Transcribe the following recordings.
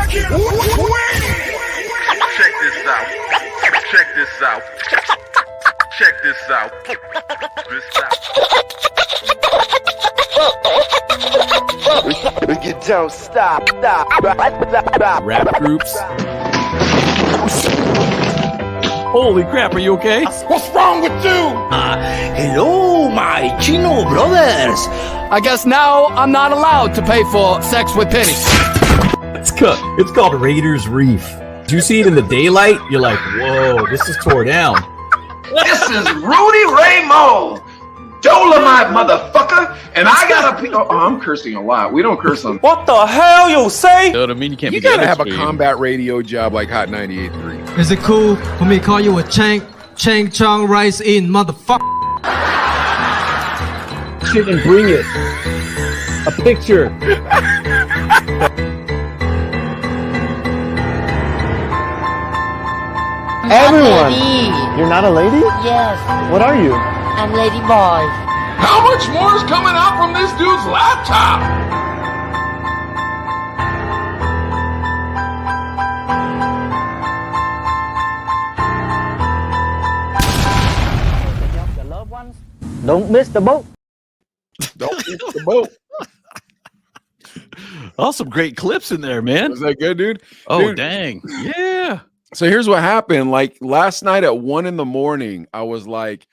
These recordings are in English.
Check this out. Check this out. Check this out. You don't stop. Rap groups. Holy crap, are you okay? What's wrong with you? Hello, my Chino brothers. I guess now I'm not allowed to pay for sex with pennies. It's called Raiders Reef. Do you see it in the daylight? You're like, whoa, this is tore down. This is Rudy Ray Moore, Dolomite motherfucker, and I got a. Oh, I'm cursing a lot. We don't curse on. What the hell you say? You know what I mean? You can't. You gotta have a combat radio job like Hot 98.3. Is it cool for me to call you a Chang Chong Rice in motherfucker? Shit and bring it. A picture. Everyone, lady. You're not a lady? Yes. What are you? I'm Lady Boy. How much more is coming out from this dude's laptop? Your loved ones? Don't miss the boat. Don't miss the boat. Oh, some great clips in there, man. Was that good, dude? Oh, Dude. dang. Yeah. So here's what happened. Like last night at 1 a.m, I was like,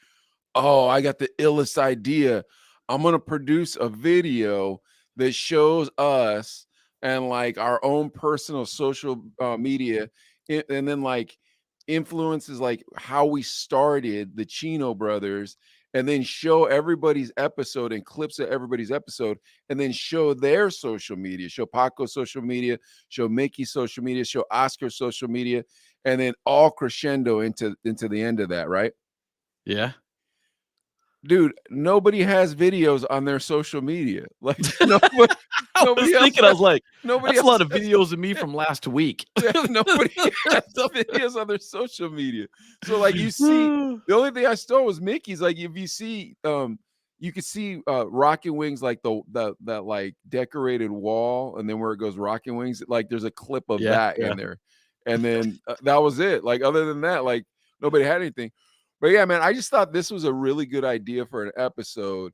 oh, I got the illest idea. I'm going to produce a video that shows us and like our own personal social media and then like influences like how we started the Chino brothers and then show everybody's episode and clips of everybody's episode and then show their social media, show Paco's social media, show Mickey's social media, show Oscar's social media, and then all crescendo into the end of that, right? Yeah. Dude, nobody has videos on their social media. Like nobody, I was like, nobody that's a lot else of videos of me from last week. nobody has videos on their social media. So like you see, the only thing I stole was Mickey's. Like if you see, you could see Rocket Wings, like that like decorated wall, and then where it goes Rocket Wings, like there's a clip of that in there, and then that was it. Like other than that, like nobody had anything. But yeah, man, I just thought this was a really good idea for an episode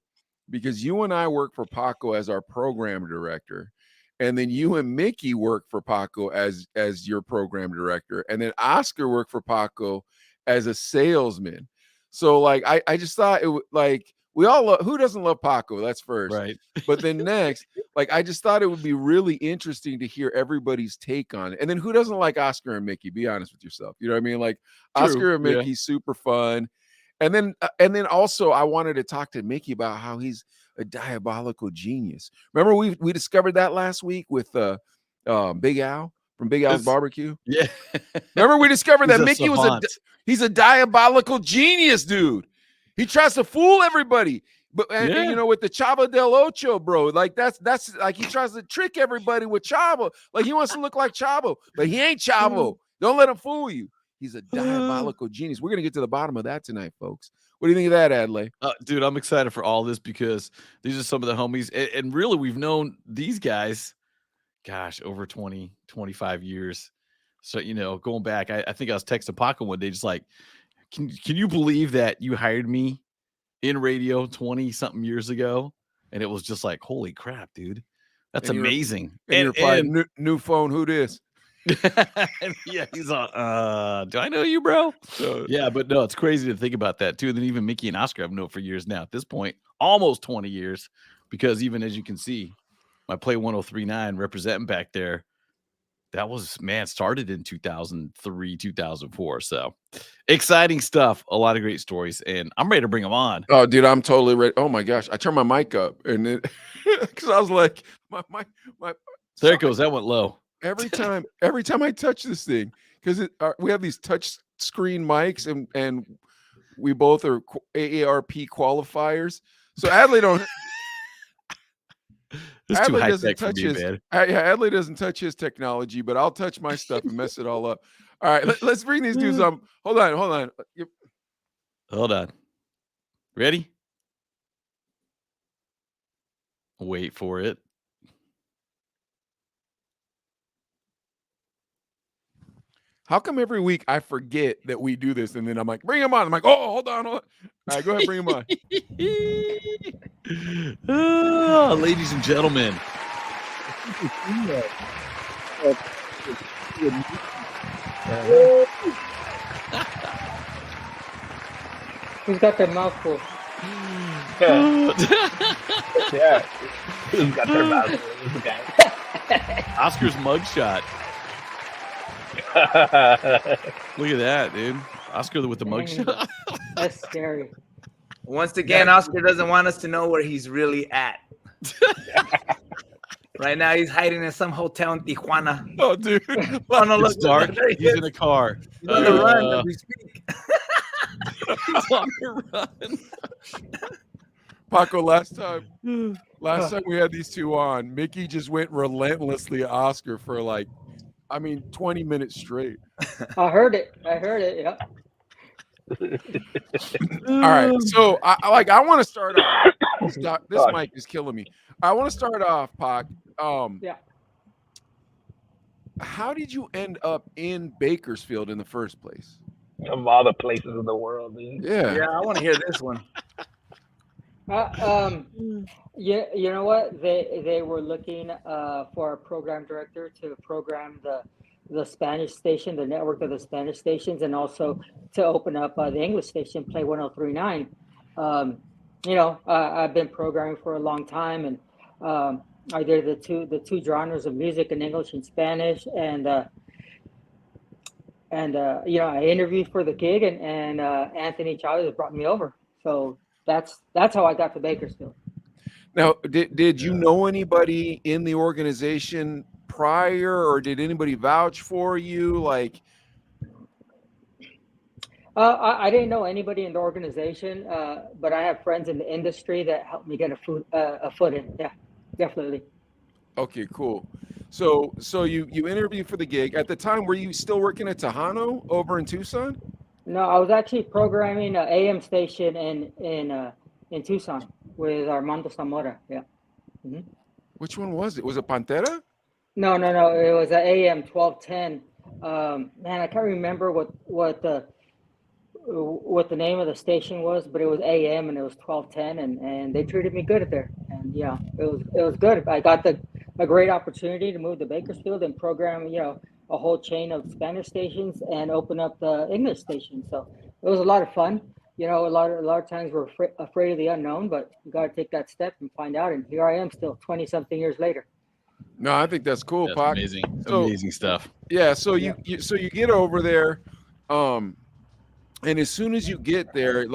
because you and I work for Paco as our program director, and then you and Micky work for Paco as your program director, and then Oscar worked for Paco as a salesman. So like I just thought it would like we all love, who doesn't love Paco? That's first, Right. But then next, like I just thought it would be really interesting to hear everybody's take on it. And then who doesn't like Oscar and Micky? Be honest with yourself. You know what I mean? Like True. Oscar and Mickey, super fun. And then also I wanted to talk to Micky about how he's a diabolical genius. Remember we discovered that last week with Big Al from Big Al's Barbecue. Yeah. Remember we discovered that Micky savant. he's a diabolical genius, dude. He tries to fool everybody. But and, you know, with the Chavo del Ocho, bro, like that's like he tries to trick everybody with Chavo. Like he wants to look like Chavo, but he ain't Chavo. Don't let him fool you. He's a diabolical genius. We're gonna get to the bottom of that tonight, folks. What do you think of that, Adlai? Dude, I'm excited for all this because these are some of the homies, and really we've known these guys, gosh, over 20, 25 years. So, you know, going back, I think I was texting Paco one day, just like, can you believe that you hired me in radio 20-something years ago? And it was just like, holy crap, dude. That's amazing. And you're probably new phone, who this? Yeah, he's on, do I know you, bro? Yeah, but no, it's crazy to think about that too. And then even Micky and Oscar I've known for years now at this point, almost 20 years, because even as you can see, my Play 103.9 representing back there, that was, man, started in 2003, 2004. So exciting stuff. A lot of great stories. And I'm ready to bring them on. Oh, dude, I'm totally ready. Oh my gosh. I turned my mic up and it because I was like, my there it goes. That went low. Every time I touch this thing, because we have these touch screen mics and we both are AARP qualifiers. So Adlai don't Adlai doesn't touch Adlai doesn't touch his technology, but I'll touch my stuff and mess it all up. All right, let's bring these dudes on. Hold on. Ready? Wait for it. How come every week I forget that we do this, and then I'm like, bring him on. I'm like, oh, hold on. All right, go ahead, bring him on. Ladies and gentlemen. Who's got their mouth full? Yeah. Who's got their mouth full? This guy. Oscar's mugshot. Look at that, dude. Oscar with the mugshot. That's scary. Once again, Oscar doesn't want us to know where he's really at. Right now, he's hiding in some hotel in Tijuana. Oh, dude. Oh, no, look, It's dark. look, He's in a car. He's on the run as we speak. He's on the run. Paco, last time we had these two on, Micky just went relentlessly at Oscar for 20 minutes straight. I heard it. Yeah. All right, so I want to start off. This mic is killing me. I want to start off, Pac. Yeah. How did you end up in Bakersfield in the first place? Of all the places in the world, dude. Yeah, I want to hear this one. Yeah, you know what? They were looking for a program director to program the Spanish station, the network of the Spanish stations, and also to open up the English station, Play 103.9. I've been programming for a long time, and I did the two genres of music in English and Spanish, and I interviewed for the gig, and Anthony Chavez brought me over. So that's how I got to Bakersfield. Now, did you know anybody in the organization prior, or did anybody vouch for you? I didn't know anybody in the organization, but I have friends in the industry that helped me get a foot in. Yeah, definitely. Okay, cool. So you interviewed for the gig. At the time, were you still working at Tejano over in Tucson? No, I was actually programming an AM station in Tucson with Armando Zamora. Yeah. Mm-hmm. Which one was it? Was it Pantera? No. It was an AM 1210. Man, I can't remember what the name of the station was, but it was AM and it was 1210, and they treated me good there. And yeah, it was good. I got a great opportunity to move to Bakersfield and program, a whole chain of Spanish stations and open up the English station. So it was a lot of fun. A lot of times we're afraid of the unknown, but you got to take that step and find out. And here I am, still 20-something years later. No, I think that's cool, That's Pac. amazing. So, amazing stuff. Yeah. So you get over there, and as soon as you get there, and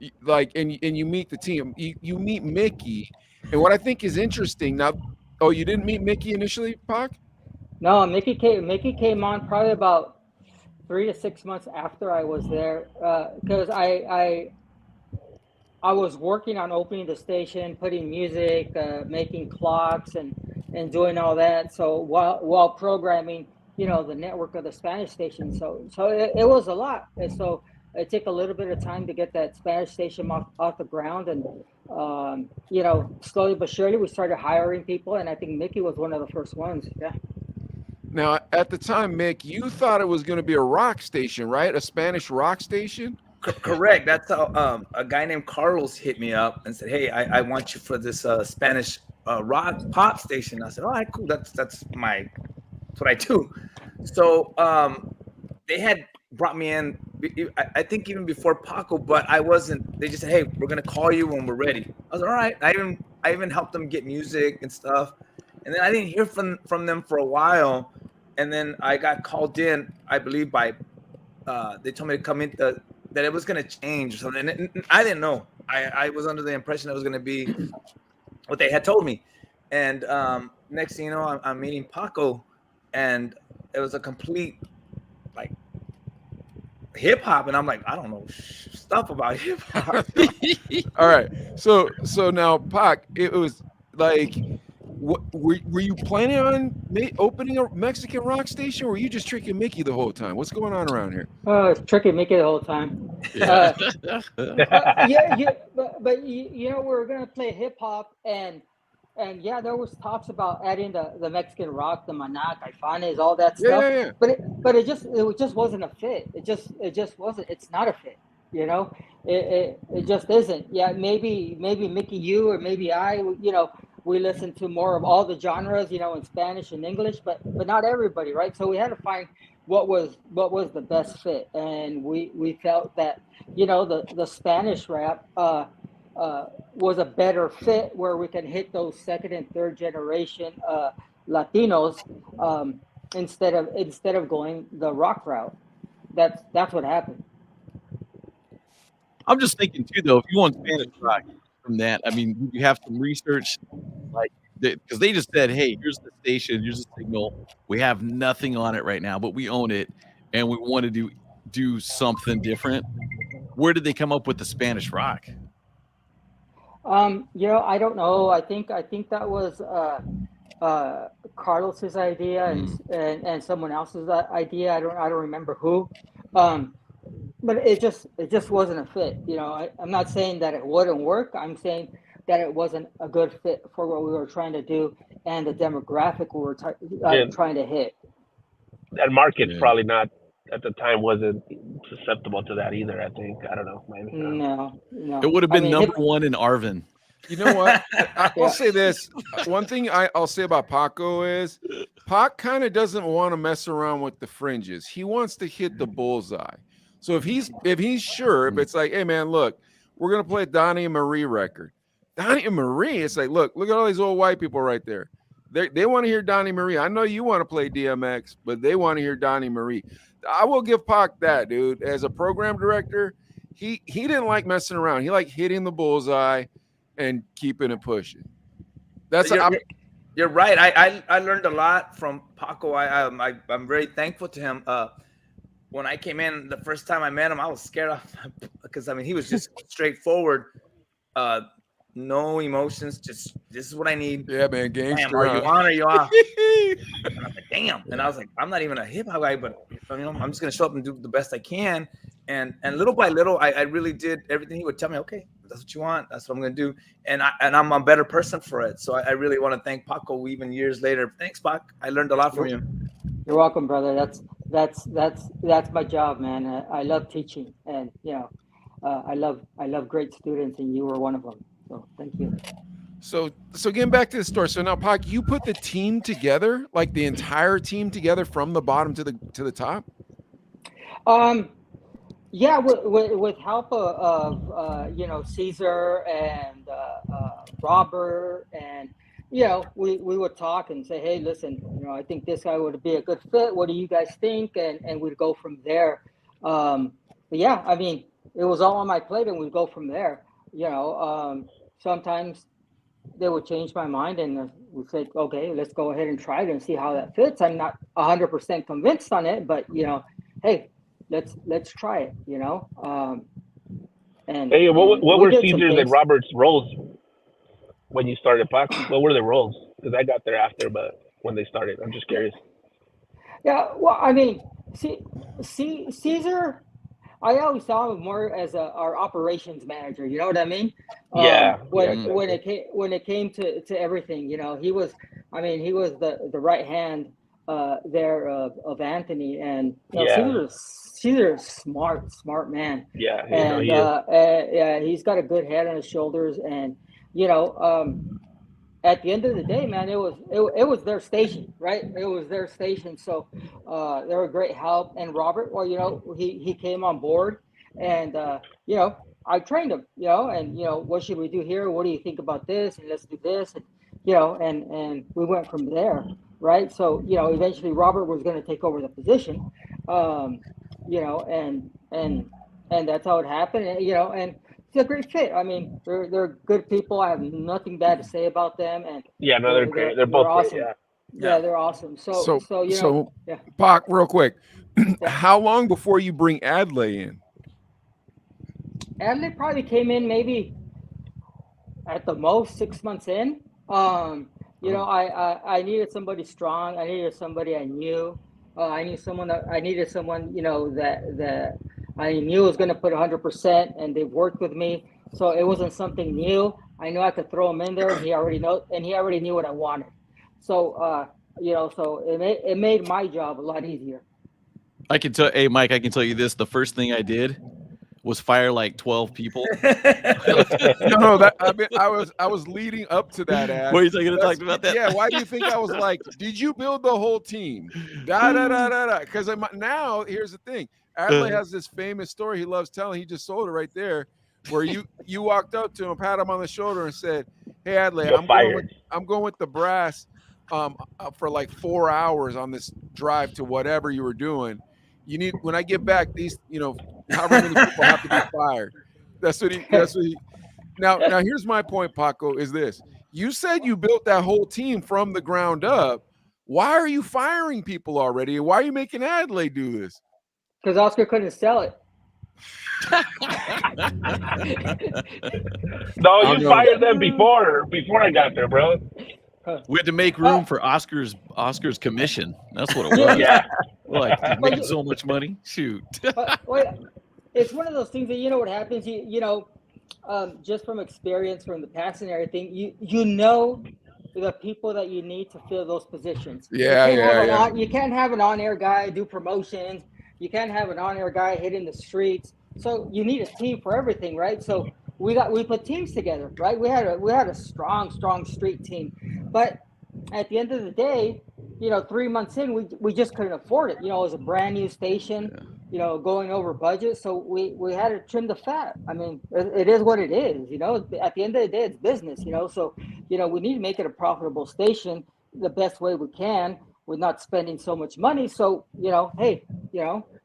you meet the team, you meet Micky, and what I think is interesting now. Oh, you didn't meet Micky initially, Pac? No, Micky came on probably about 3 to 6 months after I was there, because I was working on opening the station, putting music, making clocks, and doing all that. So while programming, the network of the Spanish station. So it was a lot. And so it took a little bit of time to get that Spanish station off the ground. And, slowly but surely we started hiring people. And I think Micky was one of the first ones. Yeah. Now, at the time, Mick, you thought it was going to be a rock station, right? A Spanish rock station? Correct. That's how a guy named Carlos hit me up and said, "Hey, I want you for this Spanish rock pop station." I said, "All right, cool. That's what I do." So they had brought me in, I think even before Paco, but I wasn't. They just said, "Hey, we're gonna call you when we're ready." I was all right. I even helped them get music and stuff, and then I didn't hear from them for a while, and then I got called in, I believe by they told me to come in that it was gonna change or something. And I didn't know. I was under the impression it was gonna be what they had told me, and next thing you know, I'm meeting Paco, and it was a complete hip hop, and I'm like, I don't know stuff about hip hop. All right, so now, Pac, it was like, what were you planning on opening a Mexican rock station, or were you just tricking Micky the whole time? What's going on around here? It's tricking Micky the whole time. Yeah. But we were gonna play hip hop, and and yeah, there was talks about adding the Mexican rock, the manac, caifanes, all that Yeah, stuff. yeah, yeah. But it just wasn't a fit. It just wasn't. It's not a fit. You know, it just isn't. Yeah, maybe Mickey, you or maybe I, you know, we listen to more of all the genres, you know, in Spanish and English, but not everybody, right? So we had to find what was the best fit, and we felt that, you know, the Spanish rap was a better fit where we can hit those second and third generation Latinos, instead of going the rock route. That's what happened. I'm just thinking too, though, if you want Spanish rock from that, I mean, you have some research, like, because they just said, "Hey, here's the station, here's the signal. We have nothing on it right now, but we own it, and we want to do something different." Where did they come up with the Spanish rock? You know, I don't know. I think that was Carlos's idea and someone else's idea. I don't remember who. But it just wasn't a fit. You know, I'm not saying that it wouldn't work. I'm saying that it wasn't a good fit for what we were trying to do and the demographic we were trying to hit. That market's probably not at the time wasn't susceptible to that either. I think, I don't know, maybe. No. It would have been number one in Arvin. You know what? I'll say this. One thing I'll say about Paco is Pac kind of doesn't want to mess around with the fringes. He wants to hit the bullseye. So if he's sure, if it's like, hey man, look, we're gonna play a Donnie and Marie record. Donnie and Marie, it's like, look at all these old white people right there. They want to hear Donnie Marie. I know you want to play DMX, but they want to hear Donnie Marie. I will give Pac that, dude. As a program director, he didn't like messing around. He liked hitting the bullseye and keeping it pushing. You're right. I learned a lot from Paco. I'm very thankful to him. When I came in the first time I met him, I was scared because I mean he was just straightforward, no emotions. Just this is what I need. Yeah, man, gangster. Are you on or you off? And I was like, damn. And I was like, I'm not even a hip hop guy, but you know, I'm just gonna show up and do the best I can. And little by little, I really did everything he would tell me. Okay, that's what you want. That's what I'm gonna do. And I'm a better person for it. So I really want to thank Paco even years later. Thanks, Pac. I learned a lot from you. You're welcome, brother. That's my job, man. I love teaching, and you know, I love great students, and you were one of them. So thank you. So getting back to the story. So now, Pac, you put the team together, like the entire team together from the bottom to the top. Yeah, with help of you know, Caesar and Robert, and you know, we would talk and say, hey, listen, you know, I think this guy would be a good fit. What do you guys think? And we'd go from there. But yeah, I mean, it was all on my plate, and we'd go from there. You know, sometimes they would change my mind, and we said, okay, let's go ahead and try it and see how that fits. I'm not 100% convinced on it, but you know, hey, let's try it. You know. And hey, what were Caesar's and Robert's roles when you started, Pac? What were the roles? Because I got there after, but when they started, I'm just curious. Yeah, well, I mean, Caesar, I always saw him more as our operations manager. You know what I mean? Yeah. When it came to everything, you know, he was the right hand there of Anthony, and you know, Caesar's smart man. Yeah, and yeah, he's got a good head on his shoulders, and you know, at the end of the day, man, it was their station, right? It was their station, so they were great help. And Robert, well, you know, he came on board, and you know, I trained him, you know, and you know, what should we do here? What do you think about this? And let's do this, and you know, and we went from there, right? So you know, eventually Robert was going to take over the position, you know, and that's how it happened, and, you know, and. It's a great fit. I mean, they're good people. I have nothing bad to say about them. And yeah, no, they're great. They're both awesome. Great, yeah, they're awesome. So you know, yeah. Pac, real quick, how long before you bring Adlai in? Adlai probably came in maybe at the most 6 months in. You know, I needed somebody strong. I needed somebody I knew. I needed someone, you know, that I knew was going to put 100%, and they've worked with me. So it wasn't something new. I know I could throw him in there, and he already knew what I wanted. So so it made my job a lot easier. I can tell. Hey, Mike, I can tell you this: the first thing I did was fire like 12 people. No, that I was leading up to that. Ad. What are you going to talk about that? Yeah, why do you think I was like, did you build the whole team? Da da da da da. Because now here's the thing. Adlai has this famous story he loves telling. He just sold it right there, where you walked up to him, pat him on the shoulder, and said, "Hey, Adlai, I'm going with the brass for like 4 hours on this drive to whatever you were doing. You need when I get back, these however many people have to be fired." That's what he. Now here's my point, Paco. Is this? You said you built that whole team from the ground up. Why are you firing people already? Why are you making Adlai do this? Because Oscar couldn't sell it. No, you fired them before I got there, bro. We had to make room for Oscar's commission. That's what it was. Yeah. Like, he's making so much money. Shoot. It's one of those things that what happens. Just from experience from the past and everything, you know the people that you need to fill those positions. Yeah. You can't have an on-air guy do promotions. You can't have an on-air guy hitting the streets. So you need a team for everything, right? So we put teams together, right? We had a strong street team, but at the end of the day, 3 months in, we just couldn't afford it. It was a brand new station, going over budget. So we had to trim the fat. I mean, it is what it is, at the end of the day, it's business, so, we need to make it a profitable station the best way we can with not spending so much money. So, hey,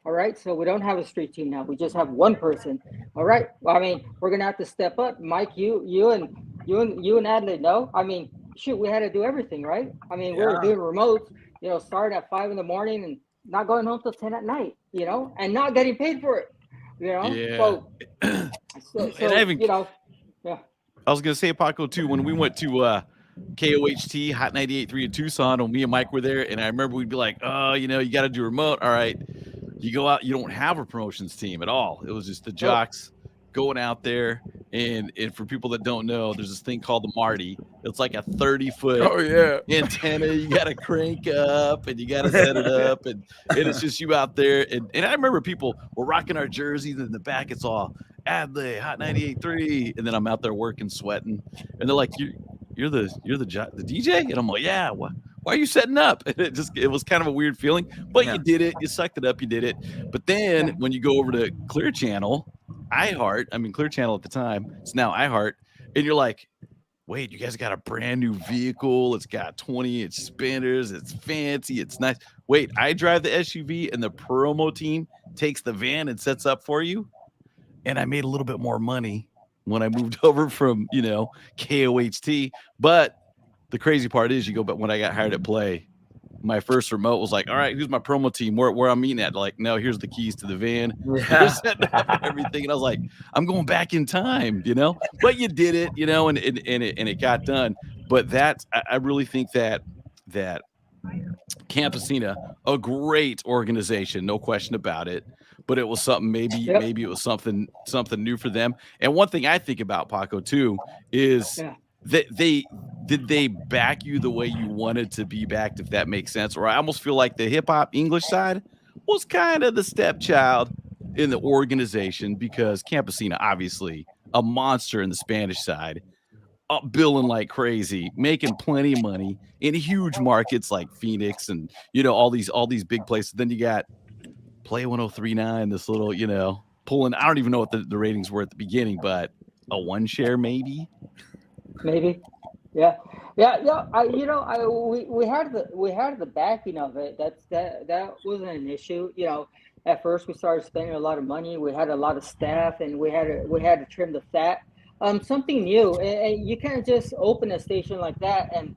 all right. So we don't have a street team now. We just have one person. All right. Well, I mean, we're going to have to step up. Mike, you and Adlai, no? I mean, shoot, we had to do everything, right? I mean, we were doing remotes, starting at 5 a.m. and not going home till 10 at night, and not getting paid for it, Yeah. So and I even, yeah. I was gonna say, Paco, too, when we went to KOHT Hot 98.3 in Tucson, and me and Mike were there, and I remember we'd be like, oh, you got to do remote. All right, you go out, you don't have a promotions team at all. It was just the jocks going out there, and for people that don't know, there's this thing called the Marty. It's like a 30-foot antenna you got to crank up, and you got to set it up, and it's just you out there. And I remember people were rocking our jerseys, and in the back it's all Adlai Hot 98.3, and then I'm out there working, sweating, and they're like, you're the DJ, and I'm like, yeah. Why are you setting up? And it was kind of a weird feeling, but you did it. You sucked it up. You did it. But then when you go over to Clear Channel, Clear Channel at the time, it's now iHeart, and you're like, wait, you guys got a brand new vehicle. It's got 20-inch spinners. It's fancy. It's nice. Wait, I drive the SUV, and the promo team takes the van and sets up for you. And I made a little bit more money when I moved over from, KOHT. But the crazy part is, when I got hired at Play, my first remote was like, all right, who's my promo team? Where I'm meeting at? Like, no, here's the keys to the van. You're setting up and everything. And I was like, I'm going back in time, But you did it, and it got done. But I really think that Campesina, a great organization, no question about it. But it was something, maybe it was something new for them. And one thing I think about, Paco, too, is that did they back you the way you wanted to be backed, if that makes sense? Or I almost feel like the hip hop English side was kind of the stepchild in the organization, because Campesina, obviously a monster in the Spanish side, billing like crazy, making plenty of money in huge markets like Phoenix and all these big places. Then you got Play 103.9, this little, pulling. I don't even know what the ratings were at the beginning, but a 1 share maybe. Yeah. We had the backing of it. That wasn't an issue. At first we started spending a lot of money. We had a lot of staff, and we had to trim the fat. Something new, and you can't just open a station like that and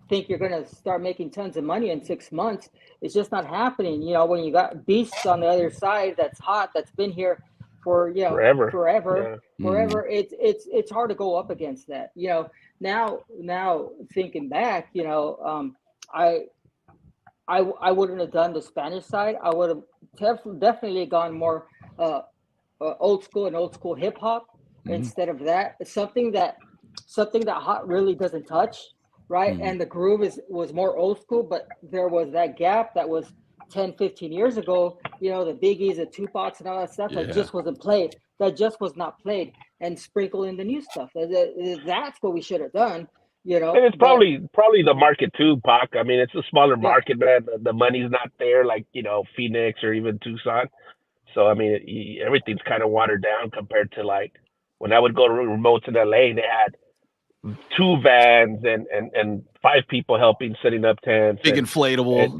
think you're going to start making tons of money in 6 months. It's just not happening. When you got beasts on the other side that's hot, that's been here for forever. It's hard to go up against that. Now thinking back, I wouldn't have done the Spanish side. I would have definitely gone more old school hip hop, instead of that. It's something that Hot really doesn't touch, right? And the groove was more old school, but there was that gap that was 10, 15 years ago, the Biggies, the Tupacs and all that stuff that just wasn't played, that just was not played, and sprinkle in the new stuff. That's what we should have done, And it's probably the market too, Pac. I mean, it's a smaller market, man. The money's not there like, Phoenix or even Tucson. So, I mean, everything's kind of watered down compared to like when I would go to remotes in LA, they had 2 vans and 5 people helping setting up tents. Big inflatable.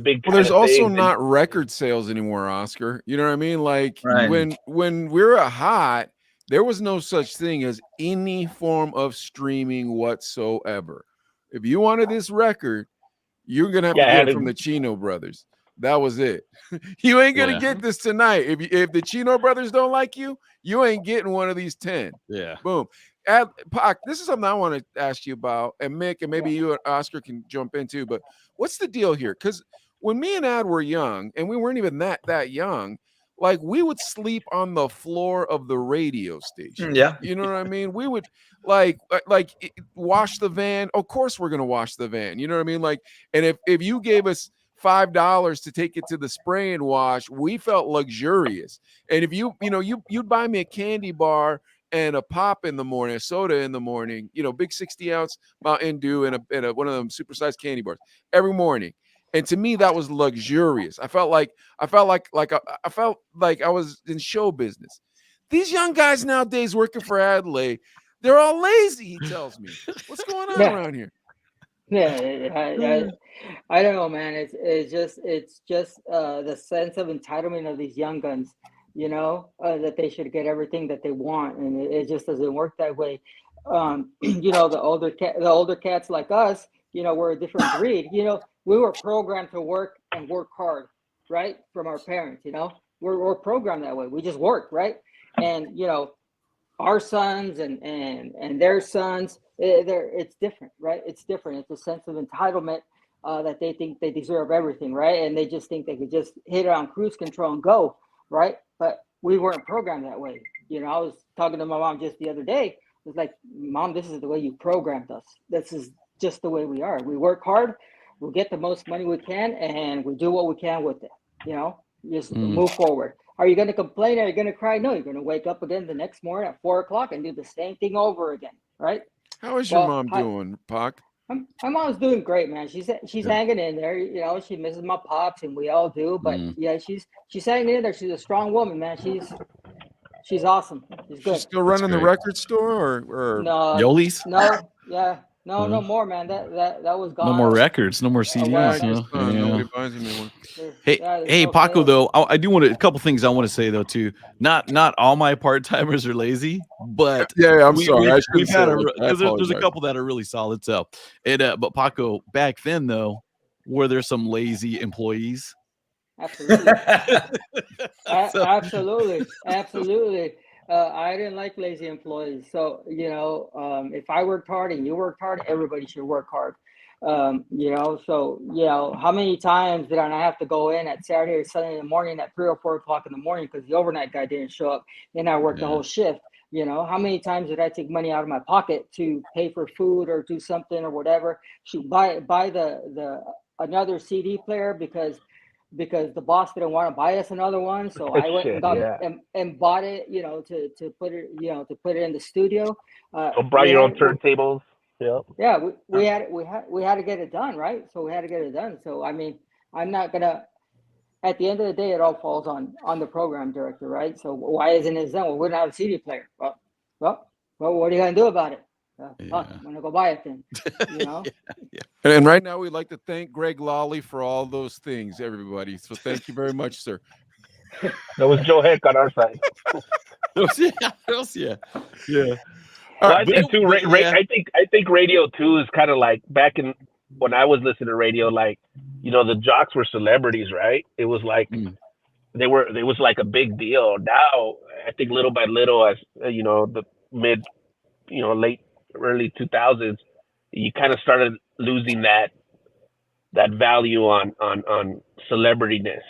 Big. Well, there's also not record sales anymore, Oscar. You know what I mean? Like when we were hot, there was no such thing as any form of streaming whatsoever. If you wanted this record, you're gonna have to get it from the Chino brothers. That was it. You ain't gonna get this tonight. If the Chino brothers don't like you, you ain't getting one of these 10. Yeah. Boom. Pac, this is something I want to ask you about, and Mick, and maybe you and Oscar can jump into. But what's the deal here? Because when me and Ad were young, and we weren't even that young, like we would sleep on the floor of the radio station. Yeah, you know what I mean. We would like wash the van. Of course, we're gonna wash the van. You know what I mean? Like, and if you gave us $5 to take it to the spray and wash, we felt luxurious. And if you'd buy me a candy bar and a pop in the morning, a soda in the morning, big 60-ounce Mountain Dew and a one of them supersized candy bars every morning. And to me, that was luxurious. I felt like I was in show business. These young guys nowadays working for Adlai, they're all lazy. He tells me, "What's going on around here?" Yeah, I don't know, man. It's just the sense of entitlement of these young guns. That they should get everything that they want, and it just doesn't work that way. The older cats like us, we're a different breed. We were programmed to work and work hard, right, from our parents. We're programmed that way. We just work, right, and our sons and their sons, it's different, right? It's different. It's a sense of entitlement that they think they deserve everything, right, and they just think they could just hit it on cruise control and go, right. But we weren't programmed that way. I was talking to my mom just the other day. It was like, Mom, this is the way you programmed us. This is just the way we are. We work hard, we'll get the most money we can, and we do what we can with it. Just move forward. Are you going to complain? Are you going to cry? No, you're going to wake up again the next morning at 4:00 and do the same thing over again, right? How is your mom doing, Pac? My mom's doing great, man. She's hanging in there. She misses my pops, and we all do. But she's hanging in there. She's a strong woman, man. She's awesome. She's good. She's still running the record store, or no? Yoli's? No more, man. That was gone. No more records. No more CDs. Nobody buys anymore. Hey, Paco. Though I do want a couple things I want to say though too. Not all my part timers are lazy, but I'm sorry. We've had there's a couple that are really solid. So, but Paco, back then though, were there some lazy employees? Absolutely. Absolutely. I didn't like lazy employees. So, if I worked hard and you worked hard, everybody should work hard. So, how many times did I have to go in at Saturday or Sunday in the morning at 3 or 4 o'clock in the morning because the overnight guy didn't show up, and I worked the whole shift? How many times did I take money out of my pocket to pay for food or do something or whatever? Should buy the another CD player because the boss didn't want to buy us another one, so I went and bought it, to put it, to put it in the studio. Brought your own turntables. Yeah, we had to get it done, right? So we had to get it done. So I mean, I'm not gonna. At the end of the day, it all falls on the program director, right? So why isn't it done? Well, we don't have a CD player. Well, what are you gonna do about it? I'm gonna go buy it then. And right now, we'd like to thank Greg Lawley for all those things, everybody. So thank you very much, sir. That was Joe Heck on our side. Yeah. Well, I think too. I think radio too is kind of like back in when I was listening to radio. Like, the jocks were celebrities, right? It was like they were. It was like a big deal. Now, I think little by little, as the mid, late early 2000s, you kind of started losing that value on celebrityness.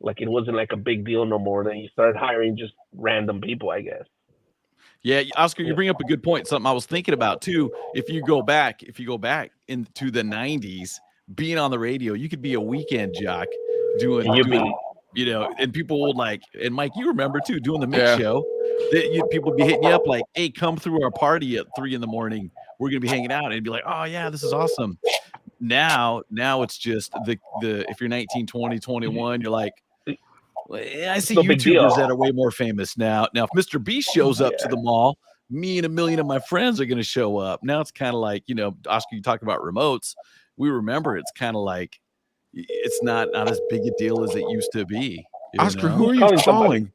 Like it wasn't like a big deal no more. Then you started hiring just random people, I guess. Yeah, Oscar, you bring up a good point. Something I was thinking about too. If you go back into the 90s, being on the radio, you could be a weekend jock doing you know, and people would like, and Mike, you remember too, doing the mix show. That people be hitting you up like, hey, come through our party at 3 a.m. We're gonna be hanging out, and it'd be like, oh yeah, this is awesome. Now it's just the if you're 19, 20, 21, you're like, I see YouTubers that are way more famous now. Now, if Mr. Beast shows up to the mall, me and a million of my friends are going to show up. Now it's kind of like, you know, Oscar, you talk about remotes. We remember it's kind of like it's not as big a deal as it used to be. Oscar, who are you calling?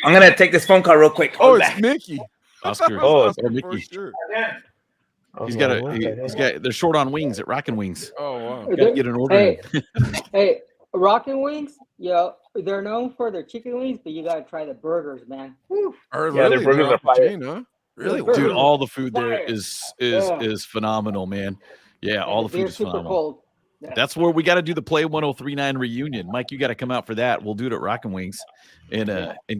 I'm gonna take this phone call real quick. Oh, it's Mickey. Oscar. Oscar Mickey. Sure. He's got they're short on wings at Rockin' Wings. Oh wow. Gotta get an order. Hey, Rockin' Wings, they're known for their chicken wings, but you gotta try the burgers, man. Woo. Their burgers are fire. Huh? Really, dude, all the food there is phenomenal, man. Yeah, all the food is phenomenal. Cold. Yeah. That's where we got to do the Play 1039 reunion. Mike, you got to come out for that. We'll do it at Rockin' Wings and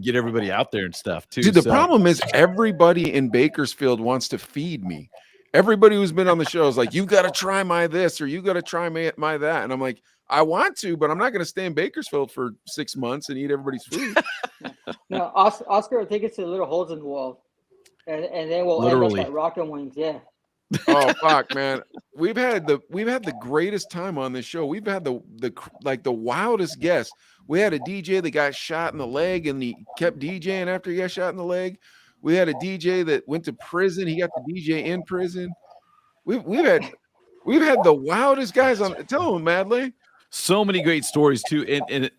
get everybody out there and stuff too. Dude, the problem is everybody in Bakersfield wants to feed me. Everybody who's been on the show is like, you got to try my this or you got to try my that. And I'm like, I want to, but I'm not going to stay in Bakersfield for 6 months and eat everybody's food. No, Oscar will take us to the little holes in the wall. And then we'll end up at Rockin' Wings, yeah. Oh fuck, man! We've had the greatest time on this show. We've had the wildest guests. We had a DJ that got shot in the leg and he kept DJing after he got shot in the leg. We had a DJ that went to prison. He got the DJ in prison. We've had the wildest guys on. Tell them, Madley. So many great stories too, and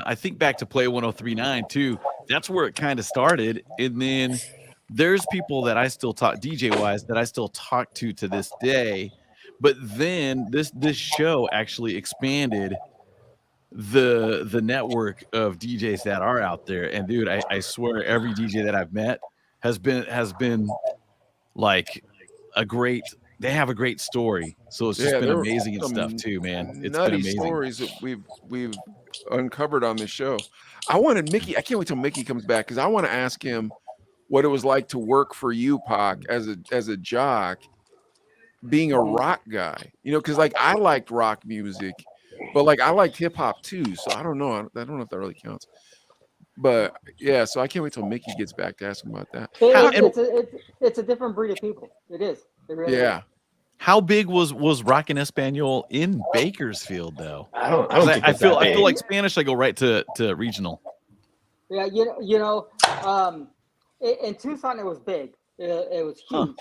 I think back to Play 1039 too. That's where it kind of started, and then. There's people that I still talk DJ wise that I still talk to this day, but then this show actually expanded the network of DJs that are out there. And dude, I swear every DJ that I've met has been like they have a great story. So it's just been amazing and stuff too, man. It's been amazing. Stories that we've uncovered on this show. I wanted Mickey. I can't wait till Mickey comes back because I want to ask him what it was like to work for you, Pac, as a jock, being a rock guy, you know, because like I liked rock music, but like I liked hip hop too. So I don't know. I don't know if that really counts. But yeah, so I can't wait till Mickey gets back to ask him about that. It's a different breed of people. It is. It really is. How big was Rockin' Espanol in Bakersfield though? I don't think I feel like Spanish. I go right to regional. Yeah, in Tucson, it was big. It was huge.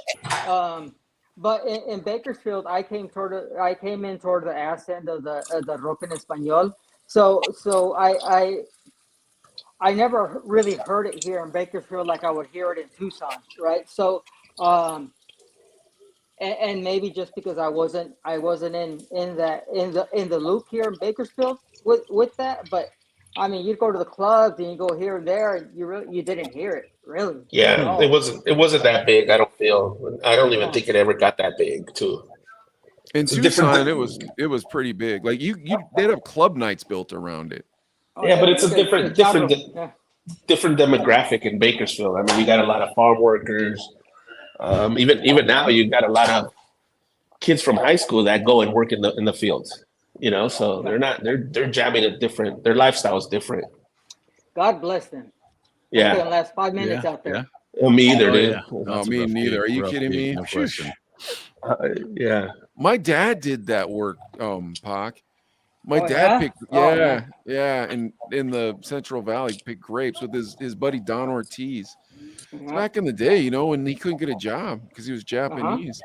But in Bakersfield, I came in toward the ass end of the rock en español. So I never really heard it here in Bakersfield like I would hear it in Tucson, right? So and maybe just because I wasn't in the loop here in Bakersfield with that, but I mean, you'd go to the clubs and you go here and there, and you didn't hear it, really. Yeah, it wasn't that big. I don't even think it ever got that big, too. In Tucson, it was pretty big. Like they'd have club nights built around it. Yeah, but it's a different demographic in Bakersfield. I mean, you got a lot of farm workers. Even now, you got a lot of kids from high school that go and work in the fields. You know, so they're jamming it different. Their lifestyle is different. God bless them. Yeah. The last 5 minutes out there. Yeah. Well, me either, dude. Yeah. No, me neither. Are you kidding me? No question. Yeah. My dad did that work, Pac. My dad picked, and in the Central Valley, picked grapes with his buddy Don Ortiz. Back in the day, you know, when he couldn't get a job because he was Japanese.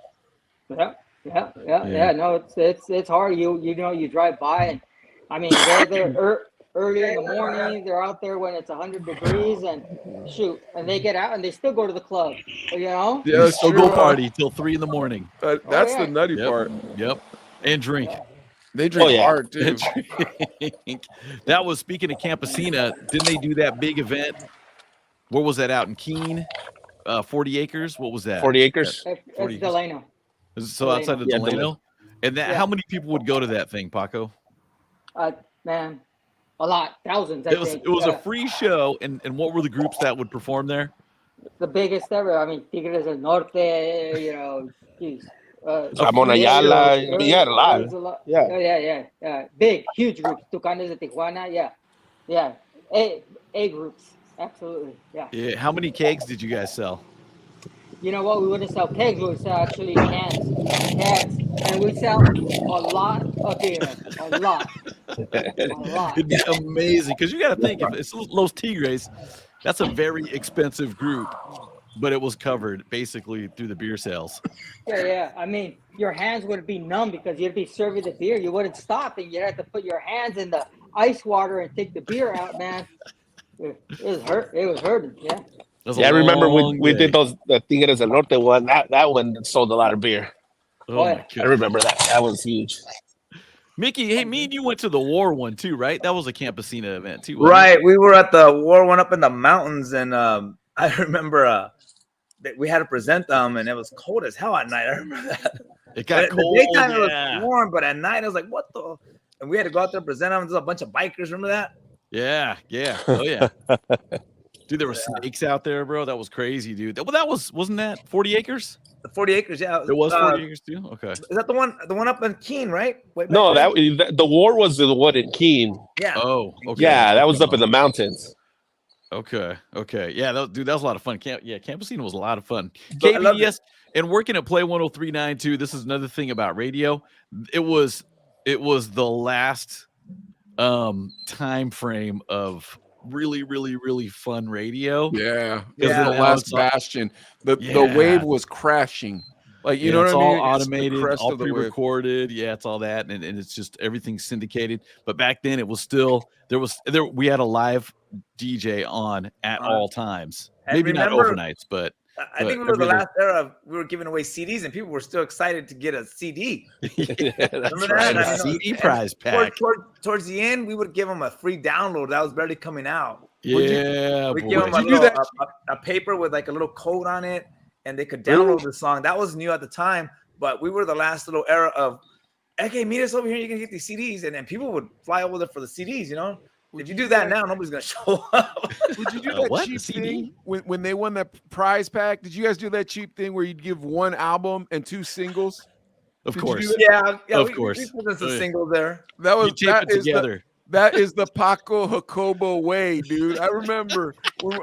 Yeah. No, it's hard. You drive by, and I mean they're there early in the morning. They're out there when it's 100 degrees, and and they get out and they still go to the club. You know? Yeah, still go party till 3 a.m. That's the nutty part. Yep, and drink. They drink hard too. That was speaking of Campesina. Didn't they do that big event? Where was that out in Keene? 40 acres. What was that? 40 acres. It's Delano. So outside of Delano, and how many people would go to that thing, Paco? Man, a lot, thousands. It was a free show, and what were the groups that would perform there? The biggest ever. I mean, Tigres del Norte. Geez. Ramon Ayala. You had a lot. Yeah. Oh, yeah. Big, huge groups. Tucanes de Tijuana. Yeah. A groups. Absolutely. Yeah. Yeah. How many kegs did you guys sell? You know what? We wouldn't sell kegs. We would sell actually cans, and we sell a lot of beer. A lot. It'd be amazing because you got to think if it's Los Tigres, that's a very expensive group, but it was covered basically through the beer sales. Yeah. I mean, your hands would be numb because you'd be serving the beer. You wouldn't stop, and you'd have to put your hands in the ice water and take the beer out, man. It was hurting. Yeah. Yeah, I remember we did the Tigres del Norte one. That one sold a lot of beer. Oh my God. I remember that. That was huge. Mickey, hey, me and you went to the War one too, right? That was a Campesina event too. Right. We were at the War one up in the mountains, and I remember that we had to present them, and it was cold as hell at night. I remember that. It got cold. The daytime it was warm, but at night I was like, what the? And we had to go out there and present them. There's a bunch of bikers. Remember that? Yeah. Oh yeah. Dude, there were snakes out there, bro. That was crazy, dude. Well, wasn't that 40 acres? The 40 acres, yeah. It was 40 acres too? Okay. Is that the one up in Keene, right? No, the War was the one in Keene. Yeah. Oh, okay. Yeah, that was up in the mountains. Okay. Yeah, that was a lot of fun. Campesina was a lot of fun. I love KBS and working at Play 103.9 too. This is another thing about radio. It was the last time frame of really, really, really fun radio. Yeah. The last bastion. The wave was crashing. Like, you know what I mean? It's all automated, all pre-recorded. Yeah, it's all that, and it's just everything syndicated. But back then, it was still we had a live DJ on at all times. Maybe not overnights, but I think we were the last era we were giving away CDs, and people were still excited to get a CD. Remember that? A CD prize pack. Towards the end, we would give them a free download that was barely coming out. Yeah, we give them a paper with like a little code on it, and they could download the song. That was new at the time, but we were the last little era of, okay, meet us over here. You can get these CDs, and then people would fly over there for the CDs. You know. If you do that now, nobody's gonna show up. Would you do that cheap thing when they won that prize pack? Did you guys do that cheap thing where you'd give one album and 2 singles? Of course, yeah. Of course, we put a single there. That is the Paco Jacobo way, dude. I remember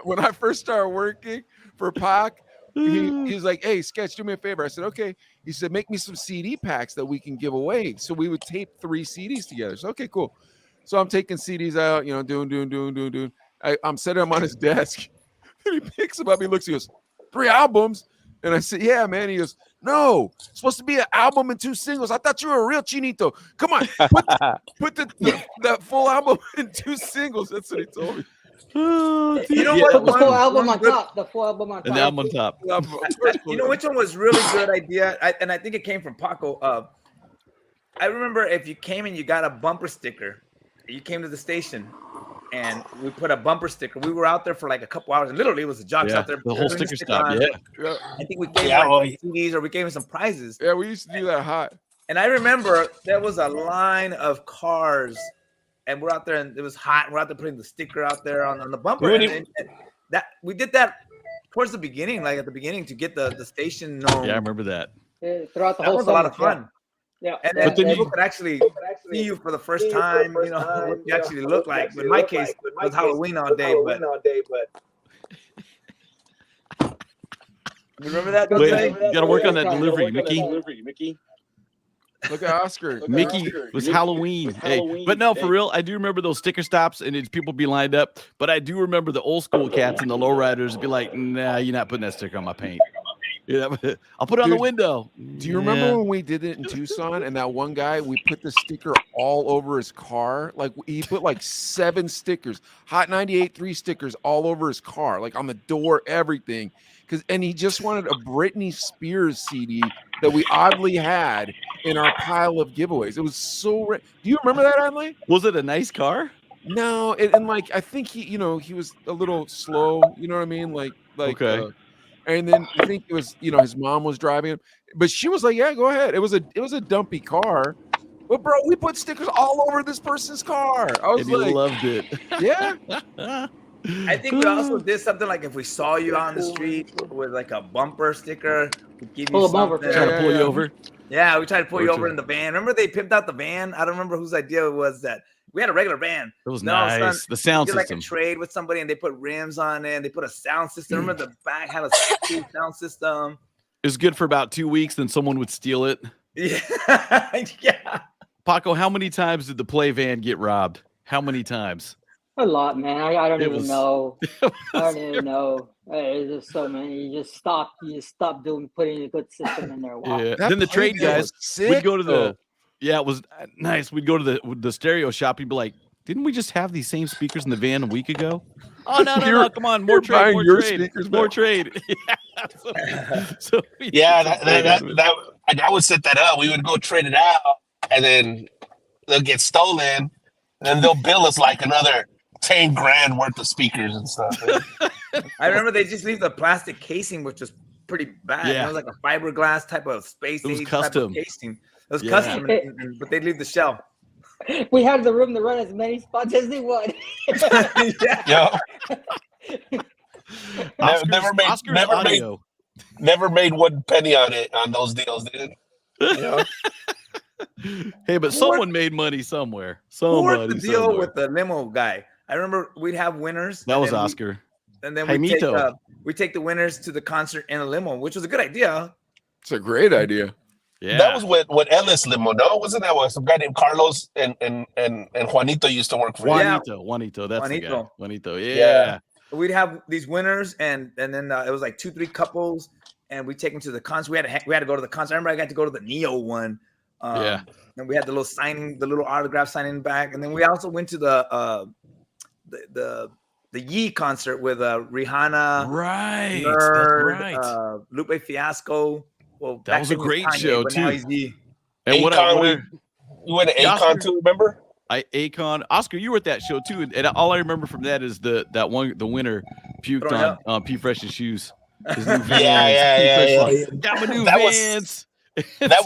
when I first started working for Pac. He was like, "Hey, Sketch, do me a favor." I said, "Okay." He said, "Make me some CD packs that we can give away." So we would tape 3 CDs together. So okay, cool. So I'm taking CDs out, doing. I'm setting them on his desk. And he picks them up. He looks, he goes, 3 albums? And I said, yeah, man. He goes, no, it's supposed to be an album and 2 singles. I thought you were a real Chinito. Come on, put the full album in 2 singles. That's what he told me. You know what? The full album on top. The full album on top. And the album on top. You know which one was really good idea? And I think it came from Paco. I remember if you came and you got a bumper sticker, you came to the station and we put a bumper sticker. We were out there for like a couple hours, and literally it was the jocks out there. The whole sticker stop. I think we gave CDs or we gave him some prizes. Yeah, we used to do that hot. And I remember there was a line of cars, and we're out there, and it was hot. And we're out there putting the sticker out there on the bumper. And that we did that towards the beginning, like at the beginning, to get the station known. Yeah, I remember that. Throughout the whole was a lot of fun. Yeah, and then people could actually see you for the first time, what you actually look like. In my case, it was Halloween all day, but remember that? Wait, you got to work on that delivery, Mickey. Look at Oscar. Mickey was Halloween. Hey, but no, for real, I do remember those sticker stops and people be lined up. But I do remember the old school cats and the lowriders be like, nah, you're not putting that sticker on my paint. Yeah, I'll put it on the window. Do you remember when we did it in Tucson and that one guy, we put the sticker all over his car? Like he put like 7 stickers, Hot 98 3 stickers all over his car, like on the door, everything. And he just wanted a Britney Spears CD that we oddly had in our pile of giveaways. It was so do you remember that, Adlai? Was it a nice car? No, and like I think he was a little slow, you know what I mean? Like okay. And then I think it was, his mom was driving him, but she was like, "Yeah, go ahead." It was a dumpy car, but bro, we put stickers all over this person's car. I was and he loved it. Yeah. I think we also did something like if we saw you on the street with like a bumper sticker, we'd give you something. Try to pull you over. Yeah, we tried to pull you over in the van. Remember they pimped out the van? I don't remember whose idea it was that we had a regular van. It was nice. The sound system. system. Like a trade with somebody and they put rims on it and they put a sound system. Remember the back had a sound system. It was good for about 2 weeks, then someone would steal it. Yeah. Yeah. Paco, how many times did the play van get robbed? How many times? A lot, man. I don't even know. I don't even know. There's just so many. You just stop putting a good system in there. Wow. Yeah. Then the trade guys, we'd go to the. Yeah, it was nice. We'd go to the stereo shop. He'd be like, "Didn't we just have these same speakers in the van a week ago?" Oh no! Come on, more trade, more trade. So I would set that up. We would go trade it out, and then they'll get stolen, and then they'll bill us like another 10 grand worth of speakers and stuff. I remember they just leave the plastic casing, which was pretty bad. Yeah. It was like a fiberglass type of space. It was age custom. type of casing. It was custom, but they'd leave the shell. We had the room to run as many spots as they would. Never made 1 penny on it on those deals, dude. Hey, but someone made money somewhere. What's the deal with the limo guy? I remember we'd have winners. That was Oscar. And then we take the winners to the concert in a limo, which was a good idea. It's a great idea. Yeah, that was with Ellis limo. No, wasn't that what some guy named Carlos and Juanito used to work for? Juanito, that's the guy. Juanito, yeah. We'd have these winners, and then it was like 2-3 couples, and we take them to the concert. We had to go to the concert. I remember I got to go to the Neo one. And we had the little signing, the little autograph signing back, and then we also went to the Yee concert with Rihanna, right? Nerd, that's right. Lupe Fiasco. Well, that was a great show too. And we went to Akon too. Remember? Akon, Oscar, you were at that show too, and all I remember from that is the winner puked on P Fresh's shoes. His new yeah. Got my new Vans. That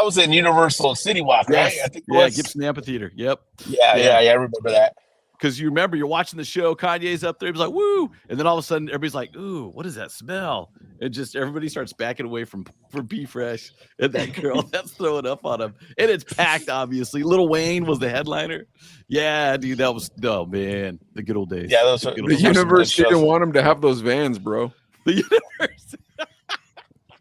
was in Universal City Walk, right? Yes. I think it was. Gibson Amphitheater. Yep. Yeah, I remember that. Because you remember you're watching the show, Kanye's up there, he's like, woo, and then all of a sudden everybody's like, ooh, what is that smell? And just everybody starts backing away from P Fresh, and that girl that's throwing up on him, and it's packed. Obviously, Lil Wayne was the headliner. Yeah, dude, that was the good old days. Yeah, the universe didn't want him to have those vans, bro. The universe.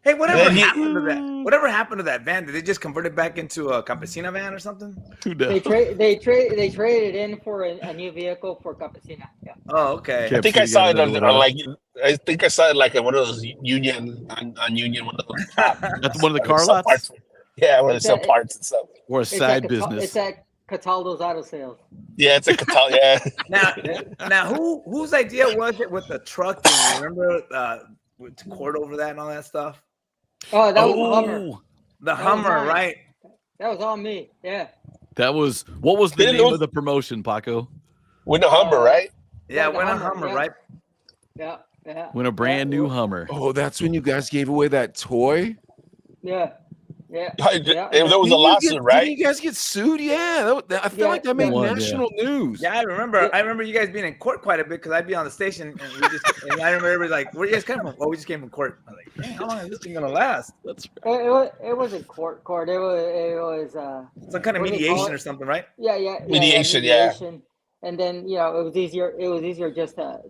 Hey, whatever happened to that? Whatever happened to that van? Did they just convert it back into a Campesina van or something? Who knows? They traded in for a new vehicle for Campesina. Yeah. Oh, okay. I think I saw it on like one of those Union on Union, one of those. That's one of the car lots. Yeah, where they sell parts and stuff. Or a side business. It's at Cataldo's Auto Sales. Yeah, it's a Cataldo. Yeah. Now, whose idea was it with the truck? Do you remember to court over that and all that stuff? Oh, that was the Hummer. The Hummer, right? That was all me. Yeah. That was what was the name of the promotion, Paco? Win a Hummer, right? Yeah, win a Hummer, right? Yeah. Win a brand new Hummer. Oh, that's when you guys gave away that toy? Yeah. There was a lawsuit, right? Didn't you guys get sued? Yeah, I feel like that made national news. Yeah, I remember you guys being in court quite a bit because I'd be on the station and I remember everybody like, "Where you guys come from?" Oh, we just came from court. I was like, "Dang, how long is this thing gonna last?" That's right. It wasn't court. It was some kind of mediation or something, right? Yeah. Mediation. And then it was easier just to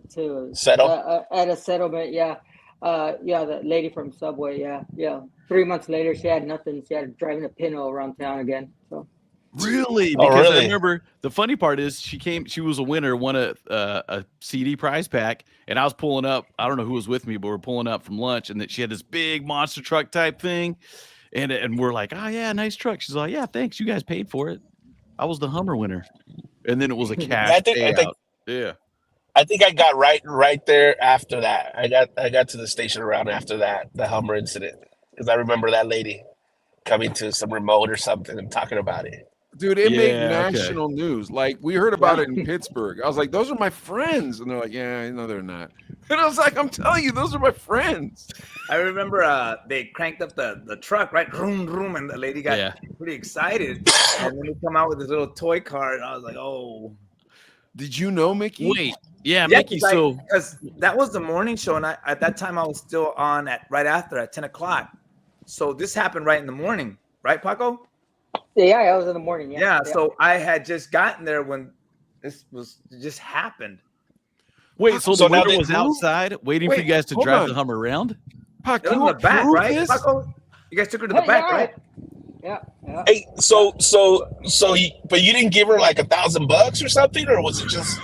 settle at a settlement. Yeah. The lady from Subway. Yeah. 3 months later, she had nothing. She had driving a Pinto around town again. So really, because I remember the funny part is she was a winner, won a CD prize pack, and I was pulling up. I don't know who was with me, but we're pulling up from lunch, and that she had this big monster truck type thing, and we're like, oh yeah, nice truck. She's like, yeah, thanks, you guys paid for it. I was the Hummer winner, and then it was a cash payout. Yeah. I think I got right there after that. I got to the station around after that, the Hummer incident. Because I remember that lady coming to some remote or something and talking about it. Dude, it made national news. Like, we heard about it in Pittsburgh. I was like, those are my friends. And they're like, yeah, no, they're not. And I was like, I'm telling you, those are my friends. I remember they cranked up the truck, right? Vroom, vroom, and the lady got pretty excited. And then they come out with this little toy car, and I was like, oh. Did you know, Mickey? Wait, Yeah, Mickey. So because that was the morning show, and at that time I was still on right after at 10 o'clock. So this happened right in the morning, right, Paco? Yeah, I was in the morning. Yeah. So I had just gotten there when it just happened. Wait, so the winner was outside waiting for you guys to drive the Hummer around? It was in the back, right, Paco? You guys took her to the back, right? Yeah. Hey, but you didn't give her like $1,000 or something, or was it just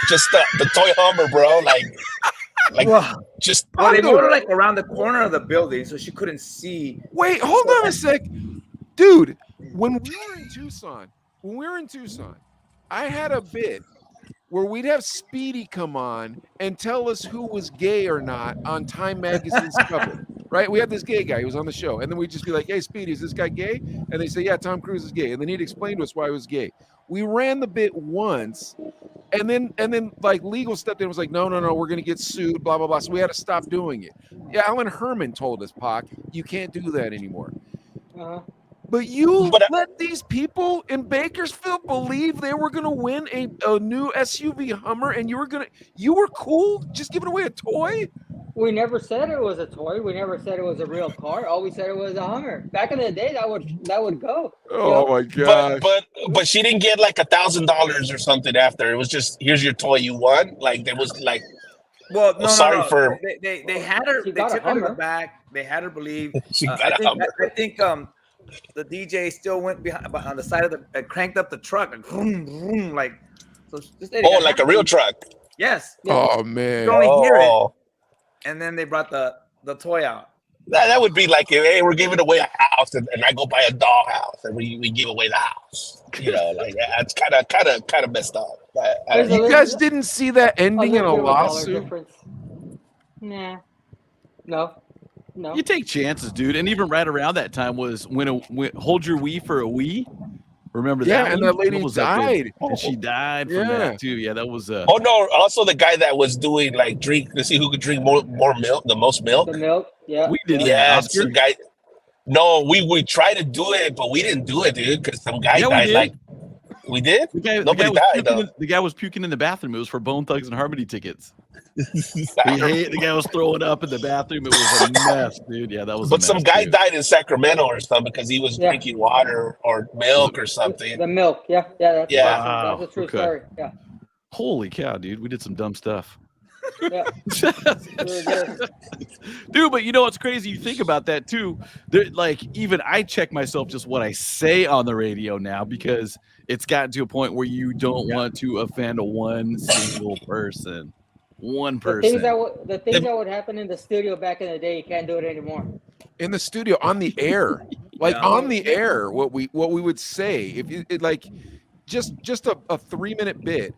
the toy Hummer, bro? Well, they moved her like around the corner of the building, so she couldn't see. Wait, hold on a sec, dude. When we were in Tucson, I had a bit where we'd have Speedy come on and tell us who was gay or not on Time Magazine's cover. Right? We had this gay guy. He was on the show. And then we'd just be like, hey, Speedy, is this guy gay? And they say, yeah, Tom Cruise is gay. And then he'd explain to us why he was gay. We ran the bit once. And then like legal stepped in and was like, no, we're going to get sued, blah, blah, blah. So we had to stop doing it. Yeah, Alan Herman told us, Pac, you can't do that anymore. But you let these people in Bakersfield believe they were going to win a new SUV Hummer, and you were cool just giving away a toy? We never said it was a toy. We never said it was a real car. All we said it was a Hummer. Back in the day, that would go. Oh my god! But she didn't get like $1,000 or something after. It was just, here's your toy you won. Like there was like. Well, no. For they had her. They took her to the back. They had her believe. I think the DJ still went behind on the side of cranked up the truck and vroom, vroom, like. So like a real truck. Yes. Oh man! You can only hear it. And then they brought the toy out. That would be like, hey, we're giving away a house, and I go buy a doll house, and we give away the house. You know, like that's kind of messed up. You guys didn't see that ending in a lawsuit? Nah, no. You take chances, dude. And even right around that time was when Hold Your Wii for a Wii. Remember that? Yeah, and that lady died. And she died from that too. Yeah, that was Oh no, also the guy that was doing like to see who could drink more milk, the most milk. The milk, yeah. We did some guy. No, we tried to do it, but we didn't do it, dude, because some guy died. Like we did? Nobody died though. The guy was puking in the bathroom. It was for Bone Thugs and Harmony tickets. The guy was throwing up in the bathroom. It was a mess, dude. Yeah, that was. But some guy died in Sacramento or something because he was drinking water or milk or something. The milk, that's a true story. Yeah. Holy cow, dude! We did some dumb stuff. Yeah. Dude, but you know what's crazy? You think about that too. Like even I check myself just what I say on the radio now because it's gotten to a point where you don't want to offend one single person. One person. The things that would happen in the studio back in the day, you can't do it anymore. In the studio, on the air, on the air, what we would say if you like, just a 3-minute bit.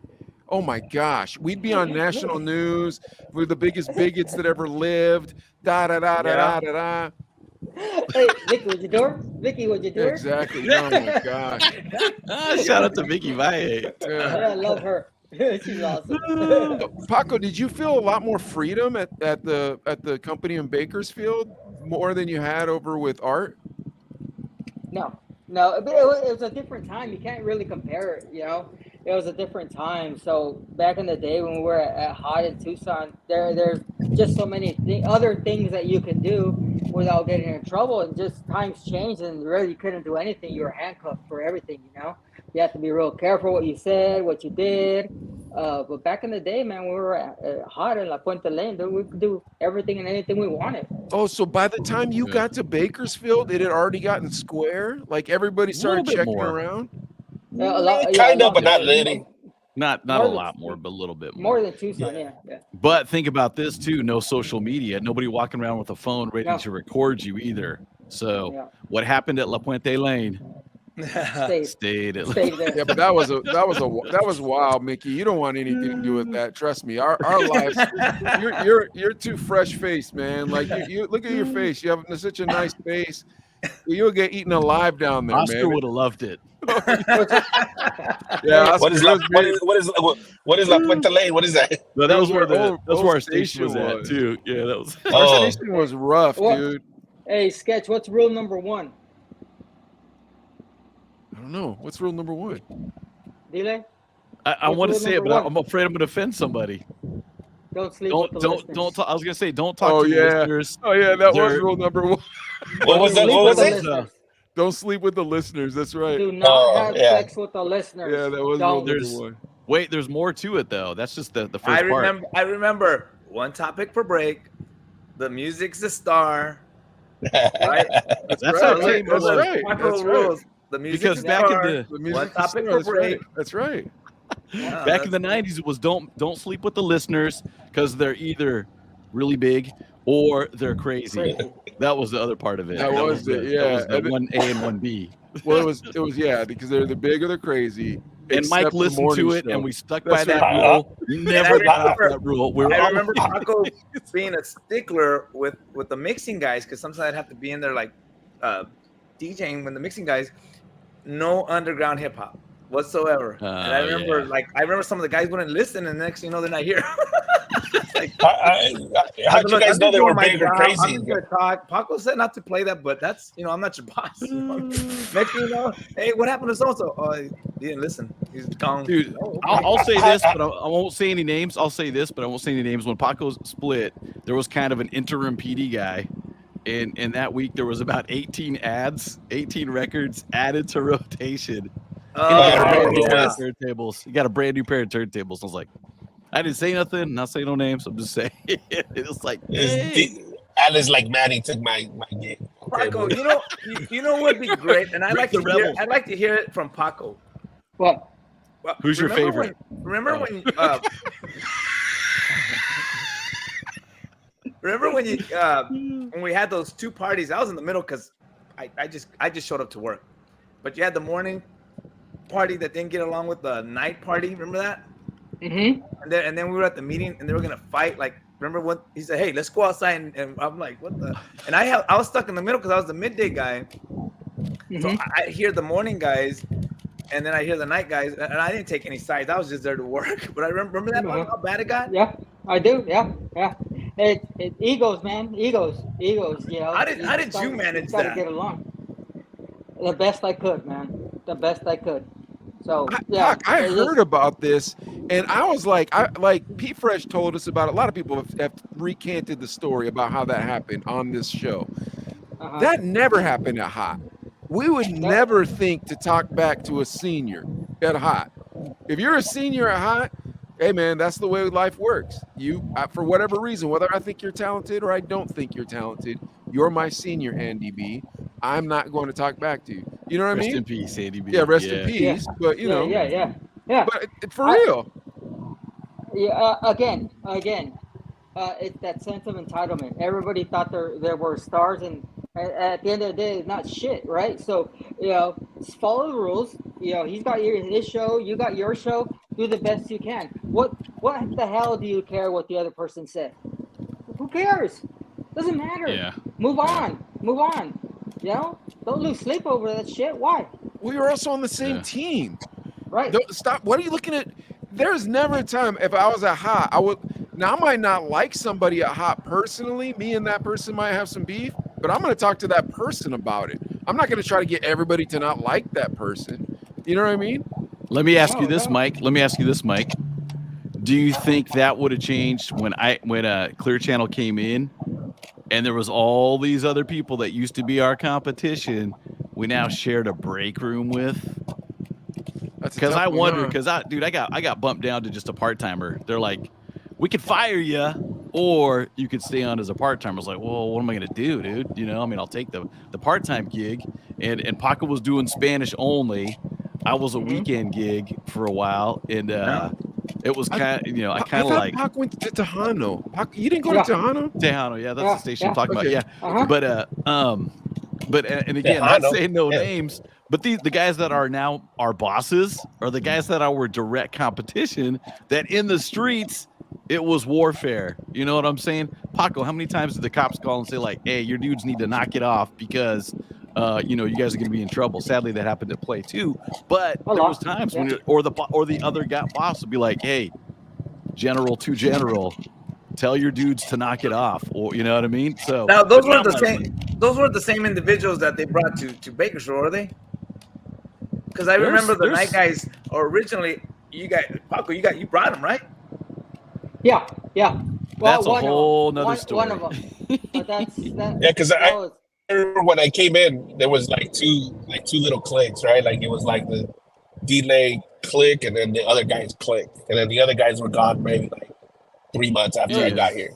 Oh my gosh, we'd be on national news. We're the biggest bigots that ever lived. Da da da da da da. Hey, Vicky, would you do her? Vicky, would you do her? Exactly. Oh my gosh. Shout out to Vicky Valle. Yeah, I love her. She's awesome. Paco, did you feel a lot more freedom at the company in Bakersfield more than you had over with Art? No, but it was a different time. You can't really compare it. You know, it was a different time. So back in the day when we were at Hot in Tucson, there's just so many other things that you can do without getting in trouble. And just times changed, and really you couldn't do anything. You were handcuffed for everything. You know. You have to be real careful what you said, what you did. But back in the day, man, we were hot in La Puente Lane. We could do everything and anything we wanted. Oh, so by the time you got to Bakersfield, it had already gotten square? Like everybody started checking around? Kind of, but not really. Not a lot more, but a little bit more. More than Tucson, yeah. But think about this too: no social media, nobody walking around with a phone ready to record you either. So what happened at La Puente Lane? Stayed there. Yeah, but that was wild, Mickey. You don't want anything to do with that. Trust me. Our lives. You're too fresh faced, man. Like you look at your face. You have such a nice face. You'll get eaten alive down there, Oscar man. would have loved it. Yeah. What is La Puente Lane? What is that? No, that was where our station was at too. Yeah, that was. Our station was rough, dude. Hey, Sketch. What's rule number 1? I don't know. What's rule number 1? Dile? I want to say it, but I'm afraid I'm going to offend somebody. Don't sleep with the listeners. Don't. I was gonna say, don't talk to the listeners. Oh yeah, that was rule number 1. What was that? What was it? Don't sleep with the listeners. That's right. Do not have sex with the listeners. Yeah, that was rule number 1. Wait, there's more to it though. That's just the first part. I remember one topic per break. The music's the star. Right? That's right. That's right. That's rules. The music Because back in the one topic per break. That's right. Yeah, back in the 90s, it was don't sleep with the listeners because they're either really big or they're crazy. That was the other part of it. That was it. Yeah, that was the 1A and 1B. Well, it was because they're the big or the crazy. And Mike listened to it, and we stuck by that rule. We never got off that rule. I remember Paco being a stickler with the mixing guys, because sometimes I'd have to be in there like DJing when the mixing guys. No underground hip hop whatsoever. And I remember some of the guys wouldn't listen, and the next thing you know, they're not here. How'd you guys know they were big or crazy? Paco said not to play that, but that's, I'm not your boss. Next thing you know, hey, what happened to so-and-so? Oh, he didn't listen. He's gone. Dude, I'll say this, but I won't say any names. I'll say this, but I won't say any names. When Paco split, there was kind of an interim PD guy. And that week, there was about 18 records added to rotation. Turntables. You got a brand new pair of turntables. I was like, I didn't say nothing. Not saying no names. I'm just saying. It was like, hey. Alice like Manny took my gig. Paco, you know what'd be great, and I'd like to hear it from Paco. What? Who's your favorite? Remember when we had those 2 parties? I was in the middle because I just showed up to work. But you had the morning party that didn't get along with the night party. Remember that? Mm-hmm. And then we were at the meeting and they were gonna fight. Like, remember what he said? Hey, let's go outside. And I'm like, what the? And I was stuck in the middle because I was the midday guy. Mm-hmm. So I hear the morning guys, and then I hear the night guys, and I didn't take any sides. I was just there to work. But I remember that how bad it got. Yeah, I do. Yeah. It egos, man. Egos. How did you manage that? Gotta get along. The best I could, man. The best I could. So yeah, I heard about this, and I was like, Pete Fresh told us about it. A lot of people have recanted the story about how that happened on this show. That never happened at Hot. We would never think to talk back to a senior at Hot. If you're a senior at Hot, hey man, that's the way life works. You, for whatever reason, whether I think you're talented or I don't think you're talented, you're my senior, Andy B. I'm not going to talk back to you. You know what I mean? Rest in peace, Andy B. Yeah, rest in peace. But you know, yeah. But for real. Yeah. Again, it's that sense of entitlement. Everybody thought there were stars, and at the end of the day, it's not shit, right? So just follow the rules. He's got his show, you got your show. Do the best you can. What the hell do you care what the other person said? Who cares? Doesn't matter. Yeah. Move on. Don't lose sleep over that shit. Why? We were also on the same team. Right. Stop. What are you looking at? There's never a time if I was at Hot, I might not like somebody at Hot personally. Me and that person might have some beef, but I'm going to talk to that person about it. I'm not going to try to get everybody to not like that person. You know what I mean? Let me ask you this, Mike. Do you think that would have changed when Clear Channel came in and there was all these other people that used to be our competition we now shared a break room with? Because I wonder, I got bumped down to just a part-timer. They're like, we could fire you or you could stay on as a part-timer. I was like, well, what am I going to do, dude? I'll take the part-time gig. And Paco was doing Spanish only. I was a weekend gig for a while. And it was kind of, I kind of like. Paco went to Tejano. You didn't go to Tejano? Tejano, yeah, that's the station I'm talking about. Yeah. But and again, not saying no names, but the guys that are now our bosses are the guys that are our direct competition, that in the streets, it was warfare. You know what I'm saying? Paco, how many times did the cops call and say like, hey, your dudes need to knock it off because, you guys are going to be in trouble. Sadly, that happened at play too. But there was times when, or the other boss would be like, hey, general to general, tell your dudes to knock it off, or you know what I mean. So now those weren't the same individuals that they brought to Bakersfield, were they? Because I remember the night guys originally. You brought them, right? Yeah. Yeah. That's a whole nother story. One of them. But that's that. Yeah, because that I was, remember when I came in, there was like two little cliques, right? Like it was like the delay clique and then the other guys clique, and then the other guys were gone maybe like 3 months after I got here.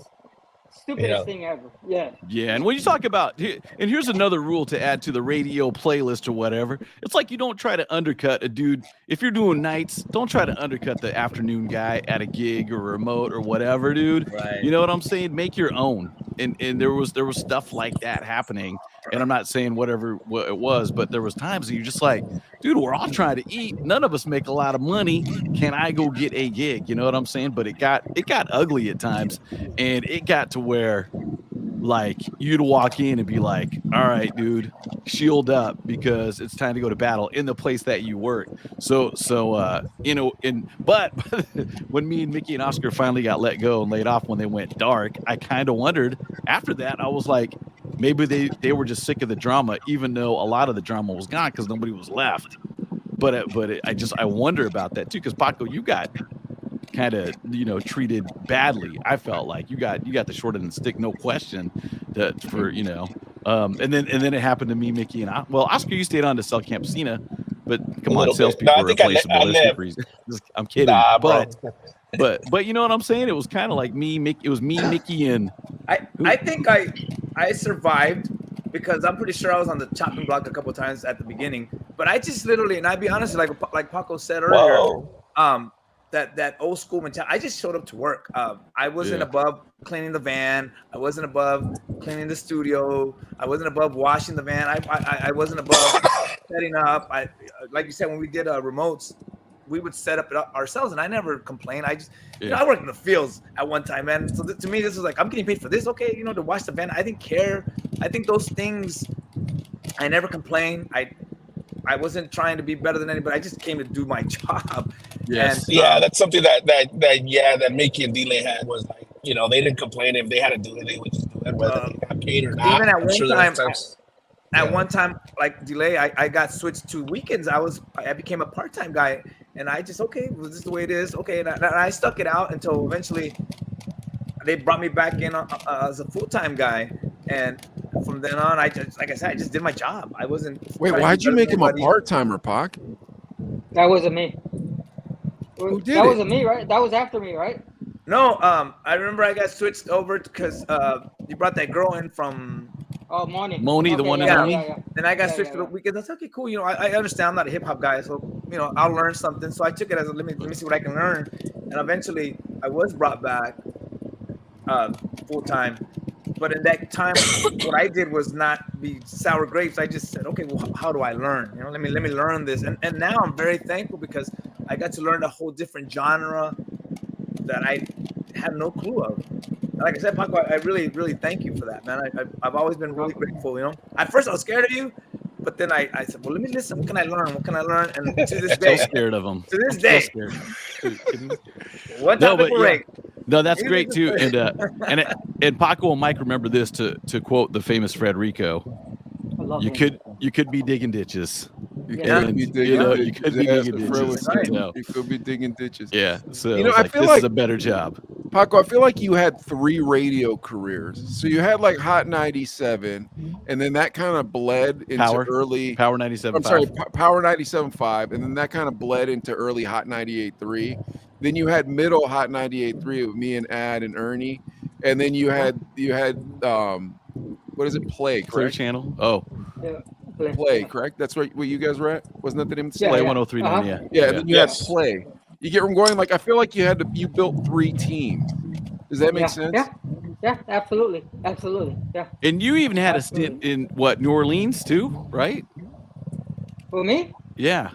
stupidest thing ever. Yeah. Yeah, and when you talk about, and here's another rule to add to the radio playlist or whatever, it's like you don't try to undercut a dude. If you're doing nights, don't try to undercut the afternoon guy at a gig or remote or whatever, dude. Right. You know what I'm saying? Make your own. And there was stuff like that happening. And I'm not saying what it was, but there was times that you're just like, dude, we're all trying to eat. None of us make a lot of money. Can I go get a gig? You know what I'm saying? But it got ugly at times, and it got to where like you'd walk in and be like, all right, dude, shield up because it's time to go to battle in the place that you work. So but when me and Micky and Oscar finally got let go and laid off when they went dark, I kind of wondered after that. I was like, maybe they were just sick of the drama, even though a lot of the drama was gone because nobody was left. I wonder about that too, because Paco, you got kind of treated badly. I felt like you got the short end of the stick, no question. And then it happened to me, Micky, and Oscar. You stayed on to sell Campesina, but come on, salespeople are replaceable. I'm kidding, nah, but you know what I'm saying? It was kind of like me, Micky. It was me, Micky, and I think I survived because I'm pretty sure I was on the chopping block a couple times at the beginning. But I just literally, and I'd be honest, like Paco said earlier, that old school mentality. I just showed up to work. I wasn't above cleaning the van. I wasn't above cleaning the studio. I wasn't above washing the van. I wasn't above setting up. Like you said, when we did remotes, we would set up ourselves, and I never complained. I just, I worked in the fields at one time, man. So to me, this was like, I'm getting paid for this, okay? To wash the van. I didn't care. I think those things, I never complained. I wasn't trying to be better than anybody. I just came to do my job. Yes. And, that's something that Micky and Delay had was like, they didn't complain if they had to do it, they would just do it whether they got paid or not. Even at one time, like Delay, I got switched to weekends. I became a part-time guy, and I just, this is the way it is. Okay, and I stuck it out until eventually they brought me back in as a full-time guy, and from then on, I just did my job. I wasn't. Wait, why'd you make him a part-timer, Pac? That wasn't me. Who did that it? wasn't me, right? That was after me, right? No, I remember I got switched over because you brought that girl in from. Oh, Moni, the one and only. Yeah. And I got switched for the weekend. That's okay, cool. I understand I'm not a hip hop guy, so I'll learn something. So I took it as let me see what I can learn, and eventually I was brought back full time. But in that time, what I did was not be sour grapes. I just said, okay, well, how do I learn? Let me learn this. And now I'm very thankful because I got to learn a whole different genre that I had no clue of. Like I said, Paco, I really, really thank you for that, man. I've always been really grateful. At first I was scared of you, but then I said, well, let me listen. What can I learn? And to this day, so scared of him. To this day, what no, topic break? No, that's great too. And Paco and Mike remember this to quote the famous Frederico. You could be digging ditches. You could be digging ditches. You could be digging ditches. Yeah. So I feel this is a better job. Paco, I feel like you had 3 radio careers. So you had like Hot 97, and then that kind of bled into early Power 97.5. I'm sorry, Power 97.5, and then that kind of bled into early Hot 98.3. Then you had middle Hot 98.3 with me and Ad and Ernie, and then you had what is it? Play, correct? Clear Channel. Oh. Yeah. Play, correct? That's right. Where you guys were at? Wasn't that the name of the station? Play 103.9. Yeah. And then you had Play. You get where I'm going? Like, I feel like you built 3 teams. Does that make sense? Yeah, absolutely. Yeah. And you even had a stint in New Orleans too, right? For me? Yeah.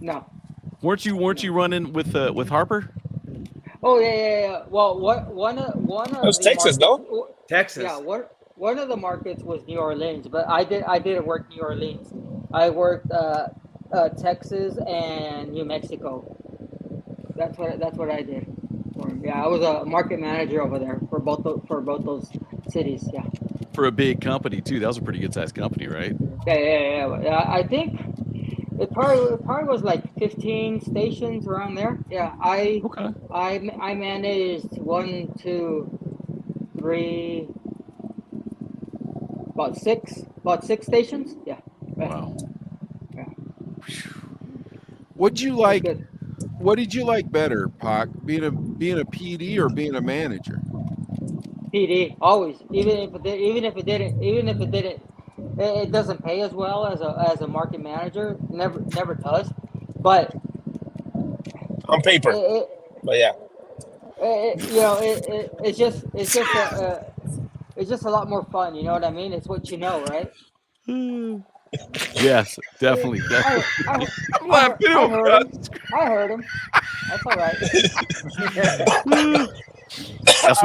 No. Weren't you running with Harper? Oh yeah. Well, one of it was Texas, though. Texas. Yeah. One of the markets was New Orleans, but I didn't work New Orleans. I worked Texas and New Mexico. That's what I did. Yeah, I was a market manager over there for both those cities. Yeah. For a big company too. That was a pretty good sized company, right? Yeah. I think It probably was like 15 stations around there. Yeah, I managed 1, 2, 3, about six stations. Yeah. Wow. Yeah. What'd you like? What did you like better, Pac? Being a PD or being a manager? PD always, even if it didn't, it doesn't pay as well as a market manager. Never does, but on paper. But yeah, it's just a lot more fun. You know what I mean? It's what you know, right? Yes, definitely. I heard him. That's all right. That's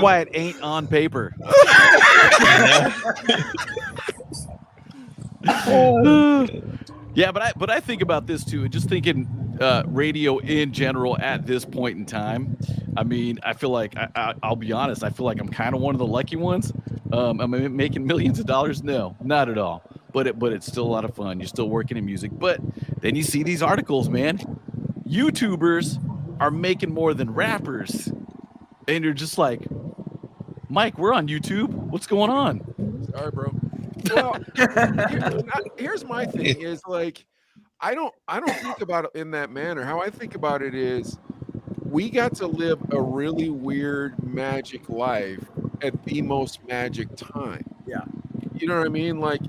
why it ain't on paper. Yeah, but I think about this too, and just thinking radio in general at this point in time. I mean, I feel like I'll be honest. I feel like I'm kind of one of the lucky ones. Am I making millions of dollars? No, not at all. But it's still a lot of fun. You're still working in music. But then you see these articles, man. YouTubers are making more than rappers, and you're just like, Mike, we're on YouTube. What's going on? Sorry, bro. Well, here's my thing is like, I don't think about it in that manner. How I think about it is, we got to live a really weird magic life at the most magic time. Yeah. You know what I mean? Like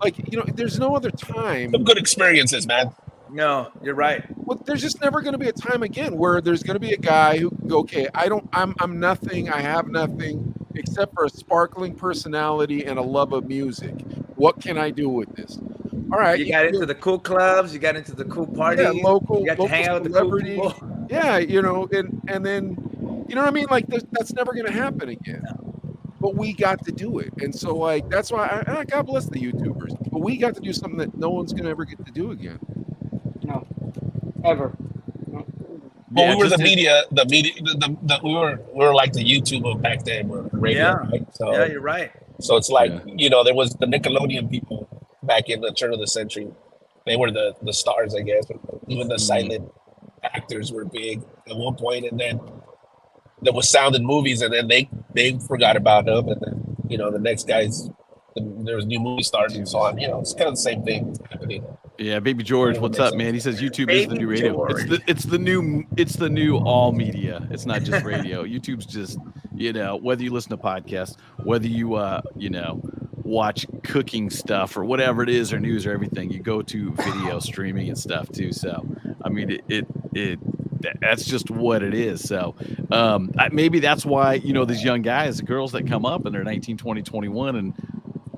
like there's no other time. Some good experiences, man. No, you're right. Well, there's just never going to be a time again where there's going to be a guy who can go, okay, I'm nothing. I have nothing except for a sparkling personality and a love of music. What can I do with this? All right. You got into the cool clubs. You got into the cool parties. Yeah, local You got to hang out with the cool people. Yeah, and then, you know what I mean? Like, that's never going to happen again. But we got to do it. And so, like, that's why, God bless the YouTubers. But we got to do something that no one's going to ever get to do again. No, ever. Well, we were the media. We were like the YouTuber back then. We're radio, Yeah. right? So, Yeah, you're right. So it's like, there was the Nickelodeon people back in the turn of the century. They were the stars, I guess. Even the silent actors were big at one point, and then there was sound in movies, and then they forgot about them, and then the next guys, there was new movie stars and so on. It's kind of the same thing happening. Yeah, Baby George, what's up, man? He says YouTube is the new radio. It's the new all media. It's not just radio. YouTube's just, whether you listen to podcasts, whether you watch cooking stuff or whatever it is, or news or everything, you go to video streaming and stuff too. So I mean, that's just what it is. So maybe that's why these young guys, the girls that come up and they're 19, 20, 21, and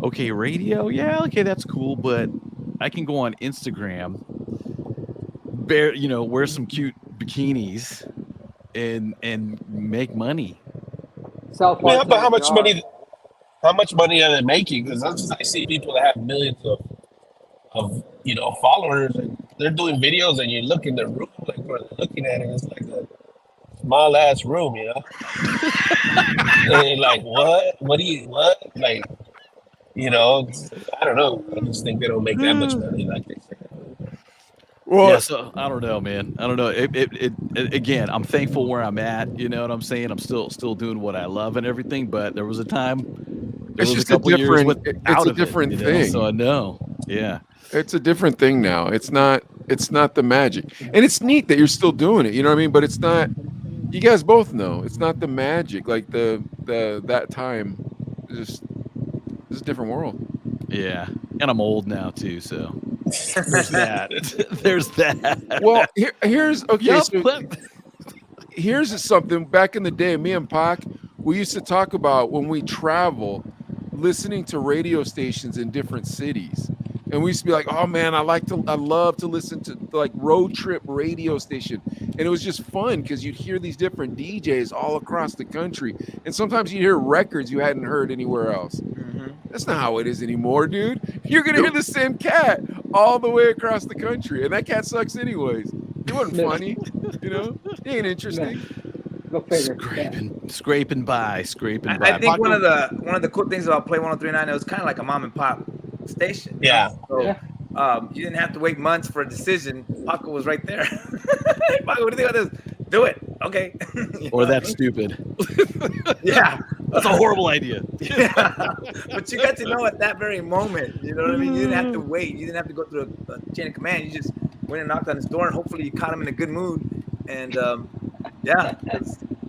okay, radio, yeah, okay, that's cool, but I can go on Instagram, wear some cute bikinis, and make money. Yeah, but how much money are they making? Because I see people that have millions of followers, and they're doing videos, and you look in their room, like where they're looking at it, it's like a small ass room, and you're like, what? Like, I don't know. I just think they don't make that much money, like they say. Well, yeah, so I don't know, man. I don't know. It again, I'm thankful where I'm at. You know what I'm saying? I'm still doing what I love and everything. But there was a time. It's just a different. It's a different thing. So I know. Yeah. It's a different thing now. It's not the magic, and it's neat that you're still doing it. You know what I mean? But it's not. You guys both know it's not the magic. Like that time, it's a different world. Yeah, and I'm old now too, so there's that. There's that. Well, here's okay. So here's something. Back in the day, me and Pac, we used to talk about when we travel, listening to radio stations in different cities. And we used to be like, oh man, I love to listen to like road trip radio station. And it was just fun because you'd hear these different DJs all across the country. And sometimes you'd hear records you hadn't heard anywhere else. Mm-hmm. That's not how it is anymore, dude. You're going to hear the same cat all the way across the country. And that cat sucks anyways. He wasn't funny, He ain't interesting. Go figure. Scraping by. I think one of the cool things about Play 103.9, it was kind of like a mom and pop station. Yeah. So, you didn't have to wait months for a decision. Paco was right there. Hey, Paco, what do you think about this? Do it. Okay. Or that's stupid. Yeah. That's a horrible idea. Yeah. But you got to know at that very moment. You know what I mean? You didn't have to wait. You didn't have to go through a chain of command. You just went and knocked on his door, and hopefully you caught him in a good mood. And yeah,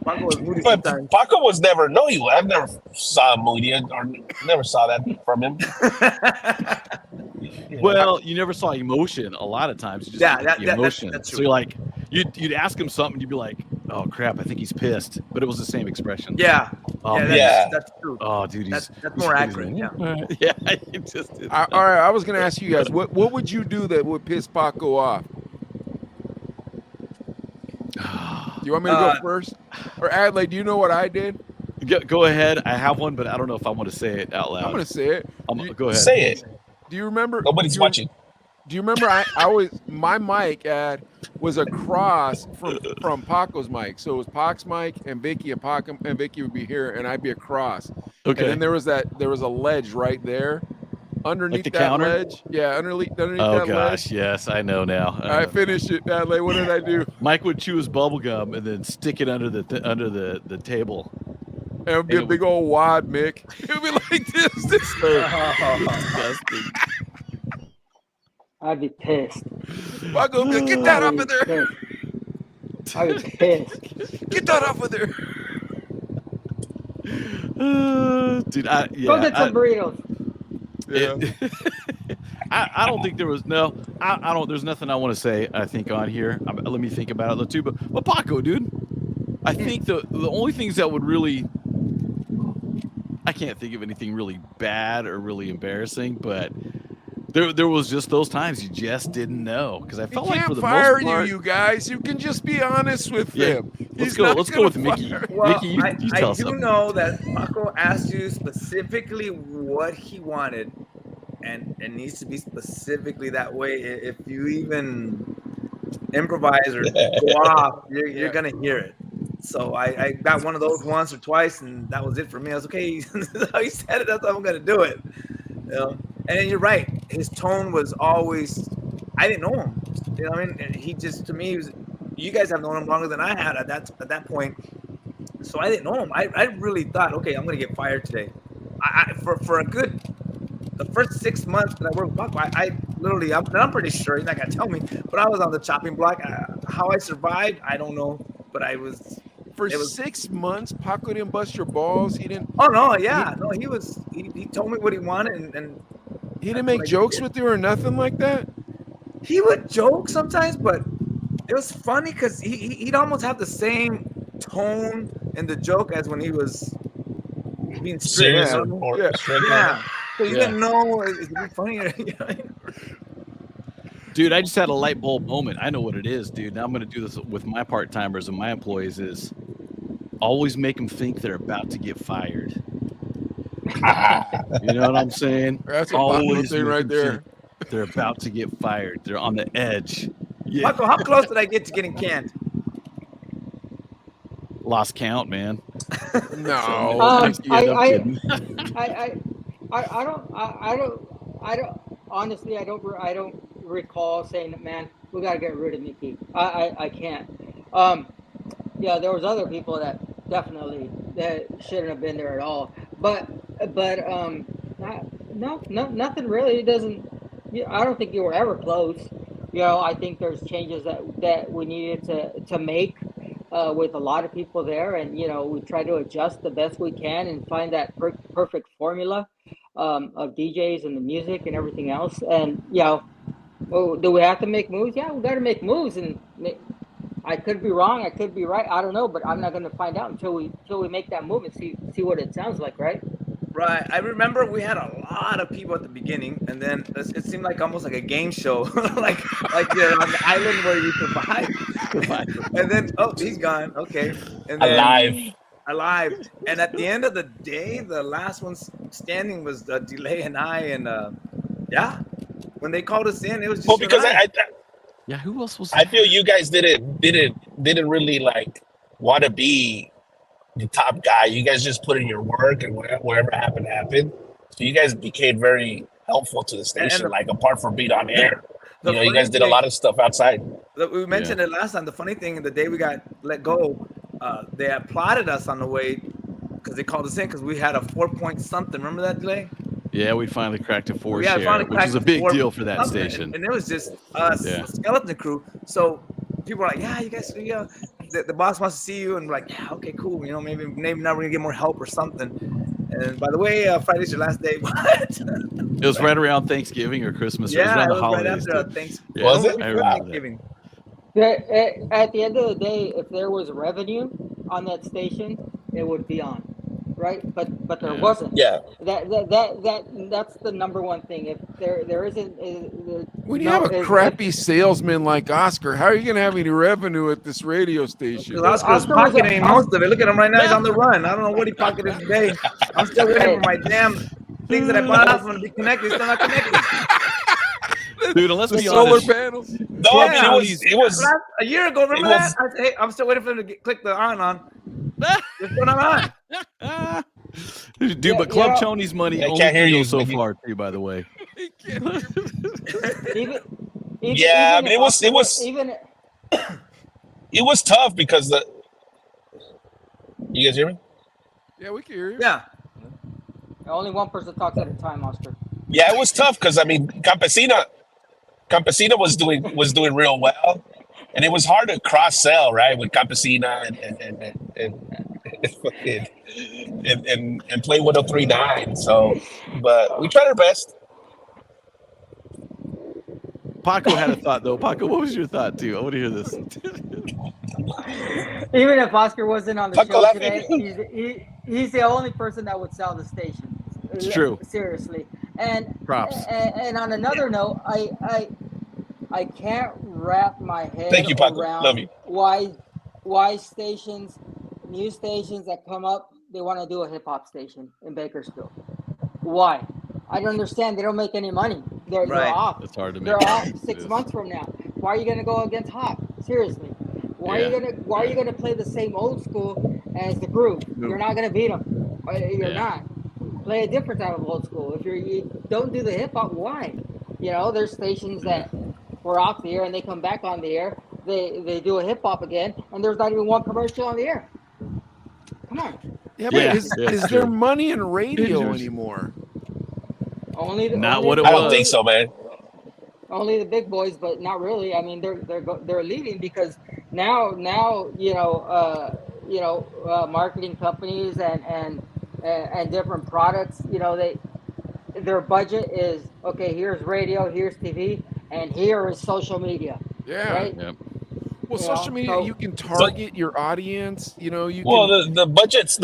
Paco was moody But sometimes. Paco was never. No, I've never saw him moody or never saw that from him. Well, you never saw emotion. A lot of times, you just get the emotion. That's so true. you're like, you'd ask him something, you'd be like, "Oh crap, I think he's pissed," but it was the same expression. Yeah. That's true. Oh, dude, that's more accurate. Yeah. Yeah. It just. All right, I was gonna ask you guys, what would you do that would piss Paco off? Do you want me to go first, or Adlai? Do you know what I did? Go ahead. I have one, but I don't know if I want to say it out loud. I'm gonna say it. Go ahead. Say it. Do you remember? Nobody's watching. Do you remember? I always my mic was a cross from Paco's mic. So it was Pac's mic and Vicky, and Pac and Vicky would be here, and I'd be across. Okay. And then there was a ledge right there, underneath the that counter? ledge. Yeah, underneath Oh that gosh, ledge. yes, I know now. I finished it that way. What did I do? Mike would chew his bubble gum and then stick it under the table. It would be a big old wad, Mick. It would be like this. Disgusting. I'd be pissed. Paco, get that off of there. I'd be pissed. Get that off of there. Dude, Go get some burritos. I don't think there was I don't. There's nothing I want to say. I think on here. Let me think about it too. But Paco, dude, I think the only things that would really, I can't think of anything really bad or really embarrassing, but there was just those times you just didn't know, because I felt like for the most part, you guys. You can just be honest with him. Let's go with Mickey. Well, Mickey, you tell I do something. know that Paco asked you specifically what he wanted, and it needs to be specifically that way. If you even improvise or go off, you're gonna hear it. So I got one of those once or twice, and that was it for me. I was okay. How he said it, that's how I'm gonna do it. You know? And you're right. His tone was always. I didn't know him. You know what I mean? And he just, to me, was. You guys have known him longer than I had at that point. So I didn't know him. I really thought, okay, I'm gonna get fired today. For a good. The first 6 months that I worked with Paco, I literally, I'm pretty sure he's not gonna tell me, but I was on the chopping block. How I survived, I don't know, but I was. For 6 months, Paco didn't bust your balls. He didn't. Oh no, yeah, no, he was. He told me what he wanted, and he didn't make jokes with you or nothing like that. He would joke sometimes, but it was funny because he'd almost have the same tone in the joke as when he was being serious. Yeah. So you didn't know, is it funny? Dude, I just had a light bulb moment. I know what it is, dude. Now I'm going to do this with my part-timers and my employees is always make them think they're about to get fired. You know what I'm saying? That's a popular thing right there. They're about to get fired. They're on the edge. Yeah. Paco, how close did I get to getting canned? Lost count, man. No. I don't. Honestly, I don't recall saying, "Man, we gotta get rid of Micky." I can't. Yeah, there was other people that definitely that shouldn't have been there at all. But no, nothing really. It doesn't. I don't think you were ever close. You know, I think there's changes that we needed to make with a lot of people there, and you know, we try to adjust the best we can and find that perfect formula of DJs and the music and everything else. And you know, do we have to make moves? Yeah, we got to make moves. And I could be wrong, I could be right. I don't know, but I'm not going to find out until we make that move and see what it sounds like, right? Right. I remember we had a lot of people at the beginning, and then it seemed like almost like a game show, like you're on the island where you survive. And then he's gone. Okay. And then, alive. And at the end of the day, the last one standing was Delay and I, and when they called us in, it was just because who else was? I feel you guys didn't really like want to be the top guy. You guys just put in your work, and whatever happened. So you guys became very helpful to the station. the- Like apart from being on air, the you know, you funny guys did a thing- lot of stuff outside. We mentioned it last time. The funny thing, the day we got let go, they applauded us on the way because they called us in because we had a 4-point something. Remember that delay? Yeah, we finally cracked a 4 Yeah, share, which is a big deal for that something. station. And it was just us, Yeah. the skeleton crew. So people were like, yeah, you guys, yeah, the boss wants to see you. And we're like, yeah, okay, cool. You know, maybe now we're going to get more help or something. And by the way, Friday's your last day. What? It was right around Thanksgiving or Christmas. It was Yeah, around it the was right holidays. after too. Thanksgiving. Yeah, Was it? I remember that. Thanksgiving. At the end of the day, if there was revenue on that station, it would be on, right? But there wasn't. Yeah. That's the number one thing. If there isn't, When you have a crappy salesman like Oscar, how are you going to have any revenue at this radio station? Because Oscar's pocketing most of it. Look at him right now. He's on the run. I don't know what he pocketed today. I'm still waiting for my damn things that I bought off to be connected. Still not connected. Dude, let's be solar honest. panels. No, I mean, it was a year ago. Remember that? I said, hey, I'm still waiting for them to click the on. It's still not on. Dude, but Club Tony's money I only can't hear can go you, so Mickey. far too, by the way. Yeah, I mean, it was tough because you guys hear me? Yeah, we can hear you. Yeah. Only one person talks at a time, Oscar. Yeah, it was tough because I mean, Campesina was doing real well, and it was hard to cross sell, right, with Campesina and play 103.9. So, but we tried our best. Paco had a thought though. Paco, what was your thought too? I want to hear this. Even if Oscar wasn't on the Paco show laughing. today, he's the only person that would sell the station. It's true. Seriously. And Props. And on another note, I can't wrap my head Thank you, Paco. around Love you. why stations, new stations that come up, they want to do a hip hop station in Bakersfield. Why? I don't understand. They don't make any money. They're off. It's hard to make. They're off money. 6 months from now. Why are you gonna go against Hop? Seriously. Why are you gonna play the same old school as the group? You're not gonna beat them. You're not. Play a different type of old school. If you don't do the hip hop, why? You know, there's stations that were off the air and they come back on the air. They do a hip hop again, and there's not even one commercial on the air. Come on. Yeah, but is there money in radio anymore? Only Not only what it I was. don't think so, man. Only the big boys, but not really. I mean, they're leaving because now marketing companies and different products, you know, their budget is okay. Here's radio, here's TV, and here is social media. Yeah. Right. Yep. Well, social media, you can target your audience. You know, you Well, can. the budgets,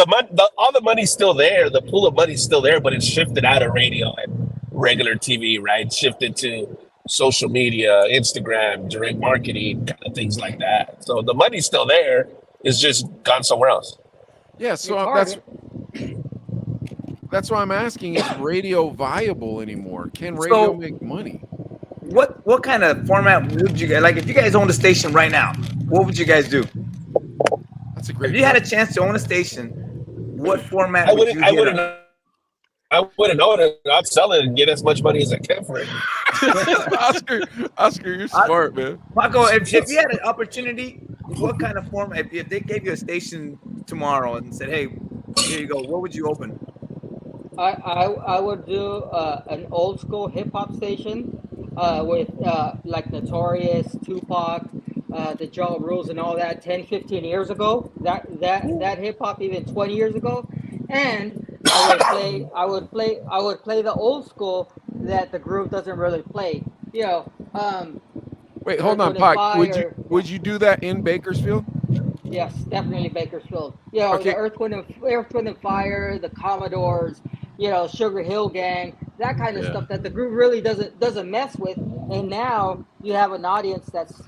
all the money's still there. The pool of money's still there, but it's shifted out of radio and regular TV, right? Shifted to social media, Instagram, direct marketing, kind of things like that. So the money's still there. It's just gone somewhere else. Yeah, so that's why I'm asking: is radio viable anymore? Can radio make money? What kind of format would you guys like if you guys owned a station right now? What would you guys do? That's a great. If you had a chance to own a station, what format I would you wouldn't own it. I'd sell it and get as much money as I can for it. Oscar, you're smart, man. Paco, if you had an opportunity, what kind of format? If they gave you a station tomorrow and said, "Hey, here you go," what would you open? I would do an old school hip hop station with like Notorious, Tupac, the Ja Rules and all that 10, 15 years ago. That hip hop even 20 years ago. And I would play the old school that the group doesn't really play. You know, Wait, hold on, Pac. Would you do that in Bakersfield? Yes, definitely Bakersfield. You know, the Earth, Wind and Fire, the Commodores, you know, Sugar Hill Gang, that kind of stuff that the group really doesn't mess with. And now you have an audience that's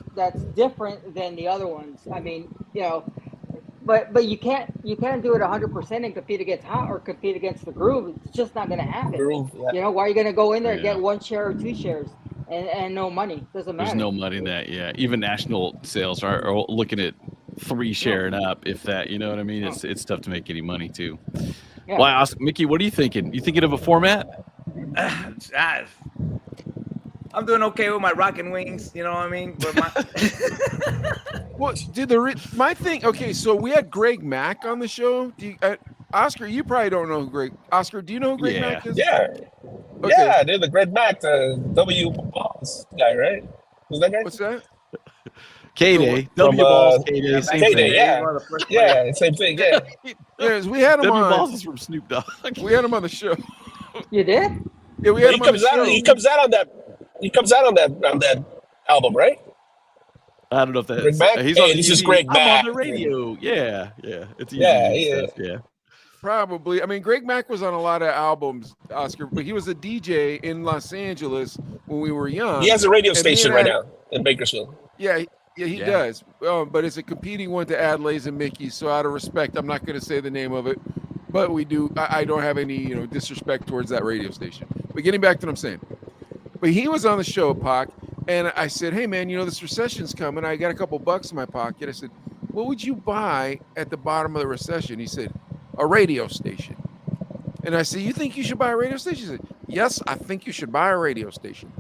different than the other ones. I mean, you know, but you can't do it 100% and compete against Hot or compete against the Groove. It's just not going to happen. Groove, yeah. You know, why are you going to go in there and get 1 share or 2 shares and no money? Doesn't matter. There's no money in that. Yeah, even national sales are looking at 3 share and up, if that. You know what I mean? It's tough to make any money too. Yeah. Why, Mickey? What are you thinking? You thinking of a format? I'm doing okay with my rockin' wings. You know what I mean? But Well, did my thing? Okay, so we had Greg Mack on the show. Oscar, you probably don't know who Greg. Oscar, do you know who Greg Mack is? Yeah. Okay. Yeah, they're the Greg Mack, the W Balls guy, right? Who's that guy? What's that? K-Day. W Balls, K-Day, same K-Day, thing. yeah, same thing, yeah. Yes, we had him W on. Balls is from Snoop Dogg. We had him on the show. You did? Yeah, we had He him on the comes out. show. He comes out on that. He comes out on that album, right? I don't know if Greg that's Mack? he's Hey, on the this is easy- Greg I'm Mack. on the radio. Yeah. It's easy. Yeah. Probably. I mean, Greg Mack was on a lot of albums, Oscar, but he was a DJ in Los Angeles when we were young. He has a radio And station me and right now in Bakersfield. Yeah, he does. But it's a competing one to Adlai's and Micky. So out of respect, I'm not going to say the name of it. But we do. I don't have any disrespect towards that radio station. But getting back to what I'm saying. But he was on the show, Pac, and I said, hey, man, this recession's coming. I got a couple bucks in my pocket. I said, what would you buy at the bottom of the recession? He said, a radio station. And I said, you think you should buy a radio station? He said, yes, I think you should buy a radio station.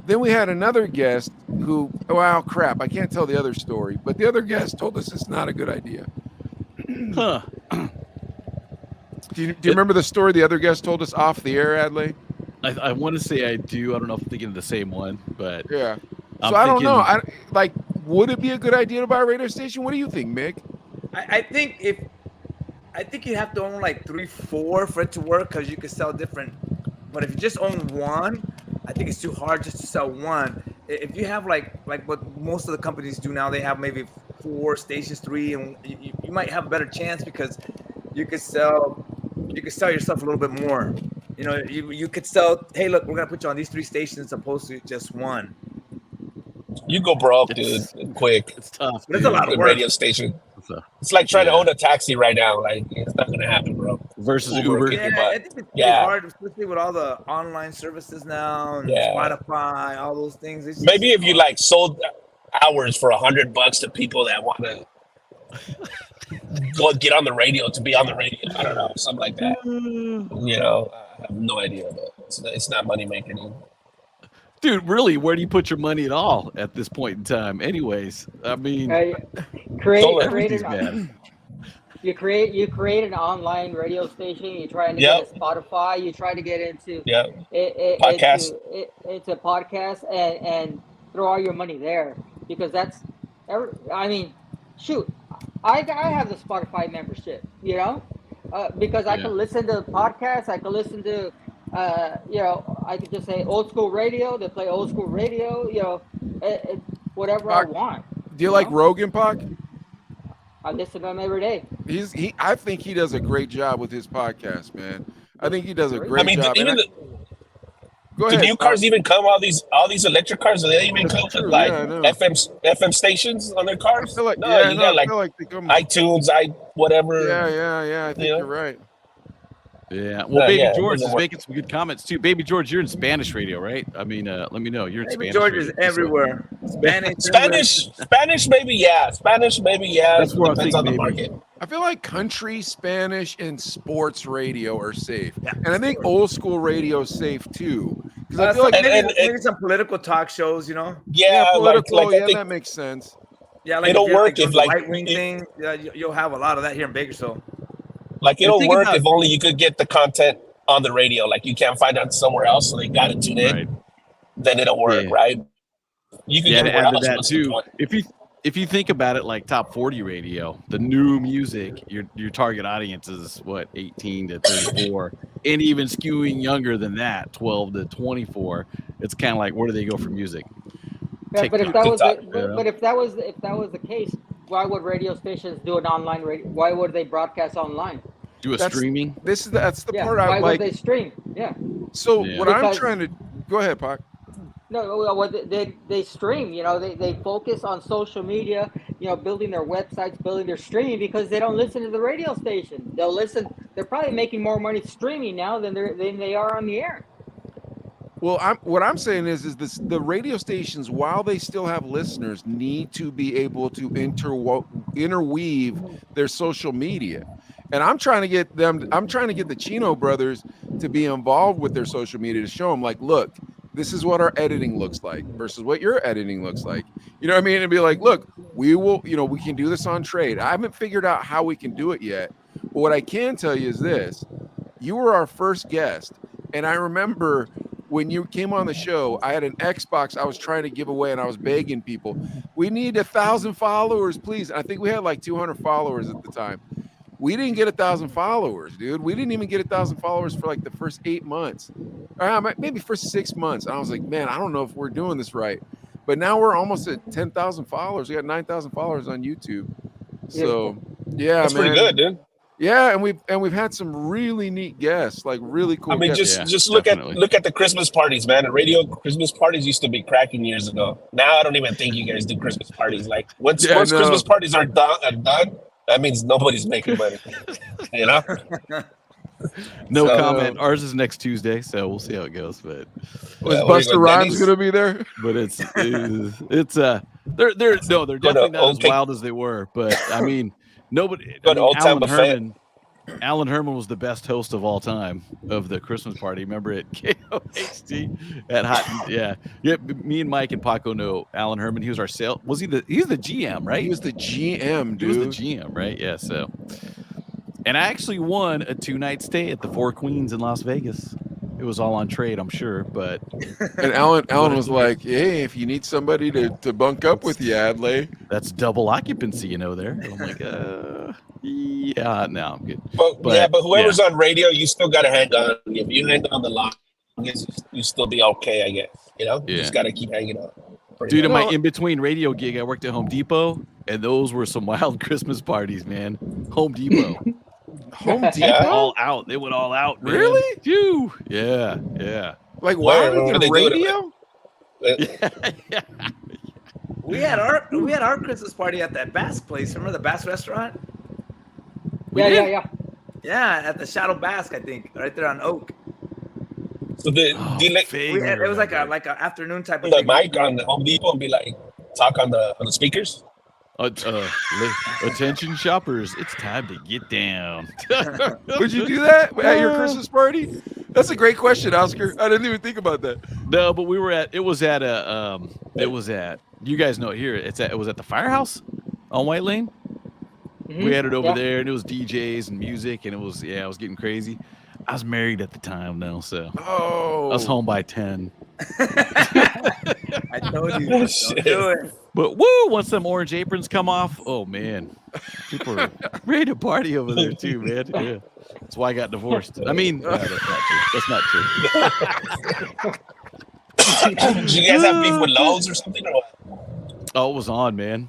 Then we had another guest who, well, crap, I can't tell the other story, but the other guest told us it's not a good idea. Huh. Do you remember the story the other guest told us off the air, Adlai? I want to say I do. I don't know if I'm thinking of the same one, but yeah. So I don't know. Would it be a good idea to buy a radio station? What do you think, Mick? I think you have to own like 3-4 for it to work because you can sell different. But if you just own one, I think it's too hard just to sell one. If you have like what most of the companies do now, they have maybe 4 stations, 3, and you might have a better chance because you could sell yourself a little bit more. You could sell, hey, look, we're gonna put you on these 3 stations as opposed to just one. You go broke, dude, quick. It's tough. But it's a lot of work. Radio station. It's like trying to own a taxi right now. Like, it's not gonna happen, bro. Versus Uber. Yeah, I think it's pretty hard, especially with all the online services now and Spotify, all those things. It's Maybe if you sold hours for $100 to people that want to go get on the radio to be on the radio. I don't know, something like that. I have no idea, but it's not money making. Dude, really, where do you put your money at all at this point in time? Anyways, I mean, you create an online radio station. You try to get into Spotify. You try to get into podcast. Into podcast and throw all your money there because that's. Shoot, I have the Spotify membership. Because I can listen to podcasts. I can listen to. I could just say old school radio. They play old school radio. Whatever I want. Do you like Rogan, Pac? I listen to him every day. I think he does a great job with his podcast, man. I think he does a great job. Go ahead. Do new cars even come? All these electric cars, do they even come with FM stations on their cars? I feel like, you got I feel like they come iTunes, whatever. Yeah. I think you're right. Yeah. Well, Baby George is making some good comments too. Baby George, you're in Spanish radio, right? I mean, let me know. You're in Baby Spanish. George radio, is everywhere. Spanish, maybe, yeah. Spanish, maybe, yeah. That's where I Depends think on the maybe. market. I feel like country, Spanish, and sports radio are safe, and I think old school radio is safe too. Because I feel like maybe some political talk shows, Yeah, political. I think that makes sense. Yeah, like it'll work if the right wing thing. Yeah, you'll have a lot of that here in Bakersfield. Like it'll work if only you could get the content on the radio. Like you can't find it somewhere else, so they got to tune in. Then it'll work, right? You can get to add to that too. If you think about it, like top 40 radio, the new music, your target audience is what 18 to 34, and even skewing younger than that, 12 to 24. It's kind of like where do they go for music? Yeah, but if that was the case, why would radio stations do an online radio? Why would they broadcast online? Do streaming? That's the part why I like. Why would they stream? Yeah. So what I'm trying to go ahead, Pac. No, they stream. They focus on social media. Building their websites, building their streaming because they don't listen to the radio station. They'll listen. They're probably making more money streaming now than they are on the air. Well, what I'm saying is the radio stations, while they still have listeners, need to be able to interweave their social media. And I'm trying to get the Chino brothers to be involved with their social media to show them, like, look, this is what our editing looks like versus what your editing looks like. You know what I mean? And be like, look, we will, we can do this on trade. I haven't figured out how we can do it yet. But what I can tell you is this. You were our first guest. And I remember when you came on the show, I had an Xbox I was trying to give away, and I was begging people, we need 1,000 followers, please. And I think we had like 200 followers at the time. We didn't get 1,000 followers, dude. We didn't even get 1,000 followers for like the first 8 months, or maybe for 6 months. And I was like, man, I don't know if we're doing this right. But now we're almost at 10,000 followers. We got 9,000 followers on YouTube. So yeah, that's man. pretty good, dude. Yeah, and we've had some really neat guests, like really cool. I mean, guests. just look at the Christmas parties, man. The radio Christmas parties used to be cracking years ago. Now I don't even think you guys do Christmas parties. Like once Christmas parties are done, that means nobody's making money. You know? No comment. Ours is next Tuesday, so we'll see how it goes. But was Busta Rhymes gonna be there? But it's they're definitely not as wild as they were. But I mean, nobody. Alan Herman was the best host of all time of the Christmas party. Remember at KOHT at Hot? Yeah. Me and Mike and Paco know Alan Herman. He was our sales. He's the GM, right? He was the GM, dude. He was the GM, right? Yeah. So, and I actually won a 2-night stay at the Four Queens in Las Vegas. It was all on trade, I'm sure, but. And Alan was like, "Hey, if you need somebody to bunk up with you, Adlai, that's double occupancy, there." I'm like, yeah, no, I'm good. But whoever's on radio, you still got to hang on. If you hang on the longest, you still be okay, I guess. You just got to keep hanging on. Dude, in my in-between radio gig, I worked at Home Depot, and those were some wild Christmas parties, man. Home Depot. Home Depot? All out. They went all out, man. Really? Phew. Yeah. Like, why are they radio? Yeah. We had our Christmas party at that Bass place. Remember the Bass restaurant? Yeah. Yeah, at the Shadow Basque, I think, right there on Oak. So it was like a afternoon type of the mic on the Home Depot and be like, talk on the speakers. Attention shoppers, it's time to get down. Would you do that at your Christmas party? That's a great question, Oscar. I didn't even think about that. No, but you guys know it here. It was at the Firehouse on White Lane. Mm-hmm. We had it over there, and it was DJs and music, and it was getting crazy. I was married at the time, though, so I was home by 10. I told you, don't do it. But once them orange aprons come off, oh man, people are ready to party over there too, man. Yeah, that's why I got divorced. I mean, no, that's not true. Did you guys have beef with Lowe's or something? Or what? Oh, it was on, man.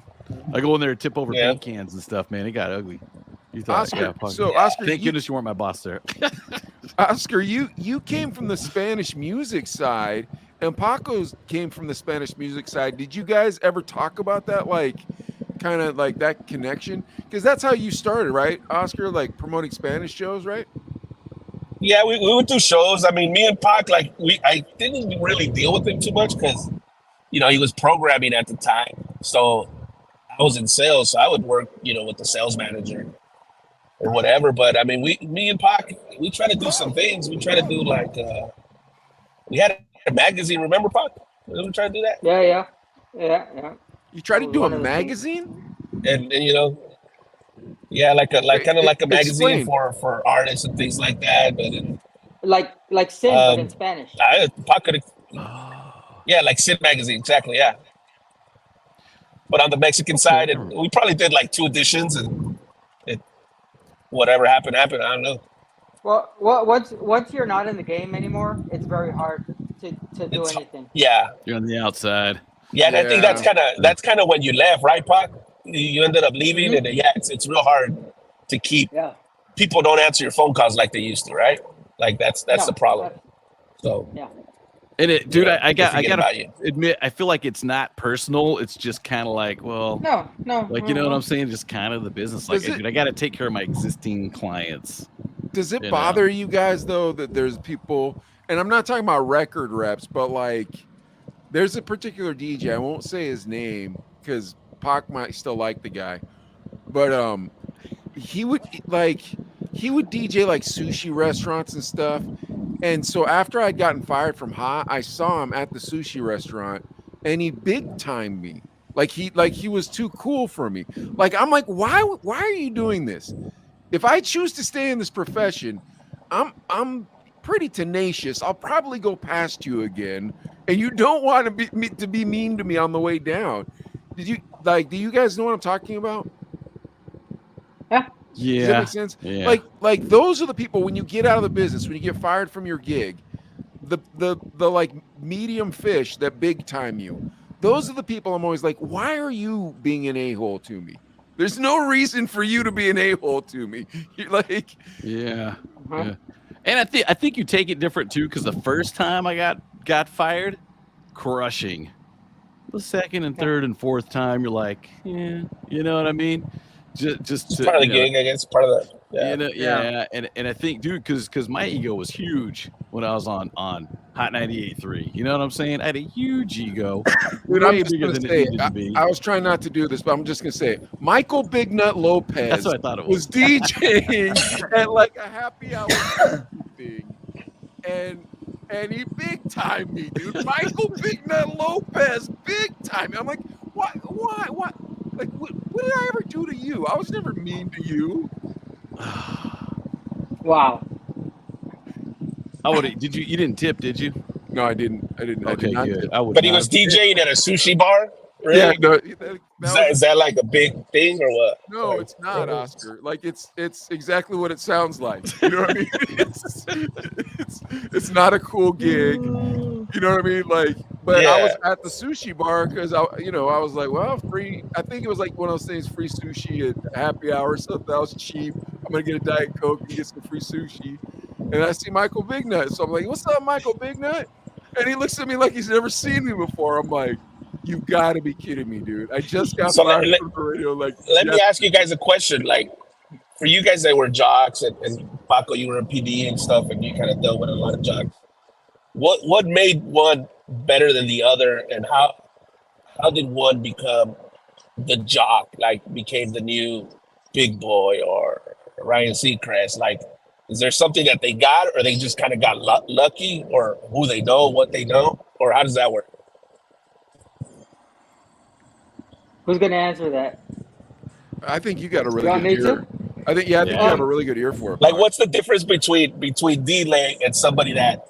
I go in there and tip over paint cans and stuff, man. It got ugly. You thought, Oscar, thank goodness you weren't my boss there. Oscar, you came from the Spanish music side, and Paco's came from the Spanish music side. Did you guys ever talk about that, like, kind of like that connection? Because that's how you started, right, Oscar? Like promoting Spanish shows, right? Yeah, we would do shows. I mean, me and Pac, I didn't really deal with him too much because, he was programming at the time. So I was in sales, so I would work, with the sales manager or whatever. But I mean, me and Pac, we try to do some things. We try to do we had a magazine. Remember, Pac? Did we try to do that? Yeah. You try to do a magazine? And like a magazine for artists and things like that. But like Sin, but in Spanish. Pac could have. Yeah, like Sin magazine, exactly. Yeah. But on the Mexican side, and we probably did like 2 editions, and whatever happened. I don't know. Well, once you're not in the game anymore, it's very hard to do anything. Yeah, you're on the outside. Yeah, and I think that's kind of when you left, right, Pac? You ended up leaving, and it's real hard to keep. Yeah. People don't answer your phone calls like they used to, right? Like that's the problem. So yeah. And dude, I gotta admit, I feel like it's not personal. It's just kind of like, well, no, like you know what I'm saying? Just kind of the business. Like, dude, I gotta take care of my existing clients. Does it bother you guys though that there's people, and I'm not talking about record reps, but like, there's a particular DJ. I won't say his name because Pac might still like the guy, but he would DJ like sushi restaurants and stuff, And so after I'd gotten fired from Hot, I saw him at the sushi restaurant, and he big timed me. Like he was too cool for me. Like I'm like, why are you doing this? If I choose to stay in this profession, I'm pretty tenacious. I'll probably go past you again, and you don't want to be mean to me on the way down. Do you guys know what I'm talking about? Yeah. Does that make sense? Yeah. Like those are the people when you get out of the business, when you get fired from your gig, the like medium fish that big time you. Those are the people I'm always like, why are you being an a-hole to me? There's no reason for you to be an a-hole to me. You're like, yeah. And I think you take it different too, because the first time I got fired, crushing. The second and third and fourth time, you're like, yeah, you know what I mean? Just part of the gig, I guess. Part of the And I think, dude, because my ego was huge when I was on Hot 98.3. You know what I'm saying? I had a huge ego. Dude, way I'm just bigger gonna than say, it needed to be. I was trying not to do this, but I'm just gonna say it. Michael Big Nut Lopez That's what I thought it was DJing at like a happy hour thing, and he big timed me, dude. Michael Big Nut Lopez big time. I'm like, why? Like, what did I ever do to you? I was never mean to you. Wow. Did you? You didn't tip, did you? No, I didn't. Okay, I did not good. Tip. I would. But he was DJing at a sushi bar. Really? Yeah. No, is that like a big thing or what? No, it's not, Oscar. Like it's exactly what it sounds like. You know what I mean? It's not a cool gig. You know what I mean? Like, but I was at the sushi bar because I was like, well, free. I think it was like one of those things, free sushi at happy hour, something that was cheap. I'm gonna get a Diet Coke and get some free sushi. And I see Michael Big Nut, so I'm like, what's up, Michael Big Nut? And he looks at me like he's never seen me before. I'm like, you gotta be kidding me, dude. I just got fired from the radio. Like, let me ask you guys a question. Like, for you guys that were jocks and Paco, you were a PD and stuff, and you kind of dealt with a lot of jocks. What made one better than the other, and how did one become the jock? Like, became the new big boy or Ryan Seacrest? Like, is there something that they got, or they just kind of got lucky, or who they know, what they know, or how does that work? Who's gonna answer that? I think you got a really good ear. I think you have a really good ear for it. Like, what's the difference between D-Lane and somebody that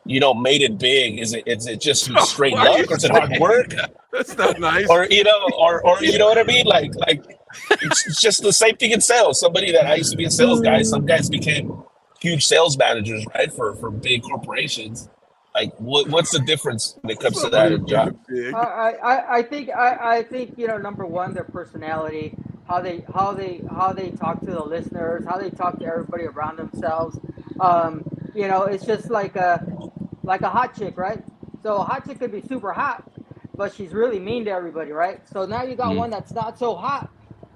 made it big? Is it just straight luck, or is it hard work? That's not nice. Or you know what I mean? Like it's just the same thing in sales. Somebody that I used to be a sales guy. Some guys became huge sales managers, right? For big corporations. Like, what's the difference when it comes to that job? I think number one, their personality, how they talk to the listeners, how they talk to everybody around themselves. It's just like a hot chick, right? So a hot chick could be super hot, but she's really mean to everybody, right? So now you got one that's not so hot,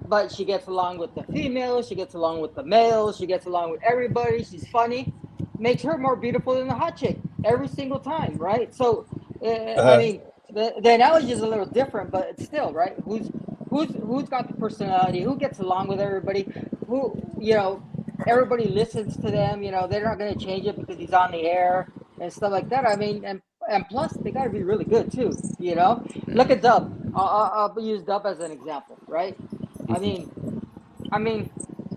but she gets along with the females, she gets along with the males, she gets along with everybody. She's funny, makes her more beautiful than the hot chick every single time, right? So I mean, the analogy is a little different, but it's still right. Who's got the personality? Who gets along with everybody? Who everybody listens to them. They're not going to change it because he's on the air and stuff like that. I mean, and plus they got to be really good too. Look at Dub. I'll use Dub as an example, right? I mean,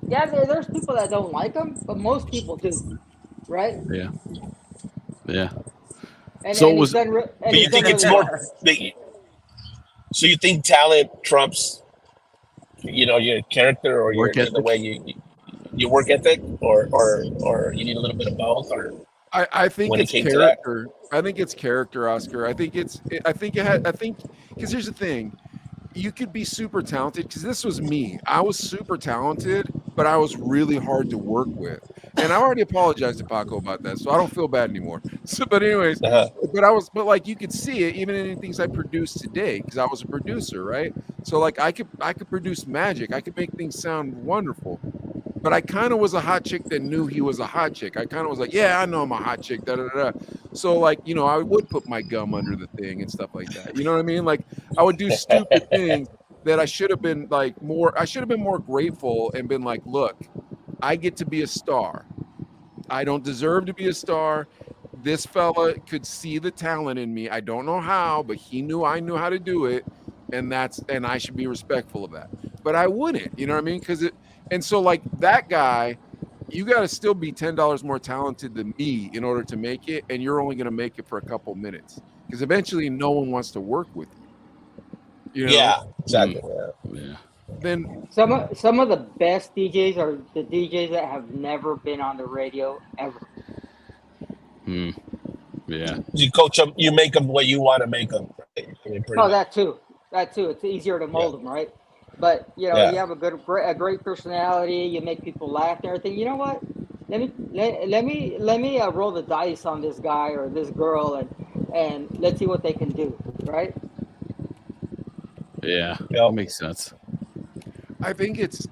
yeah, there's people that don't like him, but most people do, right? Yeah. And, so and was. Do you think it's more? So you think talent trumps, your character or your the way you work ethic, or you need a little bit of both, or I think it's character. I think it's character, Oscar. I think because here's the thing. You could be super talented, because this was me. I was super talented, but I was really hard to work with. And I already apologized to Paco about that, so I don't feel bad anymore. So, but anyways, but like you could see it even in the things I produced today, because I was a producer, right? So like I could produce magic. I could make things sound wonderful. But I kind of was a hot chick that knew he was a hot chick. I kind of was like, yeah, I know I'm a hot chick, da-da-da. So, like, I would put my gum under the thing and stuff like that. You know what I mean? Like, I would do stupid things that I should have been, more grateful and been like, look, I get to be a star. I don't deserve to be a star. This fella could see the talent in me. I don't know how, but he knew I knew how to do it, and I should be respectful of that. But I wouldn't, you know what I mean? And so like that guy, you got to still be $10 more talented than me in order to make it, and you're only going to make it for a couple minutes because eventually no one wants to work with you. You know? Yeah, exactly. Yeah. Then some of the best DJs are the DJs that have never been on the radio ever. Yeah. You coach them, you make them what you want to make them. Right? I mean, Oh, that too. It's easier to mold them, right? But you know, you have a great personality. You make people laugh and everything. You know what? Let me roll the dice on this guy or this girl, and let's see what they can do, right? Yeah, that makes sense. I think it's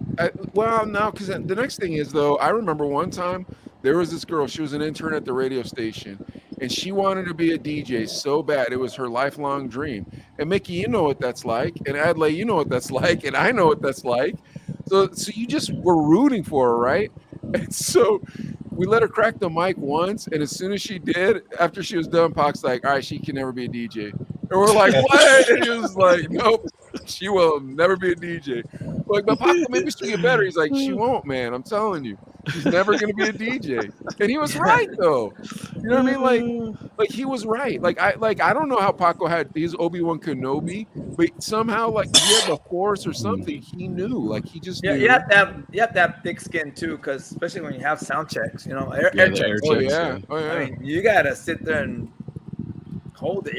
now because the next thing is though, I remember one time there was this girl. She was an intern at the radio station, and she wanted to be a DJ so bad. It was her lifelong dream. And Micky, you know what that's like, and Adlai, you know what that's like, and I know what that's like. So you just were rooting for her, right? And so we let her crack the mic once, and as soon as she did, after she was done, Pac's like, "All right, she can never be a DJ." And we're like, "What?" And he was like, "Nope, she will never be a DJ." We're like, but Pac, maybe she'll get better. He's like, "She won't, man. I'm telling you, she's never gonna be a DJ." And he was right, though. You know what I mean? Like he was right. I don't know how Paco had his Obi-Wan Kenobi, but somehow like he had the Force or something. He knew, like he just knew. You have to have thick skin too, because especially when you have sound checks, you know, air checks. Oh yeah. I mean, you gotta sit there and hold it,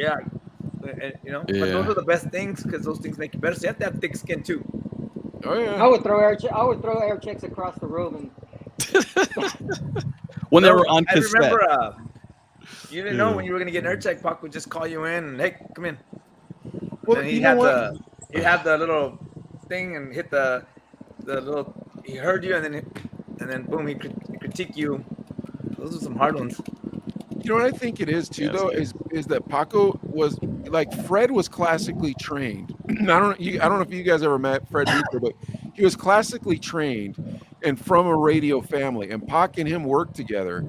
and, you know. But those are the best things because those things make you better. So you have to have thick skin too. Oh yeah. I would throw air checks across the room and. When they were on cassette. I remember you didn't know when you were gonna get an air check. Pac would just call you in and hey, come in. Well, and he'd have the little thing and hit the little. He heard you and then boom, he critique you. Those are some hard ones. You know what I think it is too, though, is that Paco was like Fred was classically trained. I don't know if you guys ever met Fred Beeper, but he was classically trained and from a radio family. And Pac and him worked together,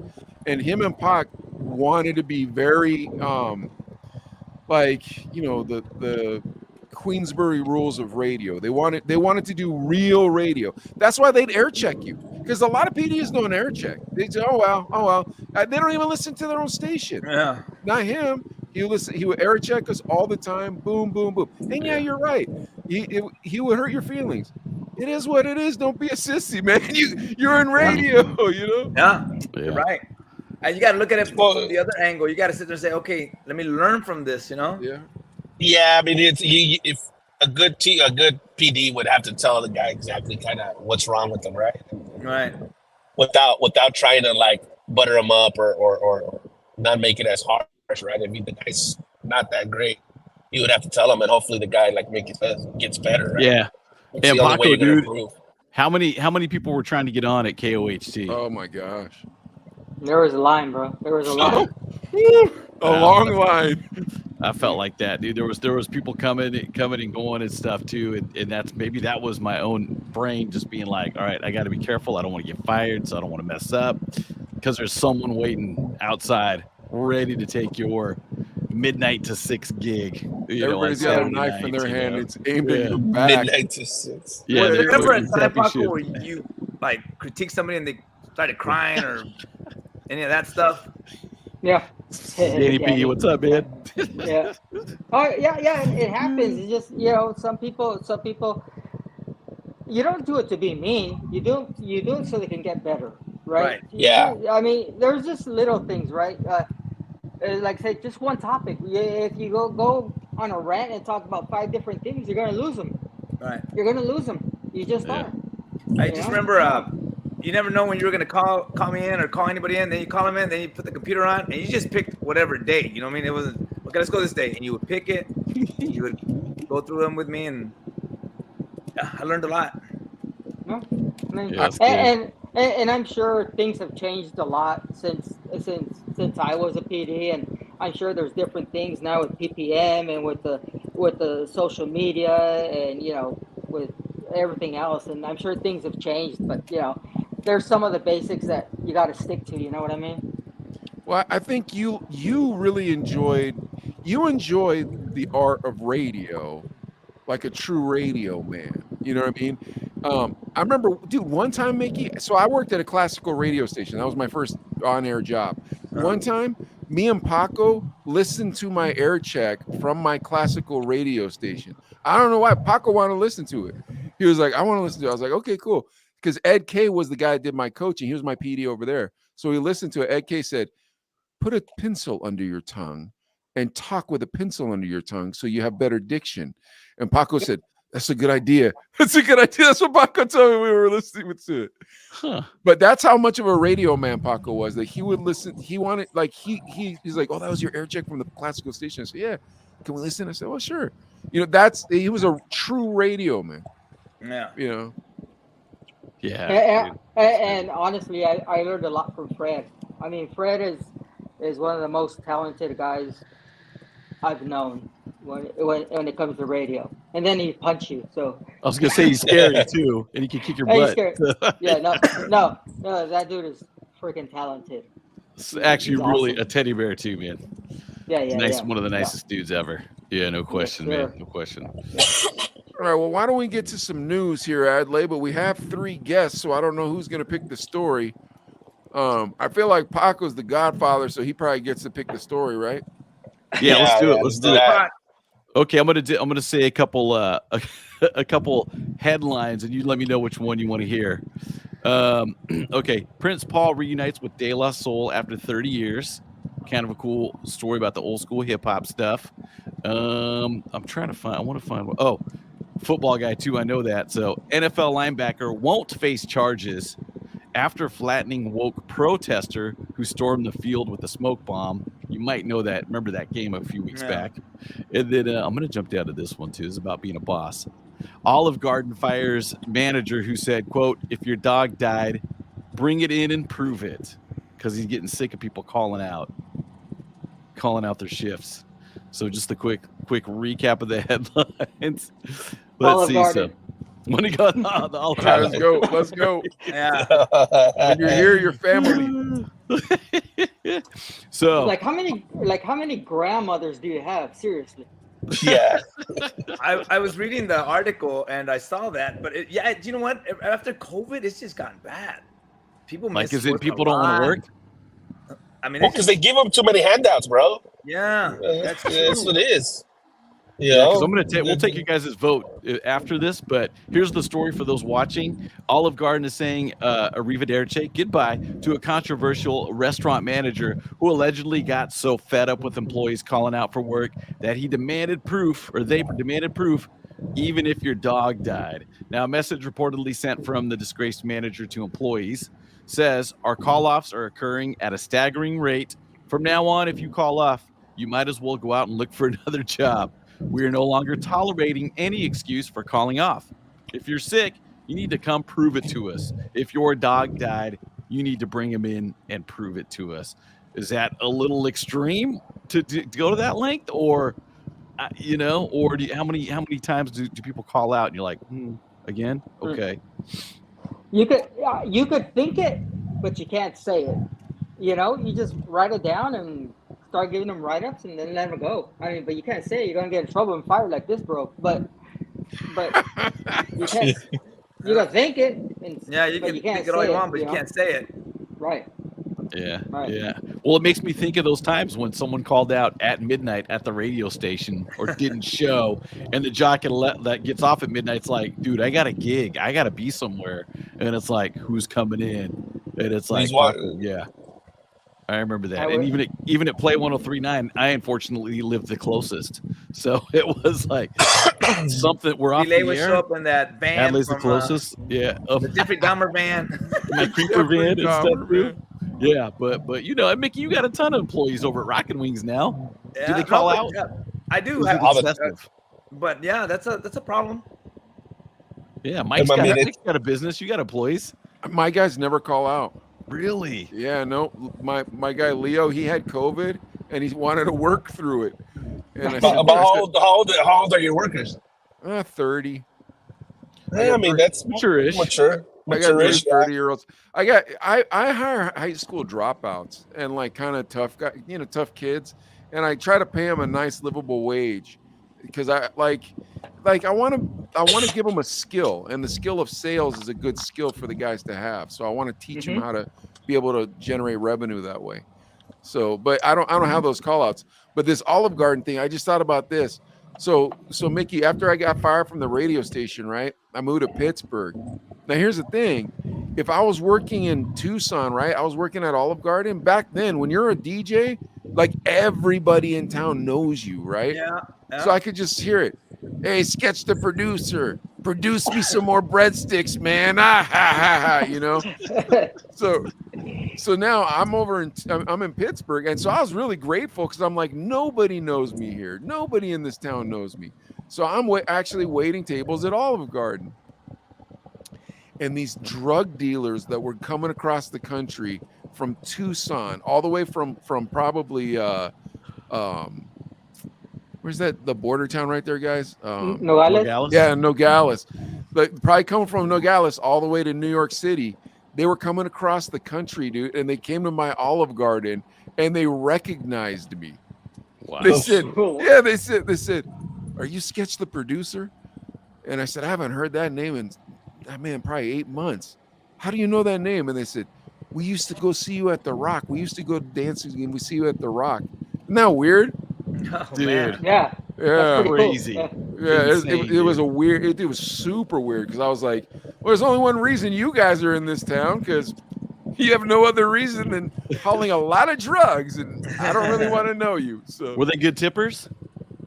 and him and Pac wanted to be very like, you know, the Queensbury rules of radio. They wanted to do real radio. That's why they'd air check you, because a lot of PDs don't air check. They say, oh well. They don't even listen to their own station. Yeah. Not him. He would air check us all the time. Boom, boom, boom. And yeah, you're right. He would hurt your feelings. It is what it is. Don't be a sissy, man. You're in radio, you know? Yeah. You're right. And you got to look at it from the other angle. You got to sit there and say, okay, let me learn from this, you know? Yeah. Yeah, I mean, if a good PD would have to tell the guy exactly kind of what's wrong with him, right? Right. Without trying to like butter him up or not make it as harsh, right? If the guy's not that great, you would have to tell him, and hopefully the guy, like Micky says, gets better. Right? Yeah. It's And the only way Paco, you're gonna dude, improve. how many people were trying to get on at KOHT? Oh my gosh. There was a line, bro. There was a line. A long line. I felt like that, dude. There was people coming and going and stuff too, and that was my own brain just being like, all right, I got to be careful. I don't want to get fired, so I don't want to mess up, because there's someone waiting outside, ready to take your midnight to 6 gig. Everybody's got a knife in their hand. It's aimed at your back. Midnight to 6. Yeah, Was there they're ever a doing time, crappy Paco, shit. where you like critique somebody and they started crying or any of that stuff? Yeah. Danny P, what's up, man? Yeah. Oh yeah. It happens. It's just, you know, some people. You don't do it to be mean. You do it so they can get better, right? Yeah. I mean, there's just little things, right? Like say, just one topic. If you go on a rant and talk about 5 different things, you're gonna lose them. Right. You're gonna lose them. You just are. I just remember, you never know when you were gonna call me in or call anybody in. Then you call them in, then you put the computer on, and you just picked whatever day. You know what I mean? It wasn't okay. Let's go this day, and you would pick it. You would go through them with me, and yeah, I learned a lot. No, and I'm sure things have changed a lot since I was a PD, and I'm sure there's different things now with PPM and with the social media and, you know, with everything else, and I'm sure things have changed, but, you know, there's some of the basics that you got to stick to. You know what I mean? Well, I think you really enjoyed the art of radio, like a true radio man. You know what I mean? I remember, dude, one time, Mickey. So I worked at a classical radio station. That was my first on-air job. One time, me and Paco listened to my air check from my classical radio station. I don't know why Paco wanted to listen to it. He was like, "I want to listen to it." I was like, "Okay, cool." Because Ed K was the guy that did my coaching. He was my PD over there. So he listened to it. Ed K said, "Put a pencil under your tongue and talk with a pencil under your tongue so you have better diction." And Paco said, "That's a good idea. That's a good idea." That's what Paco told me we were listening to it. Huh. But that's how much of a radio man Paco was. That he would listen. He wanted, like, he's like, "Oh, that was your air check from the classical station." I said, "Yeah, can we listen?" I said, "Well, sure." You know, he was a true radio man. Yeah. You know. Yeah. And honestly, I learned a lot from Fred. I mean, Fred is one of the most talented guys I've known when it comes to radio. And then he punch you. So I was gonna say he's scary too, and he can kick your butt. Yeah, no, that dude is freaking talented. It's actually He's really awesome. a teddy bear too, man. Yeah, Nice, one of the nicest dudes ever. Yeah, no question, sure. man. No question. All right, well, why don't we get to some news here, Adlai? But we have 3 guests, so I don't know who's going to pick the story. I feel like Paco's the godfather, so he probably gets to pick the story, right? Yeah, let's do it. Let's do it. Okay, I'm gonna say a couple a couple headlines, and you let me know which one you want to hear. Okay, Prince Paul reunites with De La Soul after 30 years. Kind of a cool story about the old school hip hop stuff. I'm trying to find. I want to find one. Oh, football guy too. I know that. So NFL linebacker won't face charges after flattening woke protester who stormed the field with a smoke bomb. You might know that. Remember that game a few weeks back. And then I'm going to jump down to this one too. It's about being a boss. Olive Garden fires manager who said, quote, "If your dog died, bring it in and prove it," because he's getting sick of people calling out their shifts. So just a quick recap of the headlines. Let's see some. When he got the Olive Garden. Let's go. Yeah. When you're here, your family. So like how many grandmothers do you have? Seriously. Yeah. I was reading the article and I saw that, but you know what? After COVID, it's just gotten bad. People like, is it people don't want to work? I mean, because they give them too many handouts, bro. Yeah, that's what it is. Yeah, because we'll take you guys' vote after this, but here's the story for those watching. Olive Garden is saying arrivederci, goodbye, to a controversial restaurant manager who allegedly got so fed up with employees calling out for work that they demanded proof, even if your dog died. Now, a message reportedly sent from the disgraced manager to employees says, "Our call-offs are occurring at a staggering rate. From now on, if you call off, you might as well go out and look for another job. We are no longer tolerating any excuse for calling off. If you're sick, you need to come prove it to us. If your dog died, you need to bring him in and prove it to us." Is that a little extreme to go to that length, or or how many times do people call out and you're like, again? Okay. You could think it, but you can't say it. You just write it down and start giving them write-ups and then let them go. I mean, but you can't say it. You're gonna get in trouble and fired like this, bro. But you can't. You gotta think it. You can think it all you want, but you can't say it. Right. Yeah. Right. Yeah. Well, it makes me think of those times when someone called out at midnight at the radio station or didn't show, and the jockey that gets off at midnight, it's like, dude, I got a gig, I gotta be somewhere, and it's like, who's coming in? And it's like, yeah. I remember that. And even at Play 103.9, I unfortunately lived the closest. So it was like something we're off Delay the would air. show up in that van. Adlai's the closest. Yeah. The Jeffrey Dahmer van. My creeper van and stuff too. Yeah, but Mickey, you got a ton of employees over at Rockin' Wings now. Yeah, do they call out? Yeah, I do. But yeah, that's a problem. Yeah, Mike's got a business. You got employees. My guys never call out. Really? Yeah, no. My guy Leo, he had COVID and he wanted to work through it. And I said, how old are your workers? 30. Yeah, I mean, that's mature-ish. Mature. I got 30-year-olds. I hire high school dropouts and like kind of tough guy, tough kids, and I try to pay them a nice livable wage because I want to give them a skill, and the skill of sales is a good skill for the guys to have. So I want to teach them how to be able to generate revenue that way. So, but I don't have those call outs. But this Olive Garden thing, I just thought about this. So Micky, after I got fired from the radio station, right, I moved to Pittsburgh. Now here's the thing: if I was working in Tucson, right, I was working at Olive Garden back then. When you're a DJ, like everybody in town knows you, right? Yeah. So I could just hear it. Hey, Sketch the producer, produce me some more breadsticks, man. Ah, ha, ha, ha, So now I'm in Pittsburgh, and so I was really grateful because I'm like, nobody knows me here. Nobody in this town knows me. So I'm actually waiting tables at Olive Garden. And these drug dealers that were coming across the country from Tucson, all the way from probably where's that, the border town right there, guys? Nogales? Yeah, Nogales. But probably coming from Nogales all the way to New York City. They were coming across the country, dude, and they came to my Olive Garden and they recognized me. Wow. They said, "Are you Sketch the producer?" And I said, "I haven't heard that name in probably 8 months. How do you know that name?" And they said, "We used to go see you at the Rock. We used to go dancing and we see you at the Rock." Isn't that weird? Oh, dude? man. Yeah. Yeah, crazy. Cool. Yeah, Insane, it was a weird. It was super weird because I was like, "Well, there's only one reason you guys are in this town because you have no other reason than hauling a lot of drugs, and I don't really want to know you." So Were they good tippers?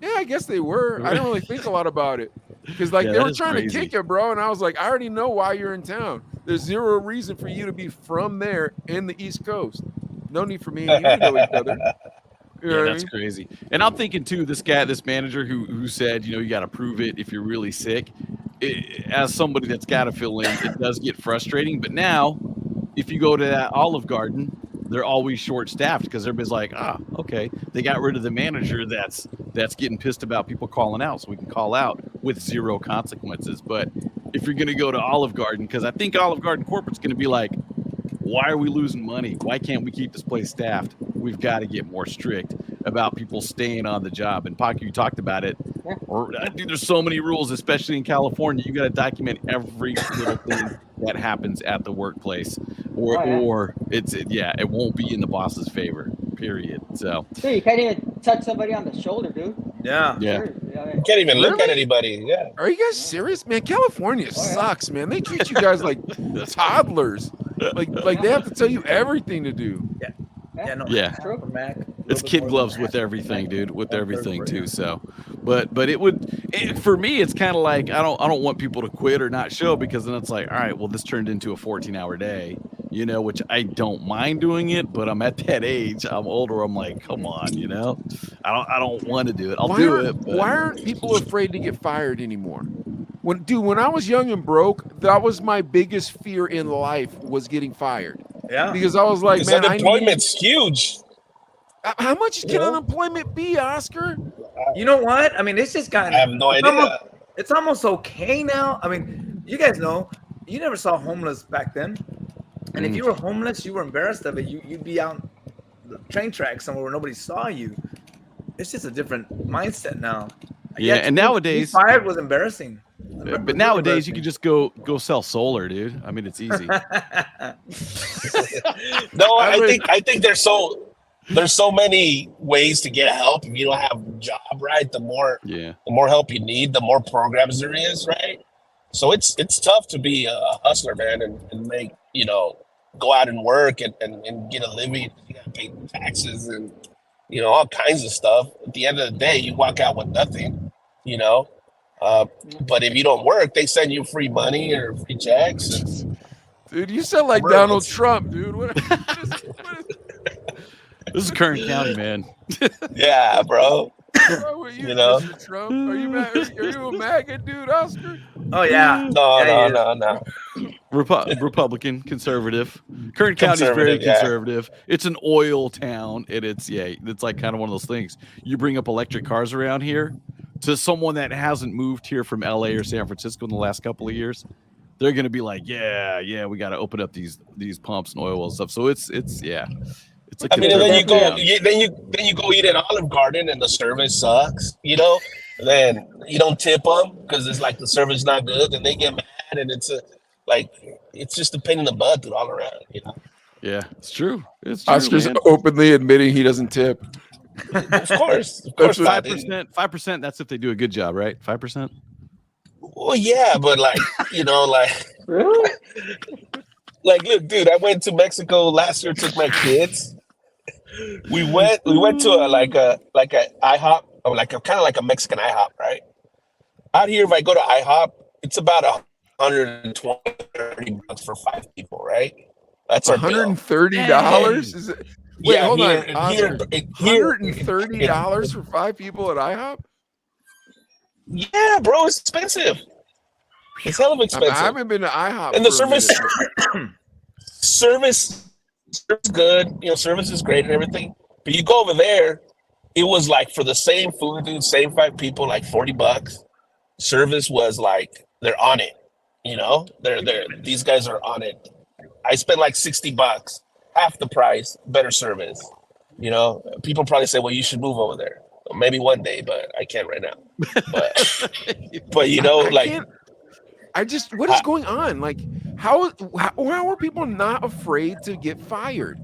yeah, I guess they were. I didn't really think a lot about it because Yeah, they that were is trying crazy. to kick it, bro, and I was like, I already know why you're in town. There's zero reason for you to be from there in the East Coast. No need for me and you to know each other. You know Yeah, what I that's mean? crazy. And I'm thinking too, this manager who said, you got to prove it if you're really sick. As somebody that's got to fill in, it does get frustrating. But now, if you go to that Olive Garden, they're always short-staffed because everybody's like, okay, they got rid of the manager that's getting pissed about people calling out, so we can call out with zero consequences. But if you're going to go to Olive Garden, because I think Olive Garden corporate's going to be like, why are we losing money? Why can't we keep this place staffed? We've got to get more strict about people staying on the job. And Paco, you talked about it. Dude, there's so many rules, especially in California. You got to document every little thing that happens at the workplace, or it won't be in the boss's favor. Period. So Dude, you can't even touch somebody on the shoulder, dude. Yeah. Yeah. You can't even look at anybody. Yeah. Are you guys serious, man? California sucks, man. They treat you guys like toddlers. Like they have to tell you everything to do. Yeah, no. Yeah. Mac, it's kid gloves with everything, dude. With everything too. So, but for me, it's kind of like I don't want people to quit or not show, because then it's like, all right, well, this turned into a 14-hour day, which I don't mind doing it, but I'm at that age. I'm older. I'm like, come on, I don't want to do it. I'll do it. But... Why aren't people afraid to get fired anymore? When I was young and broke, that was my biggest fear in life, was getting fired. Yeah. Because I was like, man, unemployment's huge. How much can unemployment be, Oscar? You know what? I mean, it's just gotten. I have no idea. It's almost okay now. I mean, you guys know, you never saw homeless back then. And if you were homeless, you were embarrassed of it. You'd be out the train track somewhere where nobody saw you. It's just a different mindset now. Yeah, and nowadays, being fired was embarrassing. But nowadays, you can just go sell solar, dude. I mean, it's easy. No, I think there's so many ways to get help. If you don't have a job, right, the more help you need, the more programs there is, right? So it's tough to be a hustler, man, and make, go out and work and get a living. You gotta pay taxes and all kinds of stuff. At the end of the day, you walk out with nothing, but if you don't work, they send you free money or free checks. Dude, you sound like Donald Trump, dude. What is This is Kern County, man. Yeah, bro. Bro, Mr. Trump? Are you a MAGA dude, Oscar? Oh yeah. No. Republican, conservative. Kern County is very conservative. It's an oil town, and it's like kind of one of those things. You bring up electric cars around here to someone that hasn't moved here from LA or San Francisco in the last couple of years, they're gonna be like, yeah, we got to open up these pumps and oil wells and stuff. So it's a I mean, and then you go eat at Olive Garden and the service sucks, then you don't tip them because it's like the service not good, and they get mad, and it's just a pain in the butt all around, Yeah, it's true. It's true. Oscar's man. openly admitting he doesn't tip. Of course, 5%. That's if they do a good job, right? 5%. Well, yeah, but Really? look, dude, I went to Mexico last year. Took my kids. We went to a IHOP, or kind of like a Mexican IHOP, right? Out here, if I go to IHOP, it's about $120-$130 for 5 people, right? That's our $130. Is it? Wait, Yeah, hold here- on. Oscar. here- $130 for 5 people at IHOP? Yeah, bro, it's expensive. It's hell of expensive. I haven't been to IHOP. And the for a minute. service is good. Service is great and everything. But you go over there, it was like for the same food, dude, same 5 people, like $40. Service was like they're on it. These guys are on it. I spent like $60, half the price, better service. People probably say, well, you should move over there. Well, maybe one day, but I can't right now. But what is going on? Like, how are people not afraid to get fired?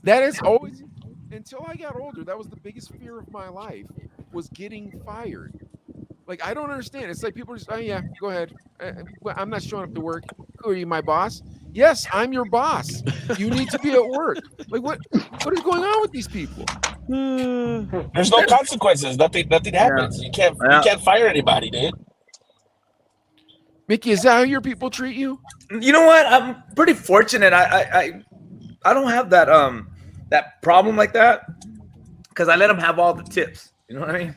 That is always, until I got older, that was the biggest fear of my life, was getting fired. Like, I don't understand. It's like people are just, oh yeah, go ahead. I'm not showing up to work. Who are you, my boss? Yes, I'm your boss. You need to be at work. Like, what is going on with these people? There's no consequences. Nothing happens. Yeah. You can't fire anybody, dude. Micky, is that how your people treat you? You know what? I'm pretty fortunate. I don't have that problem like that because I let them have all the tips. You know what I mean?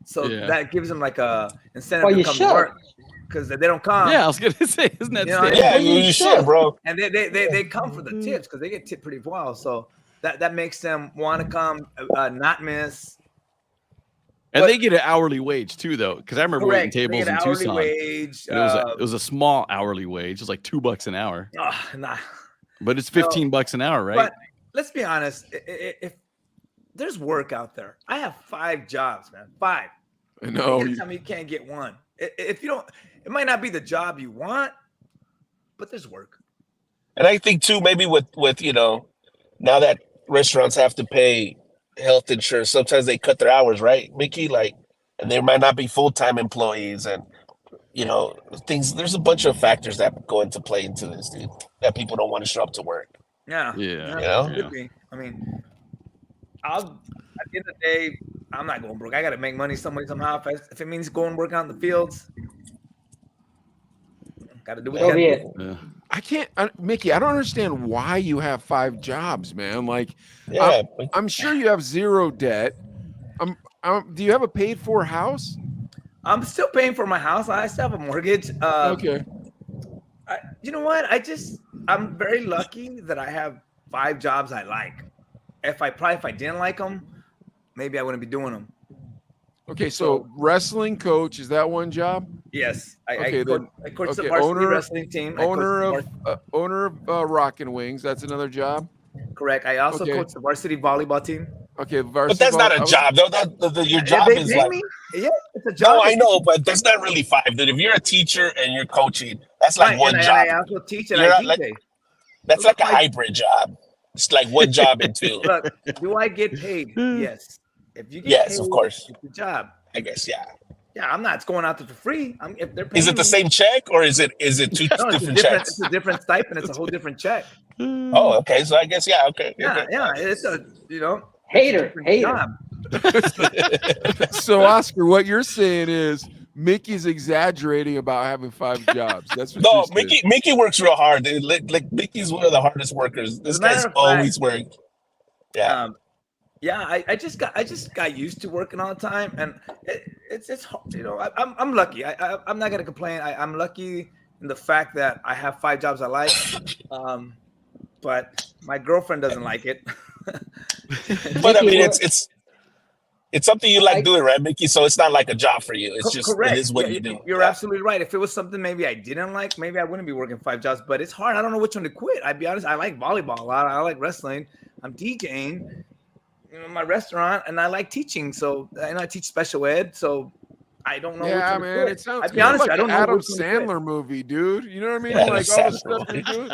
So that gives them like a incentive to come to work because they don't come. Yeah, I was gonna say, isn't that? You should, bro. And they come for the tips because they get tipped pretty well. So that makes them want to come, not miss. And they get an hourly wage too, though, because I remember waiting tables in Tucson. Wage, it was a small hourly wage. It was like $2 an hour. Nah. But it's $15 an hour, right? But let's be honest. If there's work out there, I have 5 jobs, man. 5. I know. You tell me you can't get one. If you don't, it might not be the job you want, but there's work. And I think too, maybe with now that restaurants have to pay health insurance, sometimes they cut their hours, right, Micky? And there might not be full-time employees, and things. There's a bunch of factors that go into play into this, dude. That people don't want to show up to work. Yeah. Could be. I mean, at the end of the day, I'm not going broke. I got to make money some way, somehow. If it means going work out in the fields, got to do what you got to do. I can't, Micky, I don't understand why you have 5 jobs, man. Like, I'm sure you have 0 debt. Do you have a paid for house? I'm still paying for my house. I still have a mortgage. Okay. You know what? I'm very lucky that I have 5 jobs I like. If I didn't like them, maybe I wouldn't be doing them. Okay, so wrestling coach, is that one job? Yes. I coach the varsity wrestling team. Owner of Rockin' Wings, that's another job? Correct. I also coach the varsity volleyball team. Okay, but that's not a job. Though. Your job is like, yeah, it's a job. No, I know, but that's not really 5. Dude, if you're a teacher and you're coaching, that's like one job. I also teach and I DJ. That's like a hybrid job. It's like one job in 2. Look, do I get paid? Yes. If you get paid, of course. It's a job. I guess, yeah. Yeah, I'm not going out there for free. If they're paying is it the same check or is it 2 different checks? It's a different stipend. It's a whole different check. Oh, okay. So I guess okay. Yeah. It's a hater. Job. So Oscar, what you're saying is Micky's exaggerating about having 5 jobs. That's what Micky works real hard. Dude. Like Micky's one of the hardest workers. This guy's always working. Yeah. I just got used to working all the time, and it's hard. I'm lucky. I'm not gonna complain. I'm lucky in the fact that I have 5 jobs I like, but my girlfriend doesn't like it. But I mean, It's something you like doing, right, Mickey? So it's not like a job for you. It's just correct. It is what you do. You're absolutely right. If it was something maybe I didn't like, maybe I wouldn't be working 5 jobs. But it's hard. I don't know which one to quit. I'd be honest. I like volleyball a lot. I like wrestling. I'm DJing, my restaurant, and I like teaching. So and I teach special ed. So I don't know. Yeah, which one to man. quit. It sounds I'd be honest. like I don't an know Adam which one to quit. Sandler movie, dude. You know what I mean? Yeah, Like all the stuff you do.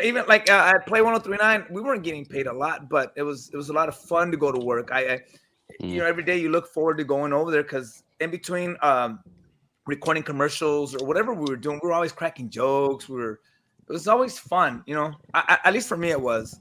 Even like at Play 103.9, we weren't getting paid a lot, but it was a lot of fun to go to work. Every day you look forward to going over there because in between recording commercials or whatever we were doing, we were always cracking jokes. It was always fun, at least for me it was.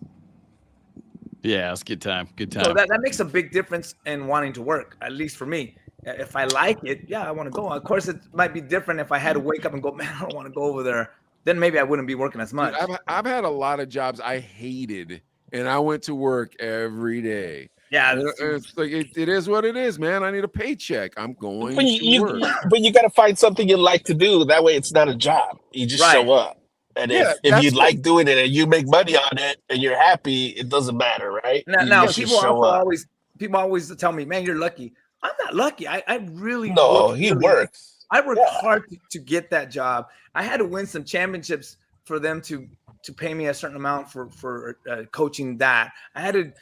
Yeah, it's good time. Good time. So that makes a big difference in wanting to work, at least for me. If I like it, yeah, I want to go. Of course, it might be different if I had to wake up and go, man, I don't want to go over there. Then maybe I wouldn't be working as much. Dude, I've had a lot of jobs I hated, and I went to work every day. Yeah, it's like it is what it is, man. I need a paycheck. I'm going But to work. But you got to find something you like to do. That way, it's not a job. You just show up, and if you like doing it and you make money on it and you're happy, it doesn't matter, right? Now people always tell me, man, you're lucky. I'm not lucky. I really works. I worked hard to get that job. I had to win some championships for them to pay me a certain amount for coaching that. I had to,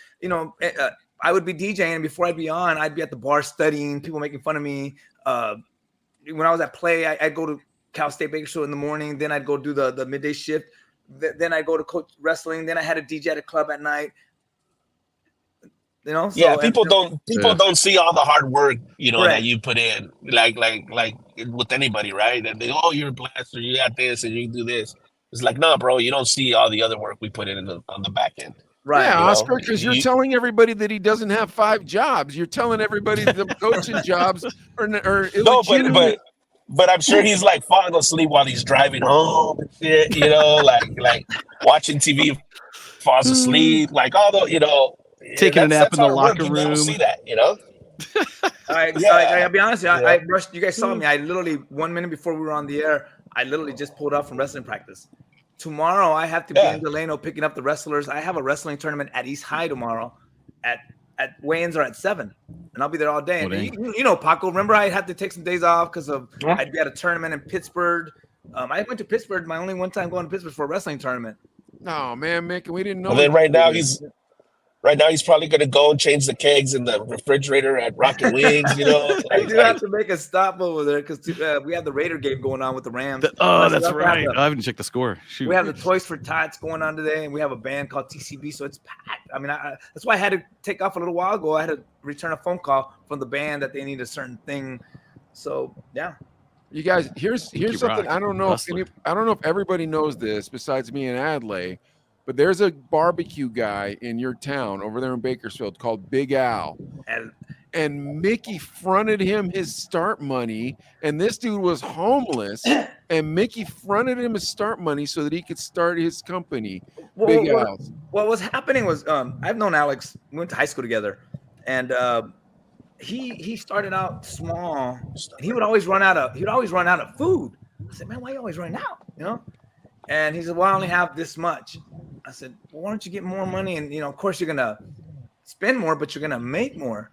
I would be DJing, and before I'd be on, I'd be at the bar studying, people making fun of me. When I was at Play, I'd go to Cal State Baker Show in the morning. Then I'd go do the midday shift. Then I'd go to coach wrestling. Then I had a DJ at a club at night. People don't see all the hard work, Correct. that you put in, like with anybody, right? And they go, oh, you're a blaster, you got this, and you do this. It's like, no, bro, you don't see all the other work we put in on the back end. Right. Yeah, Oscar, because you're telling everybody that he doesn't have 5 jobs. You're telling everybody the coaching jobs are illegitimate. But I'm sure he's like falling asleep while he's driving home and shit, like watching TV, falls asleep, like although, taking a nap in the locker room. You don't see that, I'll be honest, I rushed. You guys saw me. I literally 1 minute before we were on the air, I literally just pulled up from wrestling practice. Tomorrow I have to be in Delano picking up the wrestlers. I have a wrestling tournament at East High tomorrow at weigh-ins are at 7, and I'll be there all day. And Paco, remember I had to take some days off because I'd be at a tournament in Pittsburgh. I went to Pittsburgh, my only one time going to Pittsburgh for a wrestling tournament. No, man, Mick, we didn't know. And then right now he's probably going to go and change the kegs in the refrigerator at Rocket Wings, I do have to make a stop over there because we have the Raider game going on with the Rams. That's right. I haven't checked the score. Shoot. We have the Toys for Tots going on today, and we have a band called TCB, so it's packed. I mean, that's why I had to take off a little while ago. I had to return a phone call from the band that they need a certain thing. So, yeah. You guys, here's something. I don't know if everybody knows this besides me and Adlai. But there's a barbecue guy in your town over there in Bakersfield called Big Al. And Mickey fronted him his start money. And this dude was homeless. And Mickey fronted him his start money so that he could start his company, Big Al. What was happening was I've known Alex. We went to high school together. And he started out small. He would always run out of food. I said, man, why are you always running out? And he said, well, I only have this much. I said, well, why don't you get more money? And, of course you're going to spend more, but you're going to make more.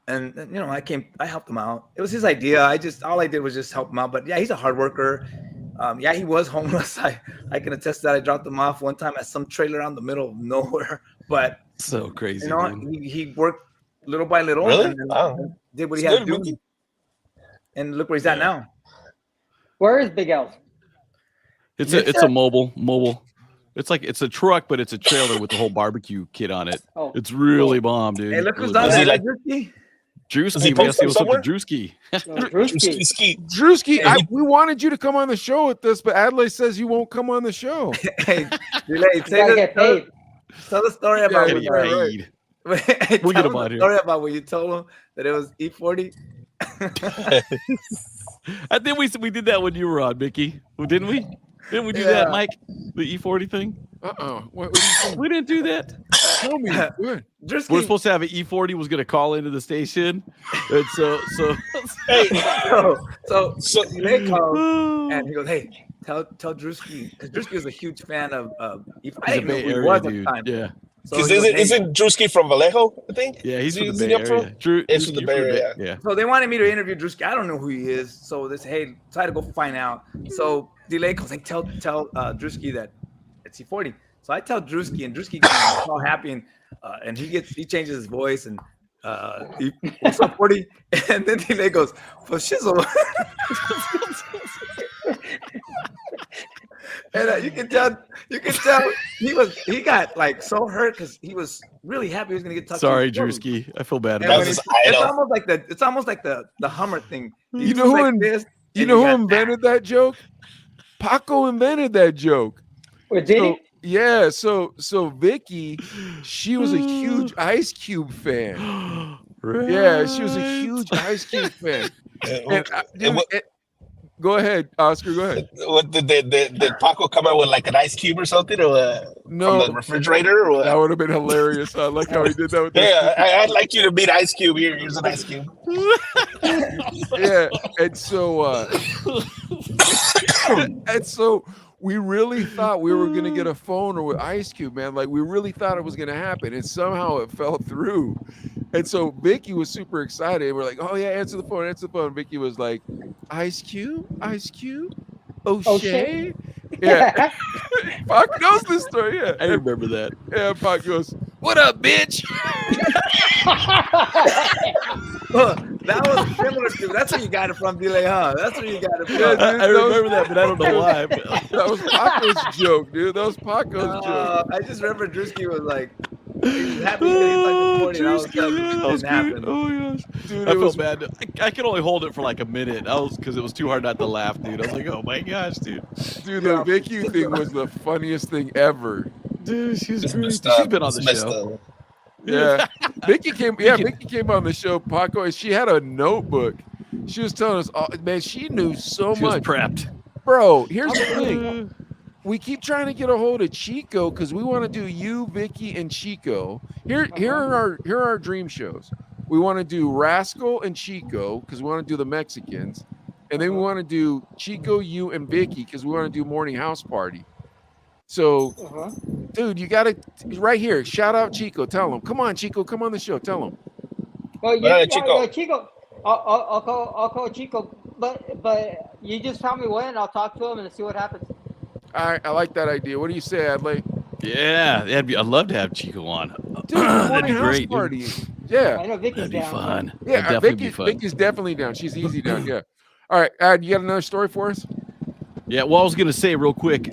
And, I helped him out. It was his idea. All I did was just help him out. But yeah, he's a hard worker. He was homeless. I can attest that. I dropped him off one time at some trailer out in the middle of nowhere. But so crazy. He worked little by little. Really? And did what he had to do. And look where he's at now. Where is Big Al? It's a mobile. It's a truck, but it's a trailer with the whole barbecue kit on it. Oh, it's really bomb, dude. Hey, look who's on there. Drewski. We gotta see what's up with Drewski. Drewski, we wanted you to come on the show with this, but Adlai says you won't come on the show. Hey, tell the story about when we'll get him out here. Story about when you told him that it was E40. I think we did that when you were on, Mickey. Didn't we? Didn't we do that, Mike? The E40 thing? We didn't do that. Tell me. We're supposed to have an E40 was going to call into the station. And so they called and he goes, hey, tell Drewski, because Drewski was a huge fan of E40. He's a Bay Area dude. Yeah. So Because he goes, hey. isn't Drewski from Vallejo? I think. Yeah, he's from the Is Bay he up Area. from? Drew, He's from the Drewski Bay Area. Yeah. So they wanted me to interview Drewski. I don't know who he is. So they say, hey, try to go find out. So Delay goes like, tell Drewski that it's C40. So I tell Drewski, and Drewski gets all happy, and he changes his voice, and he what's up 40, and then Delay goes for shizzle. And you can tell he got like so hurt because he was really happy he was gonna get touched. Sorry, Drewski. I feel bad And about it's it. almost like the Hummer thing. You know who invented that joke? Paco invented that joke. Did he? Yeah, so Vicky, she was a huge Ice Cube fan. Right. Yeah, she was a huge Ice Cube fan. Go ahead, Oscar. Go ahead. What did Paco come out with like an ice cube or something, or no from the refrigerator? Or what? That would have been hilarious. I like how he did that with yeah, I'd like you to meet Ice Cube. Here's an ice cube. Yeah, and so we really thought we were gonna get a phone with Ice Cube, man. Like we really thought it was gonna happen, and somehow it fell through. And so Vicky was super excited. We're like, "Oh yeah, answer the phone." Vicky was like, "Ice Cube, O'Shea." Yeah, Pac knows this story. Yeah, I remember that. Yeah, Pac goes, "What up, bitch?" That was similar to. That's where you got it from, Delay, huh? That's where you got it from. Yeah, dude, I remember that, but I don't know why. That was Paco's joke, dude. That was Paco's joke. I just remember Drewski was like, he was happy that he was like That was didn't happen. Oh gosh, Dude, I felt bad. I could only hold it for like a minute. Because it was too hard not to laugh, dude. I was like, oh my gosh, dude. Dude, the Vicky thing was the funniest thing ever. Dude, she's It's great. messed She's up. been on It's the messed show. up. Yeah, Vicky came on the show, Paco, and she had a notebook. She was telling us, man, she knew so She was much. prepped. Bro, here's the thing. We keep trying to get a hold of Chico because we want to do you, Vicky, and Chico. Here are our dream shows. We want to do Rascal and Chico because we want to do the Mexicans, and then we want to do Chico, you, and Vicky because we want to do Morning House Party. So, dude, you got to right here. Shout out Chico. Tell him. Come on, Chico. Come on the show. Tell him. Well, Chico. Chico. I'll call Chico, but you just tell me when. I'll talk to him and see what happens. All right, I like that idea. What do you say, Adlai? Yeah, I'd love to have Chico on. Dude, That'd be House great, Party. dude. Yeah, I know Vicky's That'd be down. fun. yeah. That'd definitely be fun. Vicky's definitely down. She's easy down. Yeah. All right, Ad, you got another story for us? Yeah, well, I was gonna say real quick.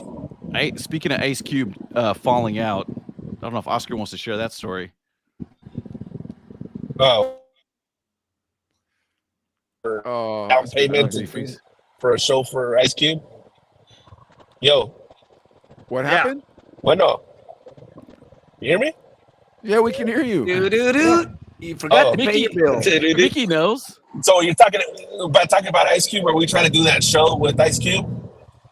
Speaking of Ice Cube falling out, I don't know if Oscar wants to share that story. Oh, down payment for a show for Ice Cube. Yo, What happened? bueno. You hear me? Yeah, we can hear you. You forgot to pay Mickey, your bill. Mickey knows. So you're talking about Ice Cube? Are we trying to do that show with Ice Cube?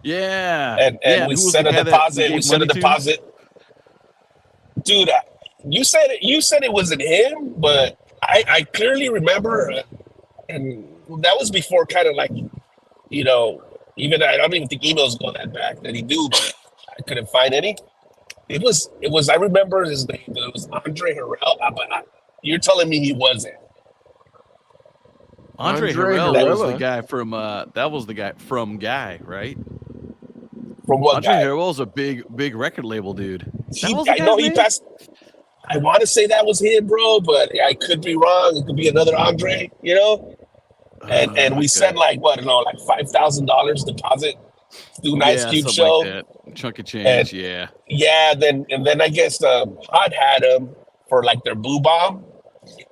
Yeah. And yeah, we who was sent the a guy that deposit. gave We sent a money to? deposit. Dude, you said it wasn't him, but I clearly remember, and that was before kind of like, even I don't even think emails go that back that he do, but I couldn't find any. It was. I remember his name. It was Andre Harrell. But you're telling me he wasn't. Andre Harrell was the guy from that was the guy from Guy, right? From what Andre guy? Harrell's a big record label dude. He passed. I want to say that was him, bro, but I could be wrong. It could be another Andre, And we sent like $5,000 deposit through an Ice Cube show. Like that. Chunk of change, Yeah, then I guess Hot had him for like their Boo Bomb.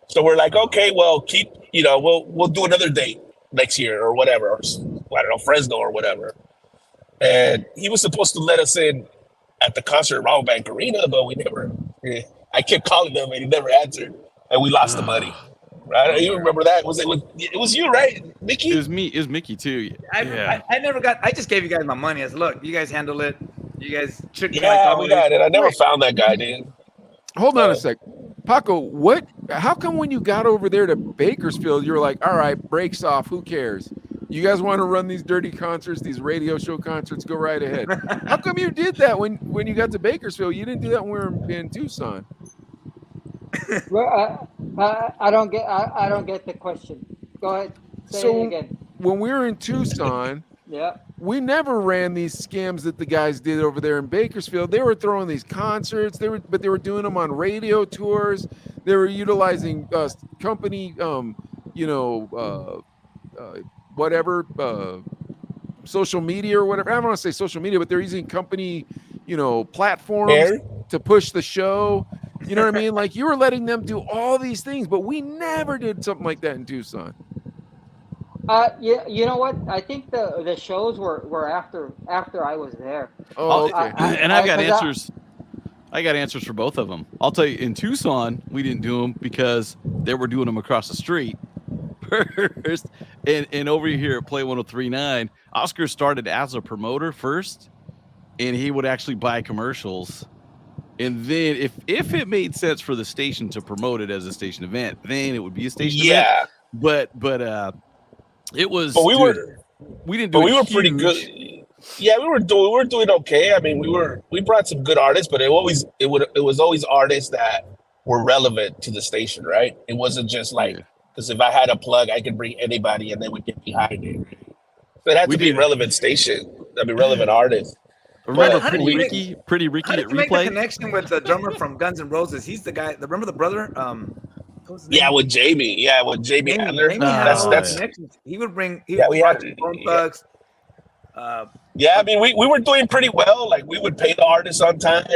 So we're like, okay, well, we'll do another date next year or whatever, or I don't know, Fresno or whatever. And he was supposed to let us in at the concert at Rabobank Arena, but we never. I kept calling him and he never answered, and we lost the money. Right? You remember that? It was you, right, Mickey? It was me. It was Mickey too. I never got. I just gave you guys my money. I said, look, you guys handle it. You guys tricked me. Yeah, we got it. I never found that guy, dude. Hold on a sec. Paco, how come when you got over there to Bakersfield, you were like, all right, breaks off, who cares? You guys want to run these dirty concerts, these radio show concerts, go right ahead. How come you did that when you got to Bakersfield? You didn't do that when we were in Tucson. Well, I don't get. I don't get the question. Go ahead. Say it again. When we were in Tucson, Yeah. we never ran these scams that the guys did over there in Bakersfield. They were throwing these concerts. They were doing them on radio tours. They were utilizing company, whatever, social media or whatever. I don't want to say social media, but they're using company, platforms to push the show. You know what I mean? Like you were letting them do all these things, but we never did something like that in Tucson. Yeah, you know what? I think the shows were after I was there. Oh, okay. I've got answers. I got answers for both of them. I'll tell you, in Tucson, we didn't do them because they were doing them across the street first. And over here at Play 103.9, Oscar started as a promoter first, and he would actually buy commercials. And then if it made sense for the station to promote it as a station event, then it would be a station event. But it was. But we didn't do. But we were pretty good. Yeah, we were doing okay. I mean, we brought some good artists, but it was always artists that were relevant to the station, right? It wasn't just like because if I had a plug, I could bring anybody and they would get behind it. So it had to be relevant station. I mean, relevant artists. Remember Pretty Ricky How did at you make the Replay? connection with the drummer from Guns N' Roses? He's the guy. Remember the brother? Yeah, with Jamie. Yeah, with Jamie Adler. That's he would bring. Yeah, we had Bone Thugs. Yeah, I mean, we were doing pretty well. Like we would pay the artists on time.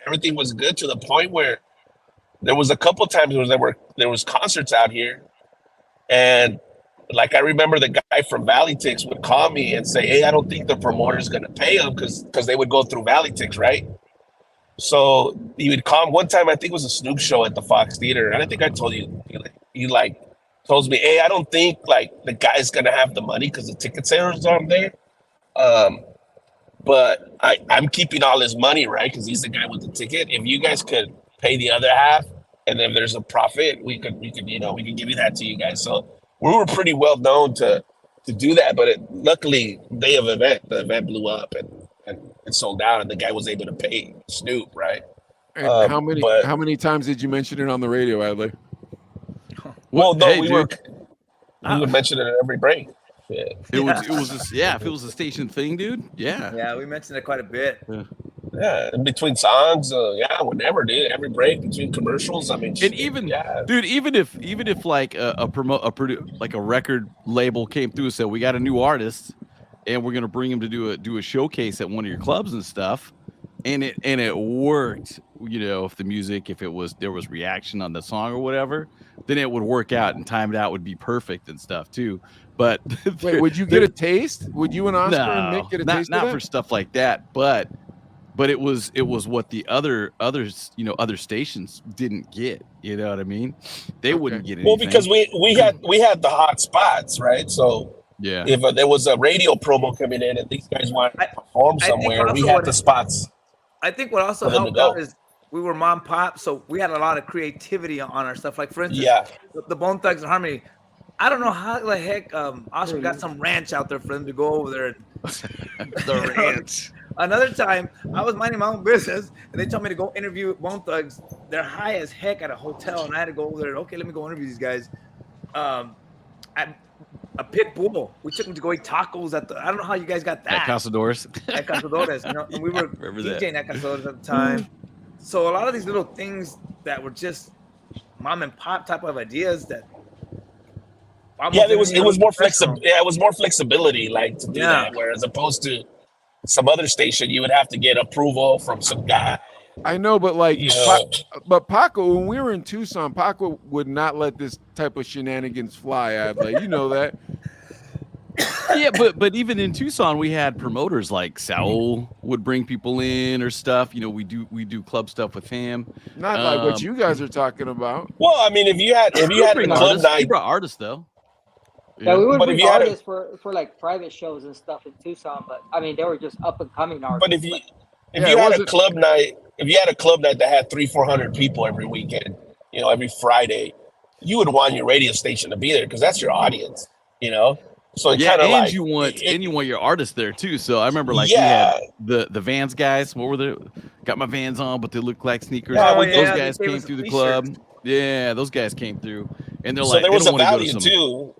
Everything was good to the point where there was a couple times where there was concerts out here, and like I remember the guy from Valleytix would call me and say, "Hey, I don't think the promoter's gonna pay them because they would go through Valleytix, right?" So he would call one time. I think it was a Snoop show at the Fox Theater, and I think I told you. He tells me, "Hey, I don't think like the guy's gonna have the money because the ticket sales aren't there. But I'm keeping all his money, right? Because he's the guy with the ticket. If you guys could pay the other half, and if there's a profit, we could give you that to you guys." So we were pretty well known to do that. But luckily, the event blew up and it sold out, and the guy was able to pay Snoop, right? And how many times did you mention it on the radio, Adlai? Well, no, we would mention it at every break. Yeah. If it was a station thing, dude. Yeah, we mentioned it quite a bit. Yeah, in between songs, whenever, dude, every break between commercials. I mean, and even if like like a record label came through and said, "We got a new artist, and we're gonna bring him to do a showcase at one of your clubs and stuff," and it worked. If there was reaction on the song or whatever, then it would work out and timed out would be perfect and stuff too. But wait, would you get a taste? Would you and Oscar and Mick get a taste? Not for stuff like that, but it was what the other stations didn't get. You know what I mean? They wouldn't get anything. Well, because we had the hot spots, right? So yeah, if there was a radio promo coming in and these guys wanted to perform somewhere, we had the spots. I think what also helped out is we were mom pop, so we had a lot of creativity on our stuff. Like for instance, the Bone Thugs and Harmony. I don't know how the heck Oscar got some ranch out there for them to go over there. The ranch. Another time, I was minding my own business, and they told me to go interview Bone Thugs. They're high as heck at a hotel, and I had to go over there. Okay, let me go interview these guys. At a pit bull. We took them to go eat tacos at I don't know how you guys got that. At Casadores. At Casadores. And we were DJing at Casadores at the time. So a lot of these little things that were just mom and pop type of ideas that. It was more flexible. Yeah, it was more flexibility, like to do that. Whereas opposed to some other station, you would have to get approval from some guy. I know, but but Paco, when we were in Tucson, Paco would not let this type of shenanigans fly. You know that. Yeah, but even in Tucson, we had promoters like Saul would bring people in or stuff. We do club stuff with him. Not like what you guys are talking about. Well, I mean, if you had a club night, he brought artists though. Yeah, we would bring artists for like private shows and stuff in Tucson, but I mean they were just up and coming artists. But if you had a club night that had 300-400 people every weekend, every Friday, you would want your radio station to be there because that's your audience, So it yeah, kind of and like you want your artists there too. So I remember like Yeah. we had the Vans guys. What were they? Got my Vans on, but they look like sneakers. Yeah, Oh, we Those yeah, they guys gave came us through the t-shirts. club. Yeah, those guys came through, and they're so like, there they was don't a want to go to value some. too.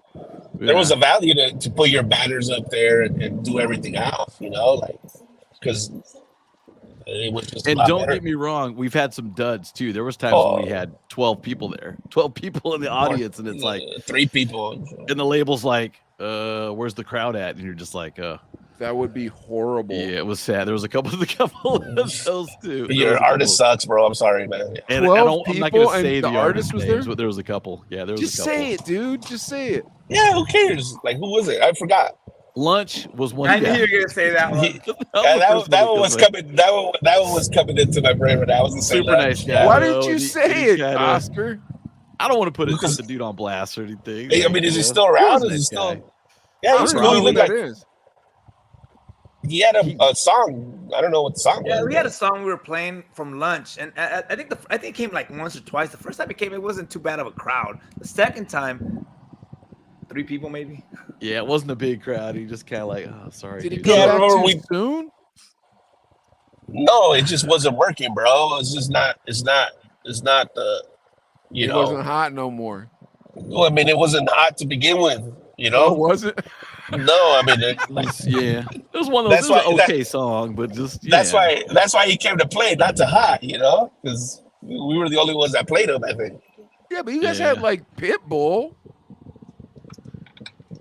Yeah. There was a value to put your banners up there and do everything out, you know, like because it was just a And lot don't better. get me wrong, we've had some duds too. There was times when we had 12 people there, 12 people in the audience, and it's like 3 people, and the label's like, where's the crowd at? And you're just like, that would be horrible. Yeah, it was sad. There was a couple of those too. Your artist sucks, bro. I'm sorry, man. And 12 I'm not people going to say and the the artist was names, there? but there was a couple. Yeah, there was Just a couple. say it, dude. Just say it. Yeah, who cares? Like, who was it? I forgot. Lunch was one. I knew guy. you were gonna say that one. That one was coming. That one was coming into my brain. But I was Super nice guy. Why though. didn't you He say it, kinda- Oscar? I don't want to put the dude on blast or anything. I mean, is he You know? still around? was a Is he nice still? guy. Yeah, he's I don't cool. know He who looked that like is. he had a song. I don't know what the song Yeah, was. we had a song we were playing from lunch, and I think it came like once or twice. The first time it came, it wasn't too bad of a crowd. The second time, 3 people maybe. Yeah, it wasn't a big crowd. He just kind of like, oh, sorry. Did he dude. come back remember too we- soon? No, it just wasn't working, bro. It's just not. It's not the. You It know. wasn't hot no more. Well, I mean, it wasn't hot to begin with. You Oh, know. was it? No, I mean, Yeah, it was one of those. That's It was an why- okay song, but just that's why he came to play, not to hot. You know, because we were the only ones that played him. I think. Yeah, but you guys Yeah. had like Pitbull.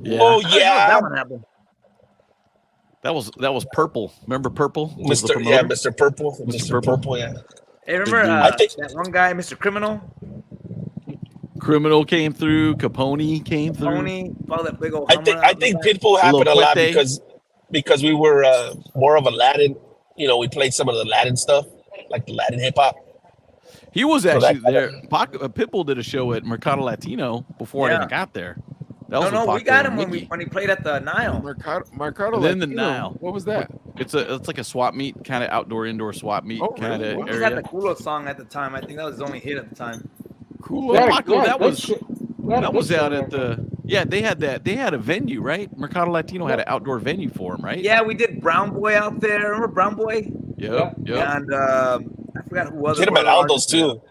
Yeah. Oh How yeah, that one happened. That was Purple. Remember Purple? Was the Mr. Yeah, promoter? Mr. Purple, Mr. Mr. Purple. Purple. Yeah. Hey, remember I think- that one guy, Mr. Criminal? Criminal came through. Capone came through. Tony, all that big old. I think Pitbull happened a lot Loquete. because we were more of a Latin. You know, we played some of the Latin stuff, like the Latin hip hop. He was So actually that- there. Pitbull did a show at Mercado Latino before I even got there. That was with we Paco got and him Micky. when he played at the Nile. Mercado Then the Latino. Nile. What was that? It's like a swap meet, kind of outdoor indoor swap meet Oh, kind really? of He just had area. the Culo song at the time. I think that was his only hit at the time. Cool. Yeah, Paco, yeah, that good was shit. We had a that good was show out there. at the they had a venue, right? Mercado Latino had an outdoor venue for him, right? Yeah, we did Brown Boy out there. Remember Brown Boy? Yep. And I forgot who was. Did him at Aldo's too.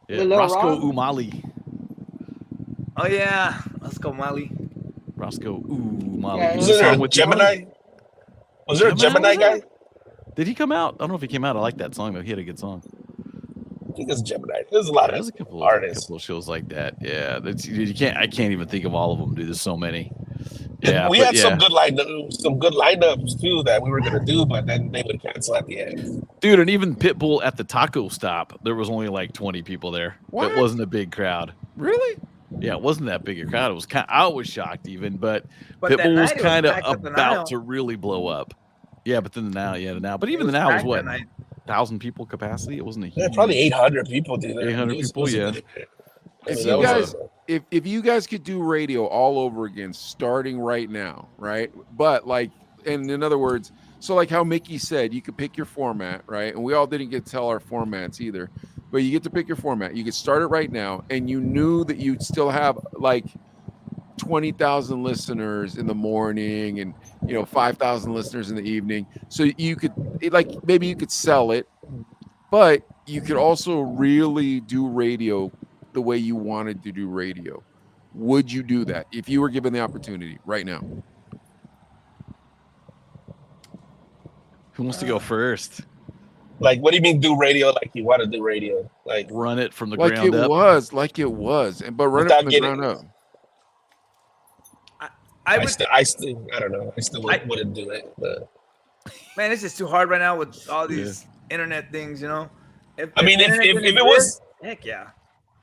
Yeah, The Lil Roscoe Rob? Umali. Oh yeah, let's go Molly. Roscoe Umali. Yeah, He Was was a there song a with Gemini? Was there a Gemini was there? guy? Did he come out? I don't know if he came out. I like that song though. He had a good song. I think it's Gemini. There's a lot There's of a couple artists. of shows like that. Yeah, I can't even think of all of them, dude. There's so many. Yeah, we but had yeah. some good lineups too that we were gonna do, but then they would cancel at the end. Dude, and even Pitbull at the taco stop, there was only like 20 people there. What? It wasn't a big crowd. Really? Yeah, it wasn't that big a crowd. It was I was shocked even, but But that Pitbull was night it was kind of packed at the Nile. about to really blow up. Yeah, but then the now. But even was the now was packed what? that night. 1,000 people capacity? It wasn't a huge. Yeah, probably 800 people do that. 800 It was- people, it was a yeah. good- If that you was guys, a- if you guys could do radio all over again, starting right now, right? But like, and in other words, so like how Micky said, you could pick your format, right? And we all didn't get to tell our formats either, but you get to pick your format. You could start it right now, and you knew that you'd still have like 20,000 listeners in the morning, and 5,000 listeners in the evening. So you could maybe you could sell it, but you could also really do radio the way you wanted to do radio. Would you do that if you were given the opportunity right now? Who wants to go first? Like, what do you mean do radio like you want to do radio? Like, Run it from the Like ground it up. was, but run it Without from the getting- ground up. I would, I still I don't know. I still wouldn't do it. But man, it's just too hard right now with all these internet things, If I mean, the if internet it didn't was exist, heck yeah.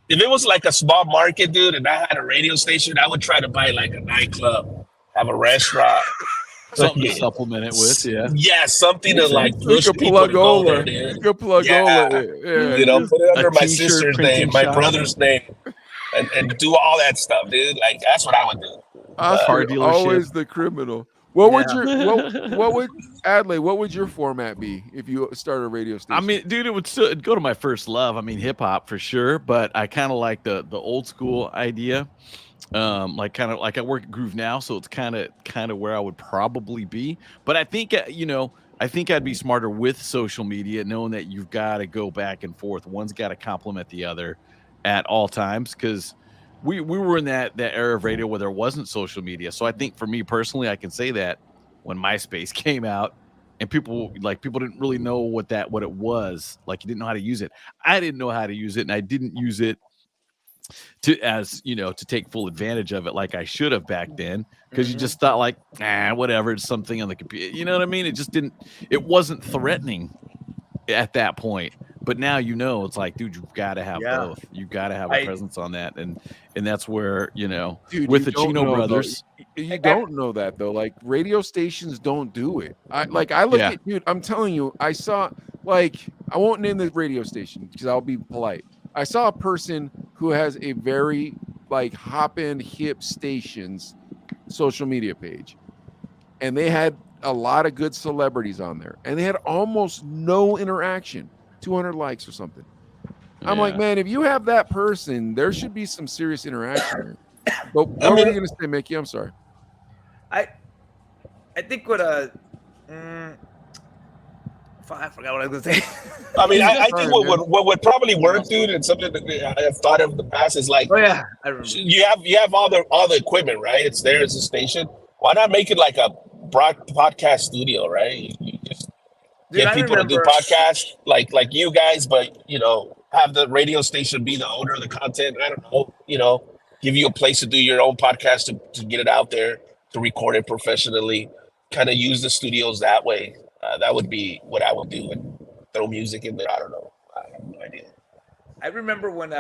if it was like a small market, dude, and I had a radio station, I would try to buy like a nightclub, have a restaurant, Something to supplement it with, yeah. Yeah, something to like You push could people to plug go over. there, You dude. could plug Yeah. over. Yeah. You know, put it under A my t-shirt sister's printing name, my shop. brother's name, and do all that stuff, dude. Like that's what I would do. Oscar, Car dealership. always the criminal. What would Yeah. your what would Adlai? What would your format be if you start a radio station? I mean, dude, it'd go to my first love. I mean, hip hop for sure, but I kind of like the old school idea. like kind of like I work at Groove now, so it's kind of where I would probably be. But I think I think I'd be smarter with social media, knowing that you've got to go back and forth. One's got to complement the other at all times, because we were in that era of radio where there wasn't social media. So I think for me personally, I can say that when MySpace came out and people didn't really know what it was, like you didn't know how to use it. I didn't know how to use it, and I didn't use it to take full advantage of it like I should have back then, because you just thought like, whatever, it's something on the computer. You know what I mean? It wasn't threatening at that point. But now it's like, dude, you've got to have both. You got to have a presence on that, and that's where Dude, with the Chino brothers. You don't know that though. Like radio stations don't do it. I look at, dude. I'm telling you, I saw, like, I won't name the radio station because I'll be polite. I saw a person who has a very like hop-in hip stations social media page, and they had a lot of good celebrities on there, and they had almost no interaction. 200 likes or something. I'm like, man, if you have that person, there should be some serious interaction. But what were you going to say, Mickey? I'm sorry. I think what I forgot what I was going to say. I mean, I think what would probably work, dude, and something that I have thought of in the past is like, I remember. You have all the equipment, right? It's there as a station. Why not make it like a podcast studio, right? You just get people to do podcasts like you guys, but have the radio station be the owner of the content. I don't know, give you a place to do your own podcast to get it out there, to record it professionally, kind of use the studios that way. That would be what I would do, and throw music in there. I don't know. I have no idea. I remember when,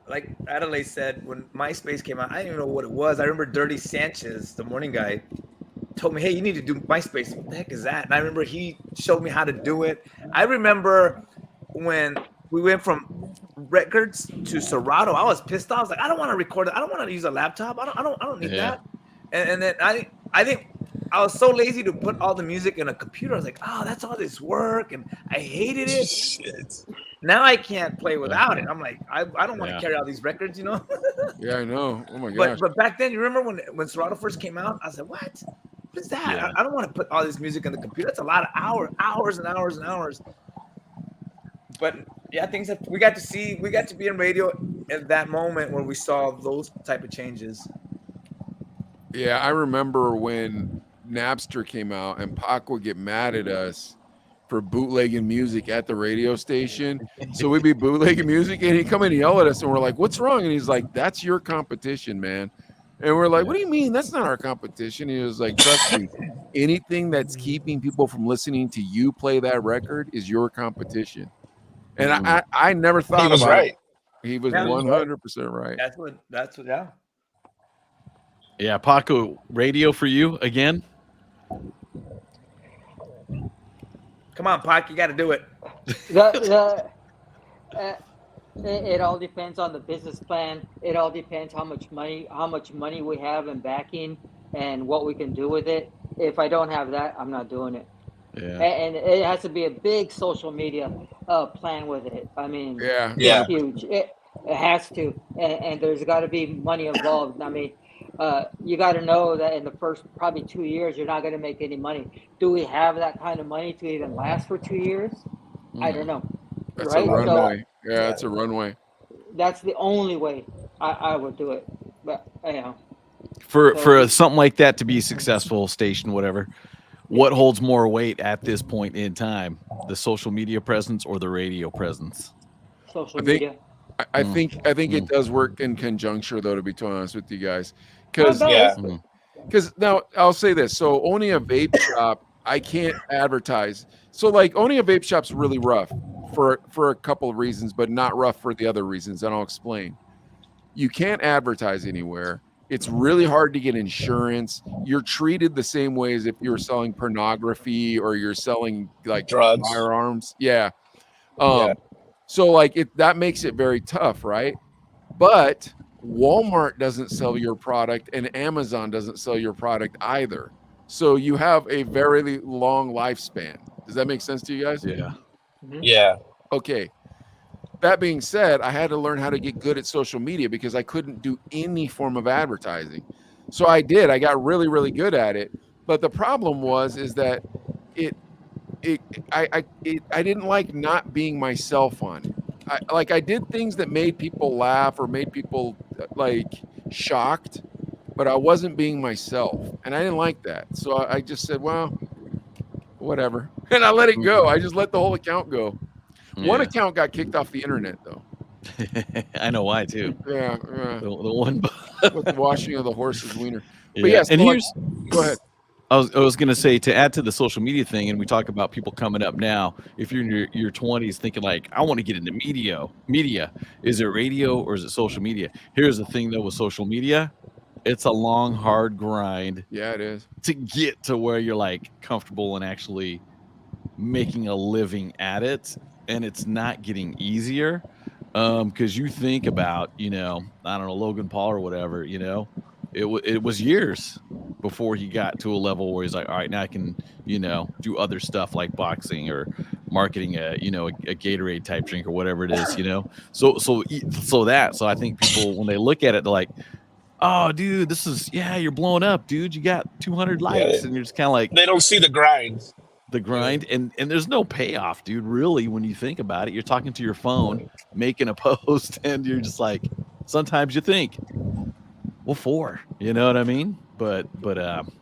like Adlai said, when MySpace came out, I didn't even know what it was. I remember Dirty Sanchez, the morning guy, told me, hey, you need to do MySpace. What the heck is that? And I remember he showed me how to do it. I remember when we went from records to Serato, I was pissed off. I was like, I don't want to record it. I don't want to use a laptop. I don't need that. And then I think I was so lazy to put all the music in a computer. I was like, oh, that's all this work. And I hated it. Shit. Now I can't play without it. I'm like, I don't want to carry all these records, Yeah, I know. Oh my gosh. But back then, you remember when Serato first came out? I said, what? What is that? Yeah. I don't want to put all this music in the computer. That's a lot of hours and hours and hours. But yeah, we got to be in radio at that moment where we saw those type of changes. Yeah, I remember when Napster came out and Pac would get mad at us for bootlegging music at the radio station. So we'd be bootlegging music and he'd come in and yell at us and we're like, what's wrong? And he's like, that's your competition, man. And we're like, what do you mean? That's not our competition. He was like, trust me, anything that's keeping people from listening to you play that record is your competition. And I never thought he was about right. it. He was 100% right. That's what, yeah. Yeah, Paco, radio for you again? Come on, Pac, you got to do it. It all depends on the business plan. It all depends how much money we have in backing and what we can do with it. If I don't have that, I'm not doing it. Yeah. And it has to be a big social media plan with it. I mean, yeah, huge. It has to, and there's got to be money involved. I mean, you got to know that in the first probably 2 years, you're not going to make any money. Do we have that kind of money to even last for 2 years? I don't know. That's right? a runway. Yeah, that's a runway. That's the only way I would do it. But for something like that to be a successful station, whatever, what holds more weight at this point in time, the social media presence or the radio presence? Social media. I think it does work in conjunction, though, to be totally honest with you guys. Because now I'll say this. So owning a vape shop, I can't advertise. So like owning a vape shop's really rough for a couple of reasons, but not rough for the other reasons, and I'll explain. You can't advertise anywhere. It's really hard to get insurance. You're treated the same way as if you're selling pornography or you're selling like drugs, firearms. Yeah. So like that makes it very tough, right? But Walmart doesn't sell your product and Amazon doesn't sell your product either. So you have a very long lifespan. Does that make sense to you guys? Yeah. Yeah. Okay. that being said, I had to learn how to get good at social media because I couldn't do any form of advertising. So I did. I got really, really good at it. But the problem is that I didn't like not being myself on it. I did things that made people laugh or made people like shocked, but I wasn't being myself, and I didn't like that. So I just said, well, whatever, and I let it go. I just let the whole account go. One account got kicked off the internet though. I know why too. Yeah, the one with the washing of the horse's wiener. Yeah. But yes, and here's go ahead. I was going to say, to add to the social media thing, and we talk about people coming up now. If you're in your 20s thinking like, I want to get into media, is it radio or is it social media? Here's the thing though with social media, it's a long, hard grind. Yeah, it is, to get to where you're like comfortable and actually making a living at it, and it's not getting easier. Because you think about, I don't know, Logan Paul or whatever, it was years before he got to a level where he's like, all right, now I can, do other stuff like boxing or marketing a Gatorade type drink or whatever it is, So I think people, when they look at it, they're like, oh, dude, this is, you're blowing up, dude. You got 200 likes, and you're just kind of like, they don't see the grind. And there's no payoff, dude, really, when you think about it. You're talking to your phone, making a post, and you're just like, sometimes you think, well, you know what I mean? But don't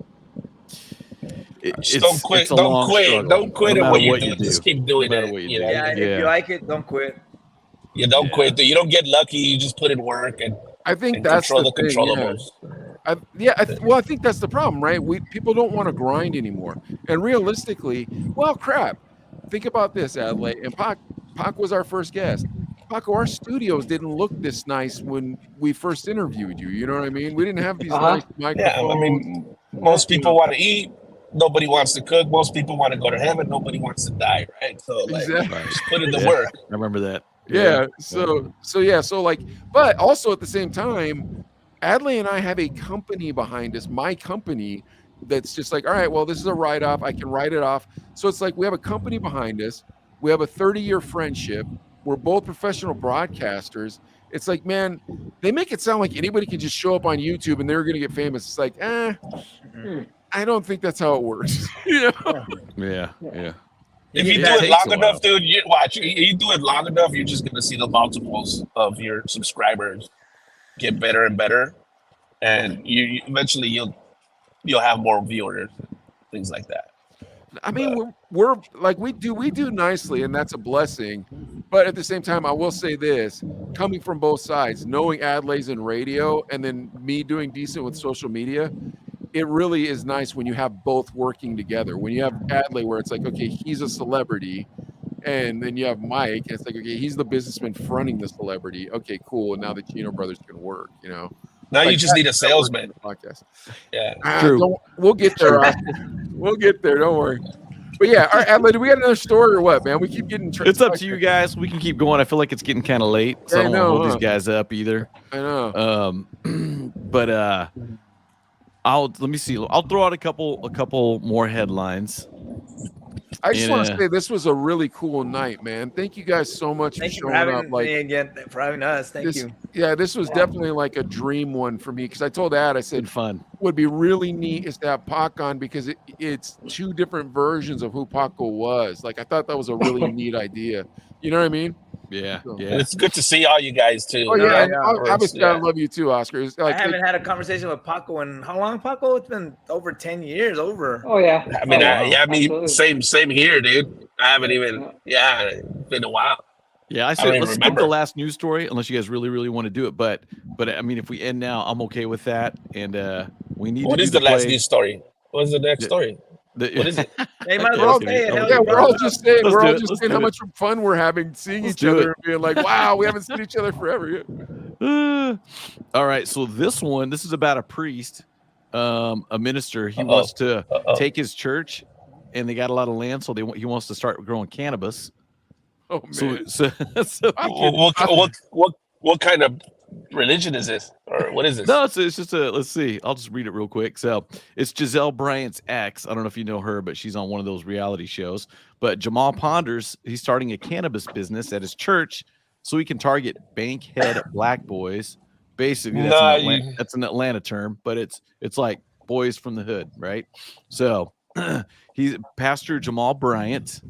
quit. Don't quit at what you do. Just keep doing it. If you like it, don't quit. You don't quit. You don't get lucky. You just put in work, and I think that's control the thing, controllables. I think that's the problem, right? People don't want to grind anymore. And realistically, well, crap. Think about this, Adlai. And Pac was our first guest. Paco, our studios didn't look this nice when we first interviewed you. You know what I mean? We didn't have these nice microphones. Yeah, I mean, most people want to eat. Nobody wants to cook. Most people want to go to heaven. Nobody wants to die, right? So, exactly. Just put in the work. I remember that. Yeah. So like, but also at the same time, Adlai and I have a company behind us, my company, that's just like, all right, well, this is a write-off. I can write it off. So it's like we have a company behind us. We have a 30-year friendship. We're both professional broadcasters. It's like, man, they make it sound like anybody can just show up on YouTube and they're going to get famous. It's like, I don't think that's how it works. Yeah. If you do it long enough, dude, you do it long enough, you're just going to see the multiples of your subscribers get better and better, and you eventually you'll have more viewers, things like that. I mean, we're like, we do nicely, and that's a blessing. But at the same time, I will say this, coming from both sides, knowing Adlai's in radio and then me doing decent with social media, it really is nice when you have both working together. When you have Adlai, where it's like, okay, he's a celebrity, and then you have Mike, and it's like, okay, he's the businessman fronting the celebrity. Okay, cool. And now the Chino brothers can work, Now like, you just need a salesman. Podcast. Yeah. True. We'll get there. We'll get there. Don't worry. But yeah, all right, Adlai, do we got another story or what, man? We keep getting. It's up to you guys. We can keep going. I feel like it's getting kind of late, so I don't want to hold these guys up either. I know. But let me see. I'll throw out a couple more headlines. I just want to say this was a really cool night, man. Thank you guys so much for showing up. For having us. Thank you. Yeah, this was definitely like a dream one for me, because I told Ad, I said, fun would be really neat is to have Pac on, because it's two different versions of who Paco was. Like, I thought that was a really neat idea. You know what I mean? Yeah. And it's good to see all you guys too. Oh yeah, obviously I love you too, Oscar. I haven't had a conversation with Paco in how long, Paco? It's been over 10 years. Oh yeah. I mean, same here, dude. I haven't even. Yeah, it's been a while. Yeah, I said let's skip the last news story unless you guys really, really want to do it. But I mean, if we end now, I'm okay with that. And we need. What is the last news story? What's the next story? What is it? Hey, we're all just saying how much fun we're having seeing each other and being like, wow, we haven't seen each other forever yet. All right, so this is about a priest, a minister. He wants to take his church, and they got a lot of land, so he wants to start growing cannabis. Oh man! So what kind of religion is this, or what is this? No, it's just let's see. I'll just read it real quick. So it's Giselle Bryant's ex. I don't know if you know her, but she's on one of those reality shows. But Jamal Ponders, he's starting a cannabis business at his church so he can target bankhead black boys. Basically, that's an Atlanta term, but it's like boys from the hood, right? So he's Pastor Jamal Bryant.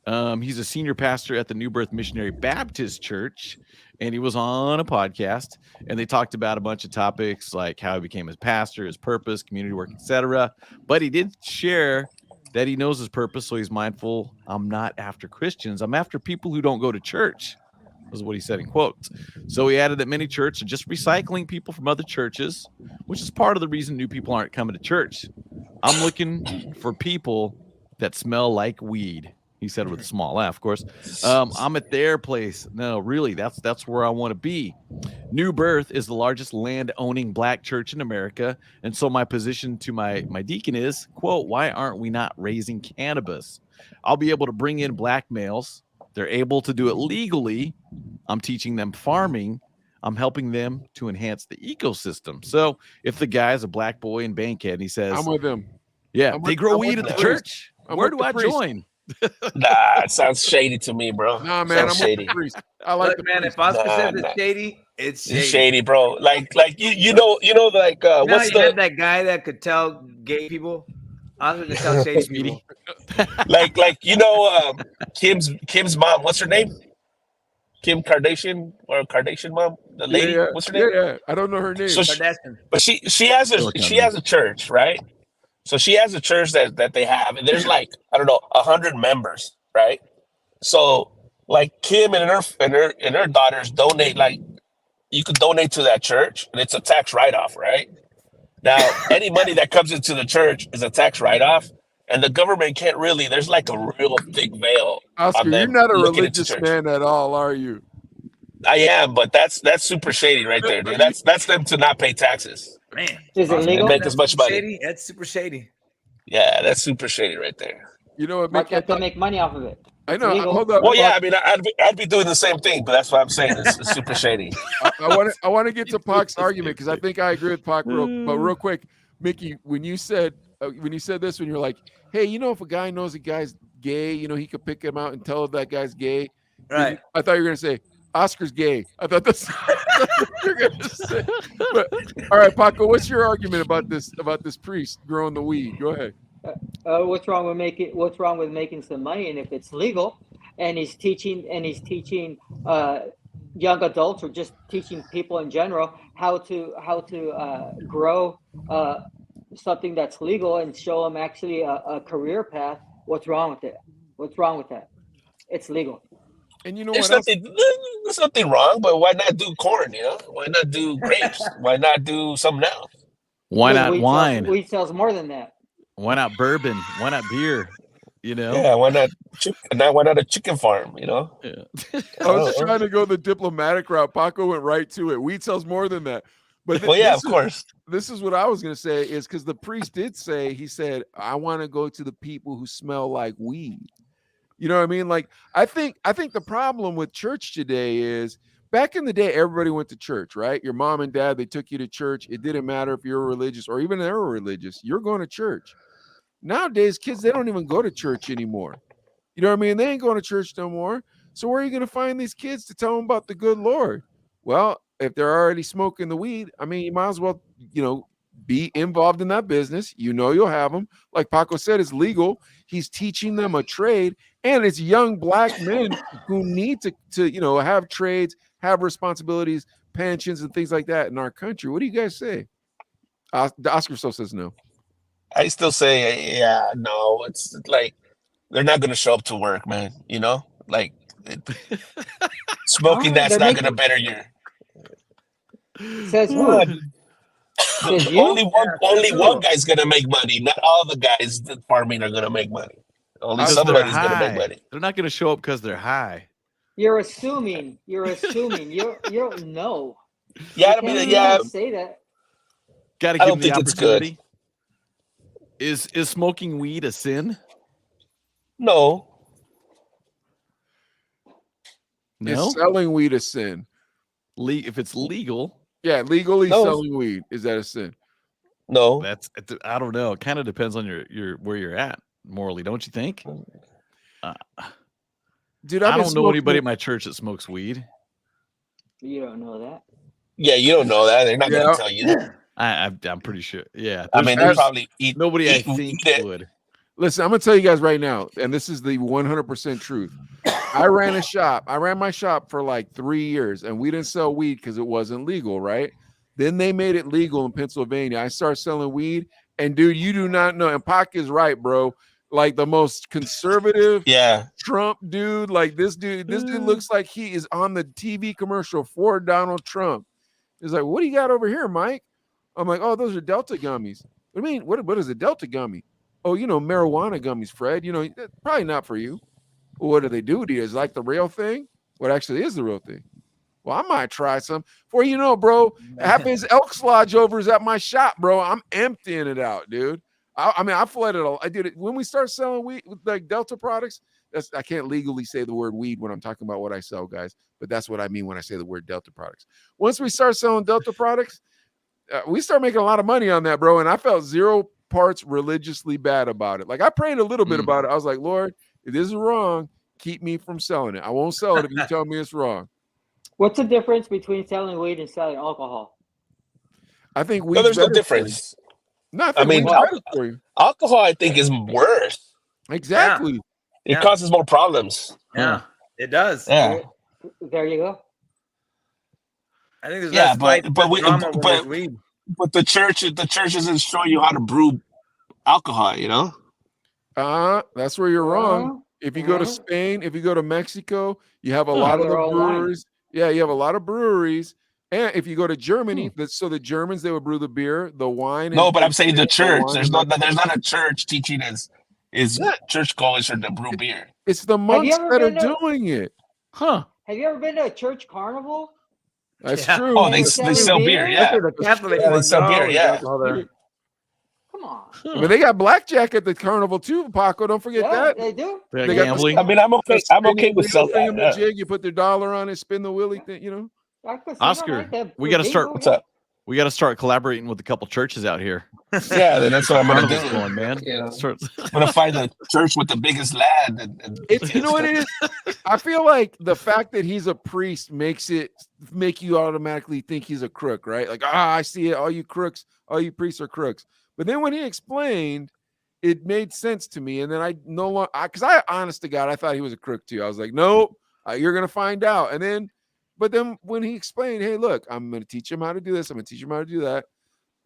He's a senior pastor at the New Birth Missionary Baptist Church, and he was on a podcast, and they talked about a bunch of topics like how he became his pastor, his purpose, community work, etc. But he did share that he knows his purpose, so he's mindful. I'm not after Christians. I'm after people who don't go to church. This is what he said in quotes. So he added that many churches are just recycling people from other churches, which is part of the reason new people aren't coming to church. I'm looking for people that smell like weed. He said with a small laugh, of course. I'm at their place. No, really, that's where I want to be. New Birth is the largest land-owning black church in America, and so my position to my deacon is, quote, why aren't we not raising cannabis? I'll be able to bring in black males. They're able to do it legally. I'm teaching them farming. I'm helping them to enhance the ecosystem. So if the guy's a black boy in Bankhead, he says, I'm with him. Yeah, they grow weed at the church. Where do I join? Nah, it sounds shady to me, bro. Nah, man, I'm shady. with the priest. I like Look, the man, priest. if Oscar says it's shady, it's shady. It's shady, bro. Like you know, like what's you had that guy that could tell gay people? Oscar could tell shady people. like Kim's mom. What's her name? Kim Kardashian or Kardashian mom? The lady. Yeah. What's her name? Yeah. I don't know her name. So but she has a church, right? So she has a church that they have, and there's like, I don't know, 100 members, right? So like Kim and her daughters donate, like you could donate to that church, and it's a tax write-off, right? Now, any money that comes into the church is a tax write-off, and the government can't really. There's like a real thick veil. Oscar, you're not a religious man at all, are you? I am, but that's super shady right there, dude. That's them to not pay taxes. Man, is it legal? Make as much money. Shady? That's super shady. Yeah, that's super shady right there. You know what? Why can't they make money off of it? I know. Hold up. Well, yeah, I mean, I'd be doing the same thing, but that's what I'm saying. It's super shady. I want to get to Pac's argument because I think I agree with Pac. But real quick, Mickey, when you said this, when you're like, hey, you know, if a guy knows a guy's gay, you know, he could pick him out and tell that guy's gay. Right. I thought you were gonna say Oscar's gay. I thought that's what you're gonna say. But, all right, Paco, what's your argument about this priest growing the weed? Go ahead. What's wrong with making some money? And if it's legal, and he's teaching young adults or just teaching people in general how to grow something that's legal and show them actually a career path. What's wrong with it? What's wrong with that? It's legal. And you know there's nothing wrong, but why not do corn? You know, why not do grapes? Why not do something else? Why not wine? Weed sells more than that. Why not bourbon? Why not beer? You know? Yeah, why not? Why not a chicken farm? You know? Yeah. I was just trying to go the diplomatic route. Paco went right to it. Weed sells more than that. But well, yeah, of course. This is what I was going to say is because the priest did say, he said, I want to go to the people who smell like weed. You know what I mean? Like, I think the problem with church today is back in the day, everybody went to church, right? Your mom and dad, they took you to church. It didn't matter if you're religious or even they were religious. You're going to church. Nowadays, kids, they don't even go to church anymore. You know what I mean? They ain't going to church no more. So where are you going to find these kids to tell them about the good Lord? Well, if they're already smoking the weed, I mean, you might as well, you know, be involved in that business. You know, you'll have them. Like Paco said, it's legal. He's teaching them a trade, and it's young black men who need to you know, have trades, have responsibilities, pensions, and things like that in our country. What do you guys say? Oscar still says no. I still say, yeah, no. It's like they're not going to show up to work, man. You know, like smoking that's not going to better your. Says who? Only one guy's gonna make money. Not all the guys that farming are gonna make money. Only somebody's gonna make money. They're not gonna show up because they're high. You're assuming. You don't know. Yeah, I mean, yeah. Say that. Got to give them the opportunity. Is smoking weed a sin? No. Is selling weed a sin? If it's legal. Yeah, legally selling weed, is that a sin? No. I don't know. It kind of depends on your where you're at morally, don't you think? Dude, I don't know anybody at my church that smokes weed. You don't know that. Yeah, you don't know that. They're not going to tell you. I'm pretty sure. Yeah, I mean, they probably eat. Nobody I eat think it. would. Listen, I'm gonna tell you guys right now, and this is the 100% truth. I ran a shop. I ran my shop for like 3 years, and we didn't sell weed because it wasn't legal, right? Then they made it legal in Pennsylvania. I started selling weed, and dude, you do not know. And Pac is right, bro. Like the most conservative Trump dude. Like this dude looks like he is on the TV commercial for Donald Trump. He's like, what do you got over here, Mike? I'm like, oh, those are Delta gummies. What do you mean? What is a Delta gummy? Oh, you know, marijuana gummies, Fred. You know, probably not for you. Well, what do they do to you? Is it like the real thing? What actually is the real thing? Well, I might try some. For you know, bro, half his Elks Lodge overs at my shop, bro. I'm emptying it out, dude. I mean, I flooded it. I did it when we start selling weed, like Delta products. I can't legally say the word weed when I'm talking about what I sell, guys. But that's what I mean when I say the word Delta products. Once we start selling Delta products, we start making a lot of money on that, bro. And I felt 0 parts religiously bad about it. Like I prayed a little bit about it. I was like, Lord, if this is wrong, keep me from selling it. I won't sell it if you tell me it's wrong. What's the difference between selling weed and selling alcohol? I think No, there's no difference. No, I mean, alcohol, I think, is worse. Exactly. It causes more problems. Yeah, it does. Yeah. There you go. I think there's less but the church isn't showing you how to brew alcohol, you know? That's where you're wrong. If you go to Spain, if you go to Mexico, you have a lot of the breweries. Yeah, you have a lot of breweries. And if you go to Germany, so the Germans, they would brew the beer, the wine. No, but I'm saying the church. There's not a church teaching is church culture to brew beer. It's the monks that are doing it. Huh. Have you ever been to a church carnival? That's true. Oh, they sell beer. Yeah. They sell beer. Yeah. Come on. I mean, they got blackjack at the carnival too, Paco. Don't forget that. They do. They gambling. I mean, I'm okay with selling that. Jig, you put their dollar on it, spin the willy thing, you know. Oscar, we got to start. What's up? We got to start collaborating with a couple churches out here. Yeah, then that's what I'm gonna do, going, man. Yeah. I'm gonna find the church with the biggest land. It's, you know what it is. I feel like the fact that he's a priest make you automatically think he's a crook, right? Like, I see it. All you crooks, all you priests are crooks. But then when he explained, it made sense to me. And then I no longer, because I honest to God, I thought he was a crook too. I was like, no, you're gonna find out. And then. But then when he explained, hey, look, I'm going to teach him how to do this. I'm going to teach him how to do that.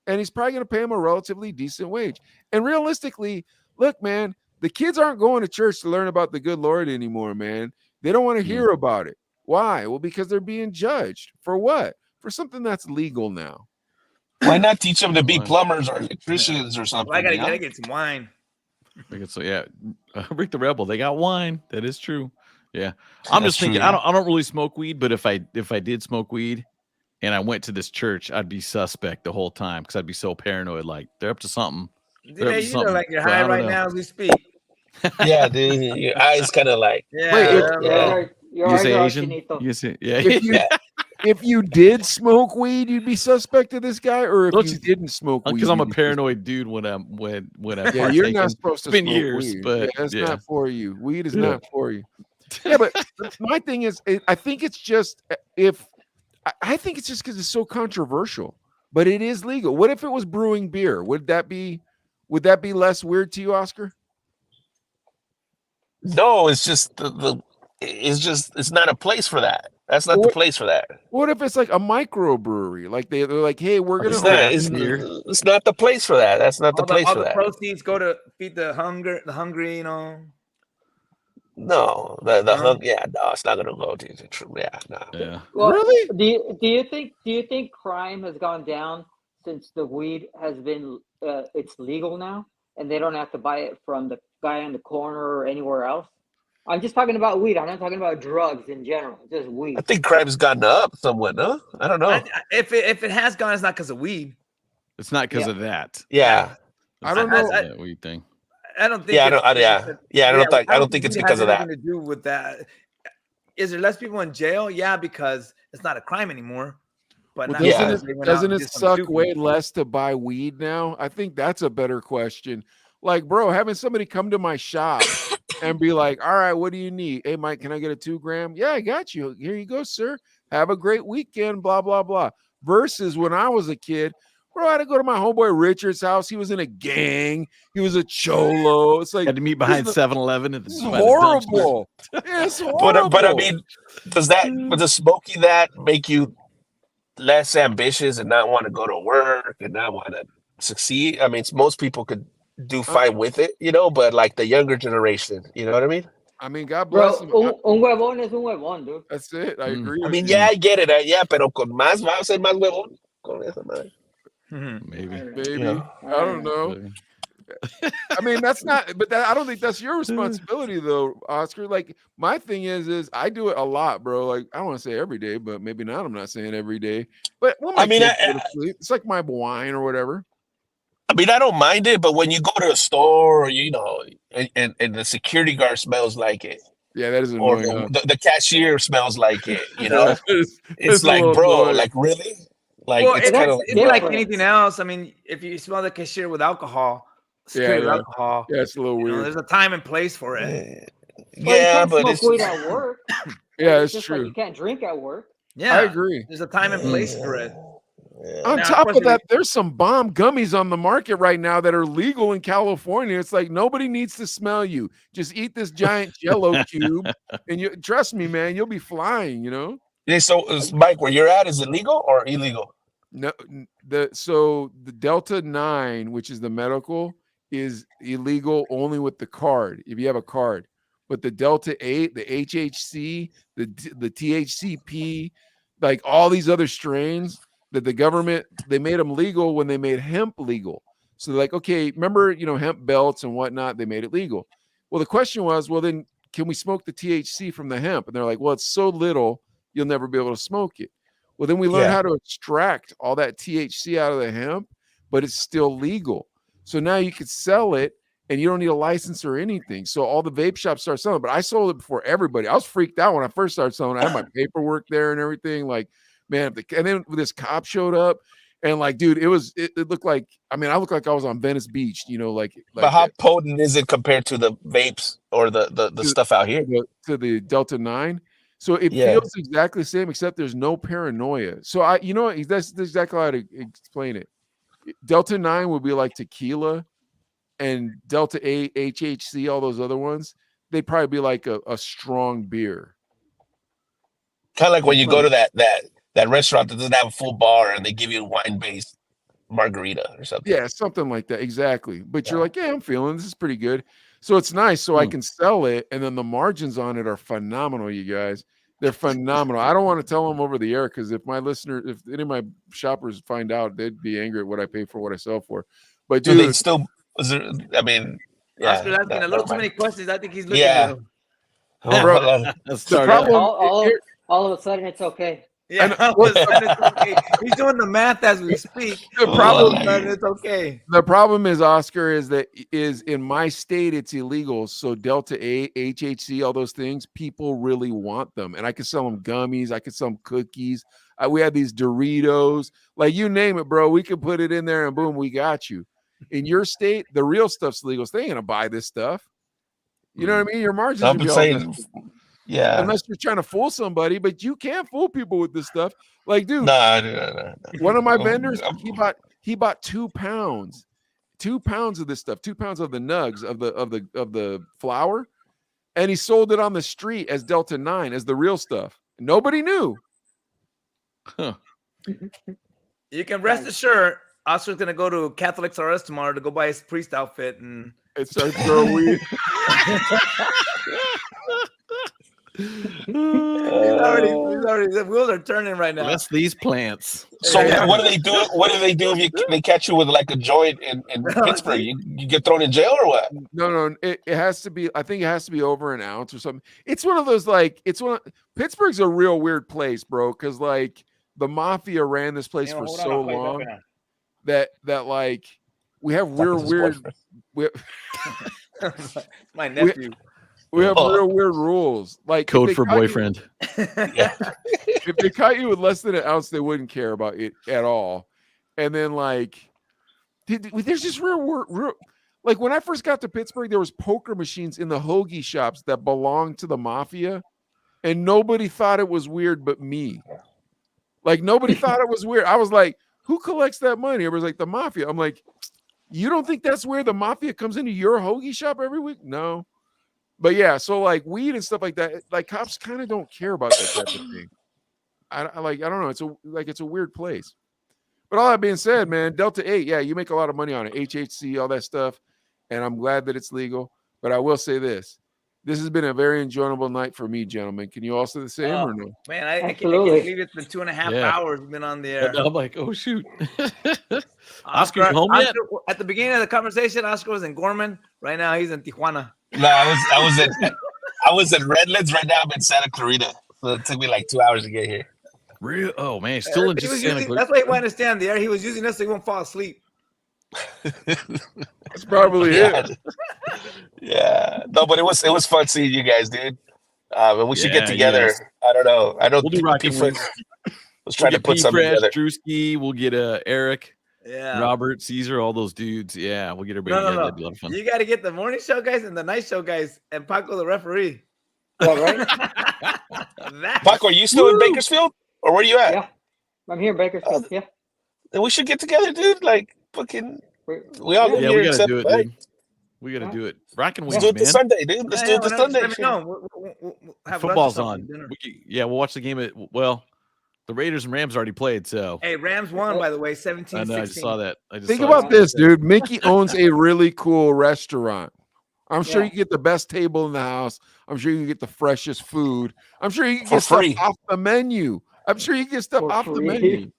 And he's probably going to pay him a relatively decent wage. And realistically, look, man, the kids aren't going to church to learn about the good Lord anymore, man. They don't want to hear about it. Why? Well, because they're being judged. For what? For something that's legal now. Why not teach them to be plumbers or electricians or something? Well, I gotta get some wine. So yeah, Rick the Rebel, they got wine. That is true. Yeah, I'm just thinking. I don't really smoke weed, but if I did smoke weed, and I went to this church, I'd be suspect the whole time because I'd be so paranoid. Like they're up to something. You know, like you're high right now as we speak. Yeah, dude, your eyes kind of like. Yeah. Wait, you say Asian? You say If you did smoke weed, you'd be suspect of this guy, or if you didn't smoke weed, because I'm a paranoid dude when I'm yeah, you're not supposed to. It's been smoke years, weed. but that's not for you. Weed is not for you. Yeah, but my thing is, I think it's just I think it's just because it's so controversial, but it is legal. What if it was brewing beer? Would that be less weird to you, Oscar? No, it's just it's not a place for that. That's not the place for that. What if it's like a microbrewery? Like they're like, hey, we're gonna. It's not the place for that. That's not the place for that. All the proceeds go to feed the hungry, you know. No, no, it's not gonna go to true. Yeah, no. Yeah. Well, really? Do you think crime has gone down since the weed has been it's legal now, and they don't have to buy it from the guy on the corner or anywhere else? I'm just talking about weed. I'm not talking about drugs in general. Just weed. I think crime's gotten up somewhat. No, I don't know. If it has gone, it's not because of weed. It's not because of that. Yeah, I don't know. That weed thing. I don't think. I don't think it's because of that. To do with that. Is there less people in jail? Yeah, because it's not a crime anymore. But doesn't it suck way less to buy weed now? I think that's a better question. Like, bro, having somebody come to my shop and be like, all right, what do you need? Hey, Mike, can I get a 2 gram? Yeah, I got you. Here you go, sir. Have a great weekend, blah, blah, blah. Versus when I was a kid, bro, I had to go to my homeboy Richard's house. He was in a gang. He was a cholo. It's like had to meet behind 7-Eleven at the horrible. It's horrible. But I mean, does smoking that make you less ambitious and not want to go to work and not want to succeed? I mean, most people could do fine with it, but like the younger generation, you know what I mean? I mean, God bless him. Un huevón es un huevón, dude. That's it. I agree. I mean, yeah, I get it. Yeah, pero con más va a ser más huevón con esa madre. Maybe. I don't know. I mean, that's not, but I don't think that's your responsibility though, Oscar. Like my thing is I do it a lot, bro. Like I don't want to say every day, but maybe not. I'm not saying every day, but I mean, it's like my wine or whatever. I mean, I don't mind it, but when you go to a store, and the security guard smells like it. Yeah, that is annoying. Or the cashier smells like it, it's like, bro, annoying. Like really? Like it's kind of like anything else. I mean, if you smell the cashier with alcohol, alcohol. Yeah, it's a little weird. There's a time and place for it. Yeah, but it's weed at work. Yeah, it's just true. Like you can't drink at work. Yeah, I agree. There's a time and place for it. On top of that, there's some bomb gummies on the market right now that are legal in California. It's like nobody needs to smell you. Just eat this giant Jello cube, and you trust me, man, you'll be flying. Yeah. So, Mike, where you're at, is it legal or illegal? No, the Delta 9, which is the medical, is illegal only with the card if you have a card. But the Delta 8, the HHC, the THCP, like all these other strains that the government, they made them legal when they made hemp legal. So they're like, okay, remember, hemp belts and whatnot, they made it legal. Well, the question was, well, then can we smoke the THC from the hemp? And they're like, well, it's so little, you'll never be able to smoke it. Well, then we learned how to extract all that THC out of the hemp, but it's still legal. So now you could sell it and you don't need a license or anything. So all the vape shops start selling, but I sold it before everybody. I was freaked out when I first started selling. I had my paperwork there and everything. Like, man, and then this cop showed up and like, dude, it looked like, I looked like I was on Venice Beach, but how potent is it compared to the vapes or the stuff out here? To the Delta 9. So it feels exactly the same, except there's no paranoia. So that's exactly how to explain it. Delta 9 would be like tequila, and Delta 8, HHC, all those other ones, they'd probably be like a strong beer. Kind of like when you go to that restaurant that doesn't have a full bar and they give you a wine-based margarita or something. Yeah, something like that. Exactly. But you're like, yeah, I'm feeling this is pretty good. So it's nice. So I can sell it. And then the margins on it are phenomenal, you guys. They're phenomenal. I don't want to tell them over the air because if any of my shoppers find out, they'd be angry at what I pay for what I sell for. But do they still, I mean, yeah. Oscar's asking a little too many questions. I think he's looking at them. Bro, the problem, all of a sudden it's okay. Yeah, it's okay. He's doing the math as we speak. The problem, it's okay. The problem is, Oscar, is in my state it's illegal. So Delta 8, HHC, all those things, people really want them, and I could sell them gummies. I could sell them cookies. We had these Doritos, like you name it, bro. We could put it in there, and boom, we got you. In your state, the real stuff's legal. So they ain't gonna buy this stuff. You know what I mean? Your margins are saying. Yeah, unless you're trying to fool somebody, but you can't fool people with this stuff. Like, dude, no. One of my vendors, he bought 2 pounds, 2 pounds of this stuff, 2 pounds of the nugs of the flour, and he sold it on the street as Delta 9 as the real stuff. Nobody knew. Huh. You can rest assured, Oscar's gonna go to Catholics R Us tomorrow to go buy his priest outfit and start throwing weed. He's already, the wheels are turning right now. Bless these plants. So what do they do? What do they do if they catch you with like a joint in Pittsburgh? You get thrown in jail or what? No. It has to be. I think it has to be over an ounce or something. It's one of those Pittsburgh's a real weird place, bro. Because like the mafia ran this place for so long that like we have weird. My nephew. We have real weird rules, like code for boyfriend. If they caught you with less than an ounce, they wouldn't care about it at all. And then, like, there's just real like when I first got to Pittsburgh, there was poker machines in the hoagie shops that belonged to the mafia, and nobody thought it was weird but me. Like nobody thought it was weird. I was like, who collects that money? It was like the mafia. I'm like, you don't think that's where the mafia comes into your hoagie shop every week? No. But yeah, so like weed and stuff like that, like cops kind of don't care about that type of thing. I don't know. It's a weird place. But all that being said, man, Delta 8, yeah, you make a lot of money on it. HHC, all that stuff. And I'm glad that it's legal. But I will say this. This has been a very enjoyable night for me, gentlemen. Can you all say the same or no? Man, I can't believe it's been 2.5 hours we've been on the air. I'm like, oh, shoot. Oscar, you home yet? At the beginning of the conversation, Oscar was in Gorman. Right now, he's in Tijuana. No, I was in Redlands. Right now I'm in Santa Clarita. So it took me like 2 hours to get here. Real? Oh man, still in just Santa Clarita. That's why he wanted to stay on the air. He was using us so he won't fall asleep. That's probably it. Yeah. No, but it was fun seeing you guys, dude. And we should get together. Yes. I don't know. I don't think P-Fresh was trying to put something together. Drewski, we'll get Eric. Yeah, Robert, Caesar, all those dudes. Yeah, we'll get everybody together. That'd be a lot of fun. You got to get the morning show guys and the night show guys, and Paco the referee. All right. Paco, are you still in Bakersfield, or where are you at? Yeah, I'm here in Bakersfield. Yeah. Then we should get together, dude. Like fucking, we all live here. We gotta do it, dude. We gotta do it. Rockin' Wings, Let's do it this Sunday, dude. Let's do it this Sunday. We'll Football's on. We'll watch the game the Raiders and Rams already played, so. Hey, Rams won, by the way, 17-16. I know, I just saw that. Think about this, dude. Mickey owns a really cool restaurant. I'm sure you can get the best table in the house. I'm sure you can get the freshest food. I'm sure you can get stuff off the menu. I'm sure you can get stuff off the menu.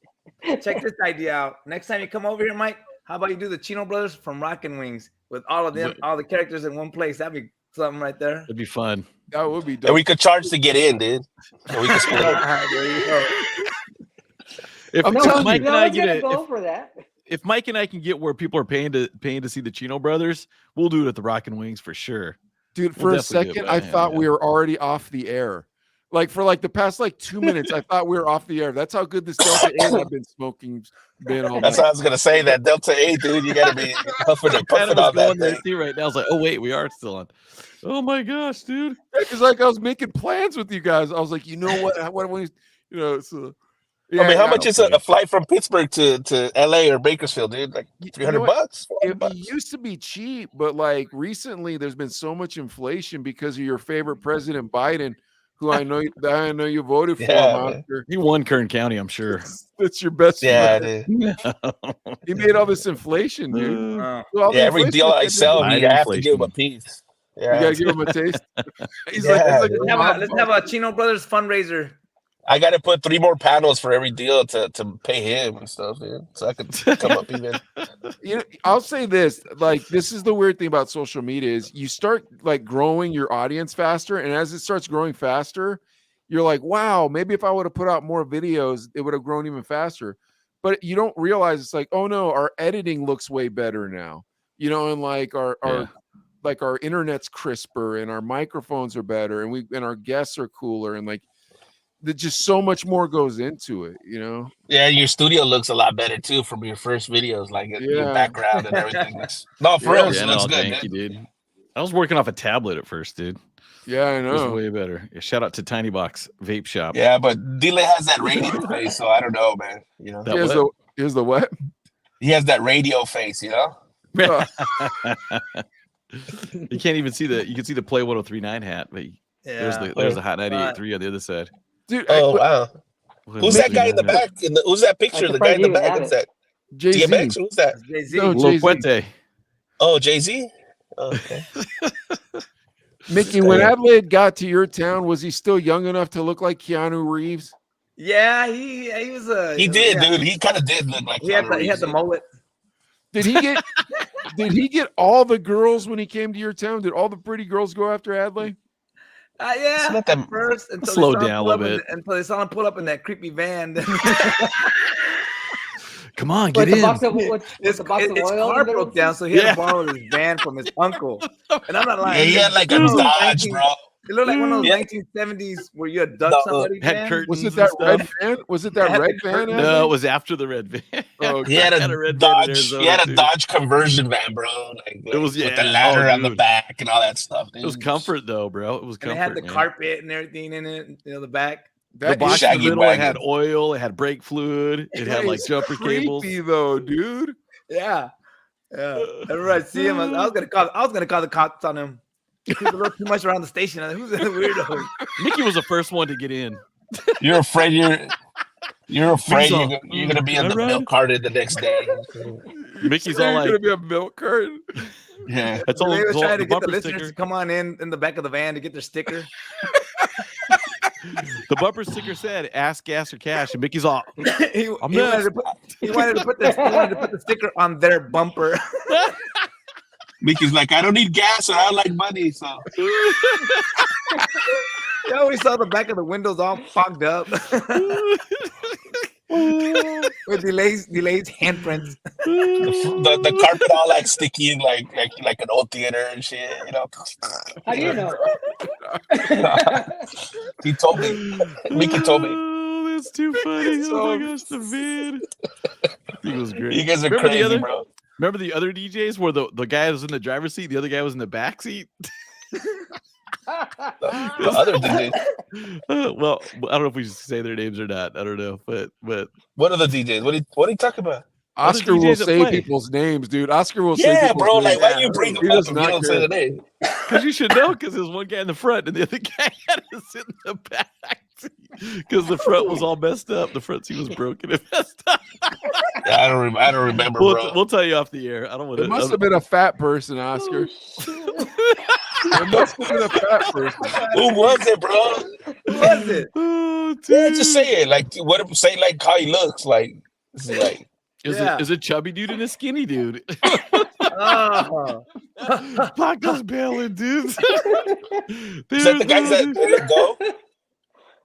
Check this idea out. Next time you come over here, Mike, how about you do the Chino Brothers from Rockin' Wings with all of them, all the characters in one place? That'd be something right there. It'd be fun. That would be dope. And we could charge to get in, dude. And we could split it. There you go. If Mike and I can get where people are paying to see the Chino Brothers, we'll do it at the Rockin' Wings for sure. Dude, for a second, I thought we were already off the air. Like for like the past 2 minutes, I thought we were off the air. That's how good this Delta 8 I've been smoking. That's what I was gonna say. That Delta 8, dude, you gotta be puffing and puffing on that thing. Right now, I was like, oh wait, we are still on. Oh my gosh, dude! Because I was making plans with you guys. I was like, you know what? What we, so. Yeah, I mean, how much is a flight from Pittsburgh to LA or Bakersfield, dude? Like $300? It used to be cheap, but like recently there's been so much inflation because of your favorite President Biden, who I know you voted for. Oscar. He won Kern County, I'm sure. That's your best friend. Dude. He made all this inflation, dude. Every deal I sell, you have to give him a piece. Yeah. You gotta give him a taste. He's let's have a Chino Brothers fundraiser. I got to put 3 more panels for every deal to pay him and stuff, man. So I could come up even. I'll say this: like, this is the weird thing about social media is you start like growing your audience faster, and as it starts growing faster, you're like, wow, maybe if I would have put out more videos, it would have grown even faster. But you don't realize it's like, oh no, our editing looks way better now, and like our internet's crisper, and our microphones are better, and our guests are cooler, and like. Just so much more goes into it, Yeah, your studio looks a lot better too from your first videos, like your background and everything. No, for real, it looks good. Thank you, dude. I was working off a tablet at first, dude. Yeah, I know. It was way better. Shout out to Tiny Box Vape Shop. Yeah, but Dile has that radio face, so I don't know, man. Here's the what? He has that radio face, You can't even see you can see the Play 103.9 hat, but there's a Hot 98.3 on the other side. Dude, wow. Who's that guy in the back? Who's that picture? The guy in the back? What's that? Jay-Z. DMX? Who's that? Jay-Z. No, Jay-Z. Oh, Jay-Z? Oh, okay. Mickey, when Adlai got to your town, was he still young enough to look like Keanu Reeves? Yeah, he was He did, dude. He kind of did look like he had the mullet. Did he get all the girls when he came to your town? Did all the pretty girls go after Adlai? Yeah, first until slow down a little bit until they saw him pull up in that creepy van. Come on, get in. His car broke down, so he had to borrow his van from his uncle. And I'm not lying. Yeah, he had like a Dodge, bro. It looked like one of those Yeah. 1970s where you abduct somebody. Had van. curtains. Was it and that red stuff. van? Was it that red van? No, it was after the red van. Oh, He had Had a red van in Dodge. He Arizona, had a too. Dodge conversion van, bro. Like, It was, with the yeah. ladder Oh, on the dude. back and all that stuff. Dude. It was comfort though, bro. It was And comfort. they had the man. carpet and everything in it, the back. The That box is in the shaggy middle, it had wagon. oil, it had brake fluid, it had like is jumper cables. creepy though, dude. Yeah. I remember I see him. I was gonna call the cops on him. He was a little too much around the station. Who's a weirdo? Mickey was the first one to get in. You're afraid you're afraid all, you're gonna be in the "All right." milk carton the next day. Mickey's So all you're like, gonna be a milk carton. Yeah. that's all. They were it's all trying to get the bumper listeners sticker. to come on in the back of the van to get their sticker. The bumper sticker said, "Ask gas or cash," and Mickey's all, he I'm wanted next. he wanted to put the sticker on their bumper. Mickey's like, I don't need gas or I like money. So You always saw the back of the windows all fogged up. With delays handprints. the carpet all like sticky and like an old theater and shit, you know. How do you know? He told me. Mickey told me. Oh, that's too funny. So- Oh my gosh, the vid. He was great. You guys are Remember crazy, the other, bro. Remember the other DJs where the guy was in the driver's seat, the other guy was in the back seat? The other DJs. Well, I don't know if we should say their names or not. I don't know, but What are the DJs? What are you talking about? Oscar DJs will that say play. people's names, dude. Oscar will say Yeah, people's bro. names. Like, why you bring He them up does if you not don't say care. the name? because you should know, because there's one guy in the front and the other guy had to sit in the back seat because the front was all messed up. The front seat was broken and messed up. Yeah, I don't remember, bro. We'll tell you off the air. I don't want It to. must have been a fat person, Oscar. It must have been a fat person. Who was it, bro? Who was it? Oh, Yeah, dude. just say it. Like, what? Say like how he looks. Like, this is like. Is it chubby dude and a skinny dude? Oh. Paco's bailing, dude. Is that the guys that let go?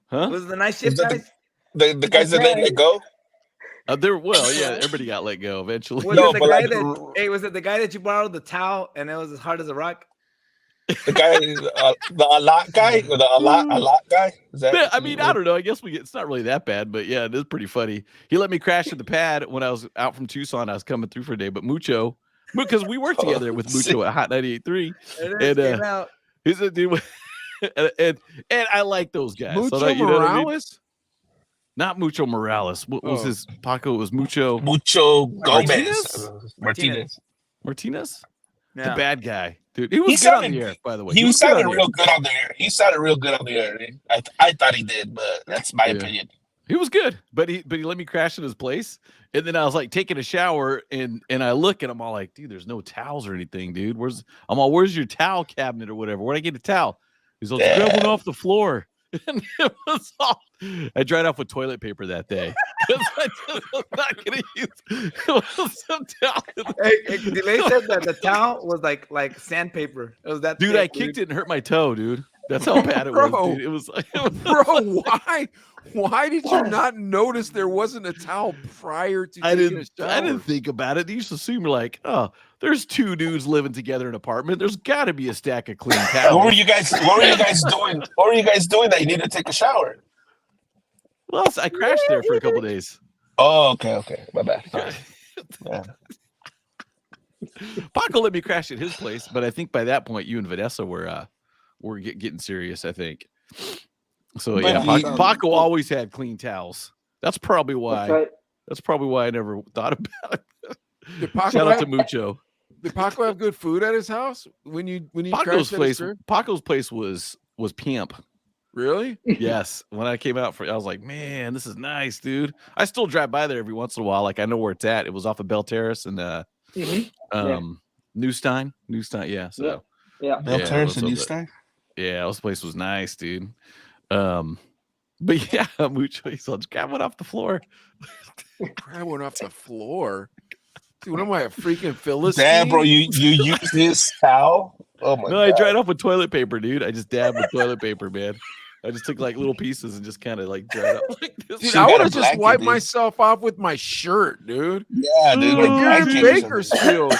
Huh? Was it the night Is shift that guys? the guys that let go? Yeah, everybody got let go eventually. Was No, it the but guy like- that? Hey, was it the guy that you borrowed the towel and it was as hard as a rock? The guy, the Alot guy, or the Alot guy. Is that? Yeah, I mean, I don't know. I guess it's not really that bad, but yeah, it is pretty funny. He let me crash at the pad when I was out from Tucson. I was coming through for a day, but Mucho, because we worked together with Mucho at Hot 98.3. And it came out. He's a dude, and I like those guys. Mucho So, you know what I mean? Morales? Not Mucho Morales. What was his Paco? It was Mucho Gomez. Martinez. Martinez? Yeah. The bad guy. Dude, he was He good on sounded- the air, by the way. He was good sounded on the real air. good on the air. He sounded real good on the air. I thought he did, but that's my opinion. He was good, but he let me crash in his place, and then I was like taking a shower, and I look, and I'm all like, dude, there's no towels or anything, dude. Where's your towel cabinet or whatever? Where'd I get a towel? He's like, grab one off the floor. And it was all, I dried off with toilet paper that day because I just was not gonna use some towel. Hey, Delay said that the towel was like sandpaper. It was that Dude, thick, I kicked it and hurt my toe, dude. That's how bad it was, dude. It was like, Bro, why did you not notice there wasn't a towel prior to I taking didn't a shower? think about it. You just assume you're like, oh, there's two dudes living together in an apartment. There's got to be a stack of clean towels. What were you guys doing? What were you guys doing that you need to take a shower? Well, I crashed there for a couple days. Oh, okay. My bad. Yeah. Paco let me crash at his place, but I think by that point you and Vanessa were getting serious, I think. So yeah, Paco always had clean towels. That's probably why. That's right. That's probably why I never thought about it. Did Paco Shout out have- to Mucho. Did Paco have good food at his house when you Paco's crashed at his place. crib? Paco's place was pimp. Really? Yes. When I came out I was like, man, this is nice, dude. I still drive by there every once in a while. Like I know where it's at. It was off of Bell Terrace and Newstein. Yeah. So yeah. Bell Terrace and Newstein? Yeah, this place was nice, dude. But yeah, Mucho, he's like, grab one off the floor. Grab one off the floor. Dude, what am I, a freaking Philistine? Damn, bro, you used his towel? Oh my No, god. I dried off with toilet paper, dude. I just dabbed with toilet paper, man. I just took like little pieces and just kind of like dried up like this. Dude, You I got would a have just blanket, wiped dude. myself off with my shirt, dude. Yeah, dude. Oh, Like You're in blanket or something. Bakersfield.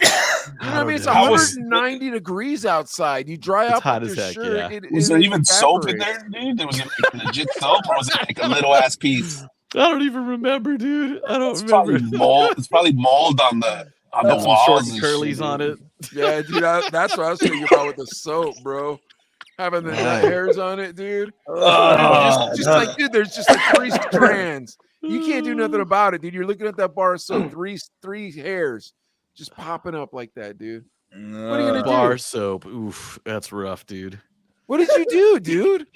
You know what I mean? It's 190 degrees outside. You dry It's up hot with as your heck, shirt. yeah. Was there even soap in there, dude? Was it like legit soap, or was it like a little ass piece? I don't even remember, dude. I don't remember. Probably mold. It's probably mold on the Had some walls short and curlies shit, on dude. it. Yeah, dude, that's what I was thinking about with the soap, bro. Having the nut hairs on it, dude. Just like, dude, there's just like 3 strands. You can't do nothing about it, dude. You're looking at that bar of soap, three hairs just popping up like that, dude. What are you gonna Bar do? soap. Oof, that's rough, dude. What did you do, dude?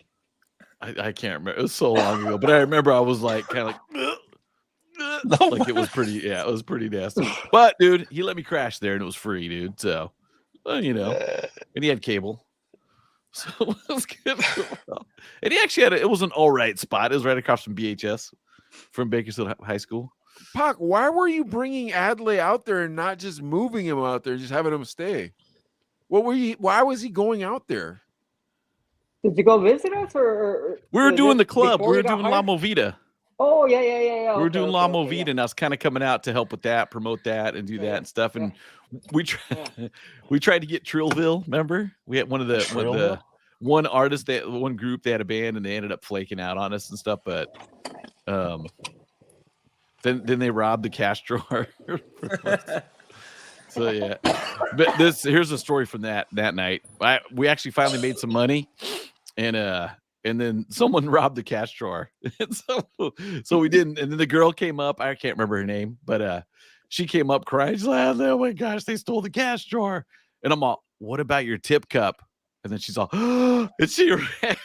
I can't remember. It was so long ago, but I remember I was like kind of like it was pretty. Yeah, it was pretty nasty. But dude, he let me crash there, and it was free, dude. So, well, you know, and he had cable, so it was good. And he actually had it was an all right spot. It was right across from BHS, from Bakersfield High School. Pac, why were you bringing Adlai out there and not just moving him out there, just having him stay? What were you? Why was he going out there? Did you go visit us, or We were doing the club. We before were you got doing La hired? Movida. Oh yeah. We were doing La okay, Movida, and I was kind of coming out to help with that, promote that, and do that and stuff. And we tried to get Trillville. Remember, we had one artist, one group, they had a band, and they ended up flaking out on us and stuff. But then they robbed the cash drawer. So yeah, but here's a story from that night. We actually finally made some money, and then someone robbed the cash drawer. And so we didn't. And then the girl came up. I can't remember her name, but she came up crying. She's like, "Oh my gosh, they stole the cash drawer!" And I'm all, "What about your tip cup?" And then she's all, and she ran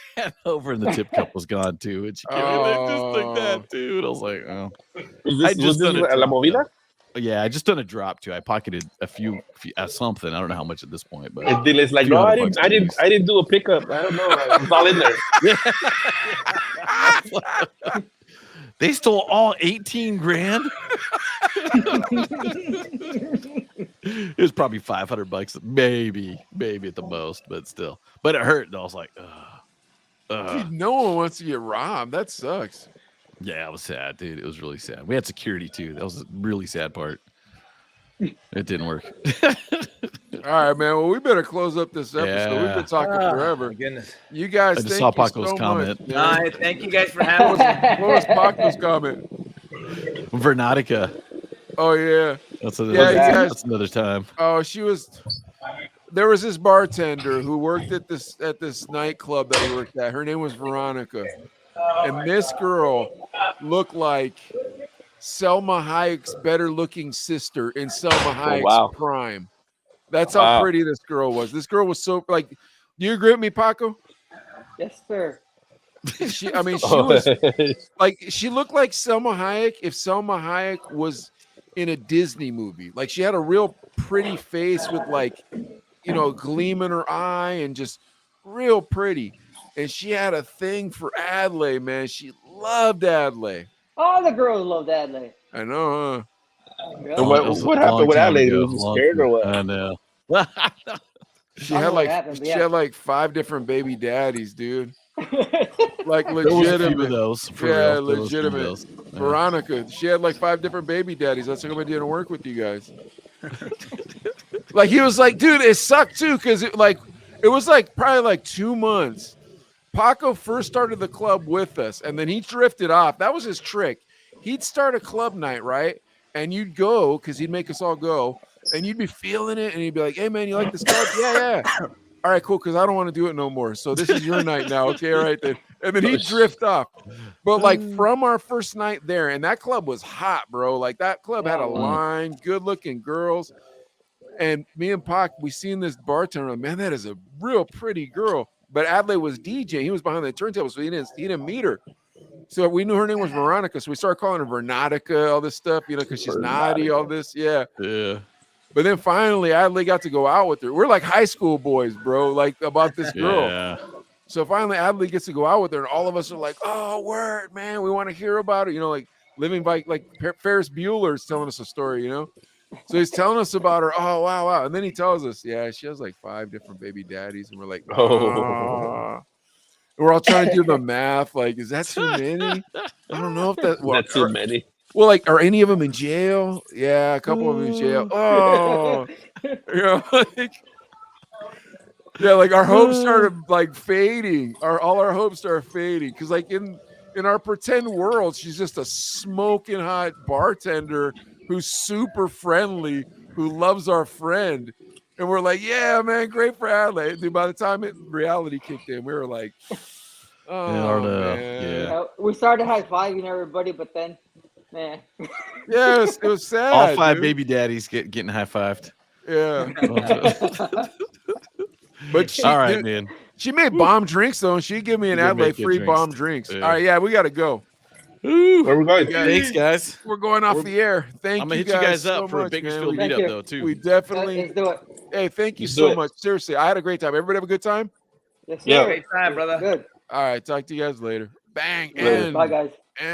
over, and the tip cup was gone too. And she came in just like that, dude. I was like, "Oh." Was this La Movida? Yeah, I just done a drop too. I pocketed a few something. I don't know how much at this point, but It's like, no, I didn't do a pickup. I don't know. It's all in there. They stole all 18 grand. It was probably $500, maybe at the most, but still. But it hurt. I was like, Dude, no one wants to get robbed. That sucks. Yeah, it was sad, dude. It was really sad. We had security too. That was a really sad part. It didn't work. All right, man. Well, we better close up this episode. We've been talking forever. My goodness. You guys, I just thank saw you Paco's so comment. much, man. Thank you guys for having us. What was Paco's comment? Vernatica. Oh yeah, That's another, that's another time. Oh, there was this bartender who worked at this nightclub that we worked at. Her name was Veronica. And this girl looked like Selma Hayek's better looking sister in Selma Hayek's prime. That's how pretty this girl was. This girl was so like, do you agree with me, Paco? Yes, sir. She was like, she looked like Selma Hayek if Selma Hayek was in a Disney movie. Like, she had a real pretty face with, like, you know, gleam in her eye and just real pretty. And she had a thing for Adlai, man. She loved Adlai. All the girls loved Adlai. I know, huh? Yeah. What happened with Adlai? Was he scared or what? I know. She had like 5 different baby daddies, dude. Like legitimate. Those, yeah, legitimate. Veronica, she had like 5 different baby daddies. That's how come I didn't work with you guys. Like, he was like, dude, it sucked too, because it was like probably like 2 months. Paco first started the club with us, and then he drifted off. That was his trick. He'd start a club night, right? And you'd go, because he'd make us all go, and you'd be feeling it, and he'd be like, "Hey, man, you like this club?" Yeah. All right, cool, because I don't want to do it no more. So this is your night now. Okay, all right then. And then he'd drift off. But like from our first night there, and that club was hot, bro. Like, that club had a line, good-looking girls. And me and Pac, we seen this bartender. Man, that is a real pretty girl. But Adlai was DJ. He was behind the turntable, so he didn't meet her. So we knew her name was Veronica. So we started calling her Vernatica, all this stuff, you know, because she's naughty, all this. Yeah. But then finally, Adlai got to go out with her. We're like high school boys, bro, like, about this girl. Yeah. So finally, Adlai gets to go out with her, and all of us are like, "Oh, word, man, we want to hear about her." You know, like living by like Ferris Bueller's telling us a story, you know. So he's telling us about her. Oh, wow. And then he tells us, yeah, she has like 5 different baby daddies. And we're like, oh. We're all trying to do the math. Like, is that too many? I don't know if that's too many. Well, like, are any of them in jail? Yeah, a couple of them in jail. Oh, You know, like, yeah, like our hopes started like fading. All our hopes started fading because, like in our pretend world, she's just a smoking hot bartender who's super friendly, who loves our friend, and we're like, yeah, man, great for Adlai. Dude, by the time reality kicked in, we were like, oh man. We started high-fiving everybody, but then, man. Yes, it was sad. All 5 dude. baby daddies getting high-fived. Yeah. But she, all right, dude, man. She made bomb drinks though, and she gave me an Adlai free bomb drinks. Yeah. All right, yeah, we got to go. Where we going? Thanks, guys. We're going off the air. Thank I'm gonna you hit you guys so up for a much, Bakersfield man. meetup though too. We definitely. Let's do it. Hey, thank you Let's so do it. much. Seriously, I had a great time. Everybody have a good time. Yes, sir. Yeah. Great time, brother. Good. All right, talk to you guys later. Bang. Bye, guys. And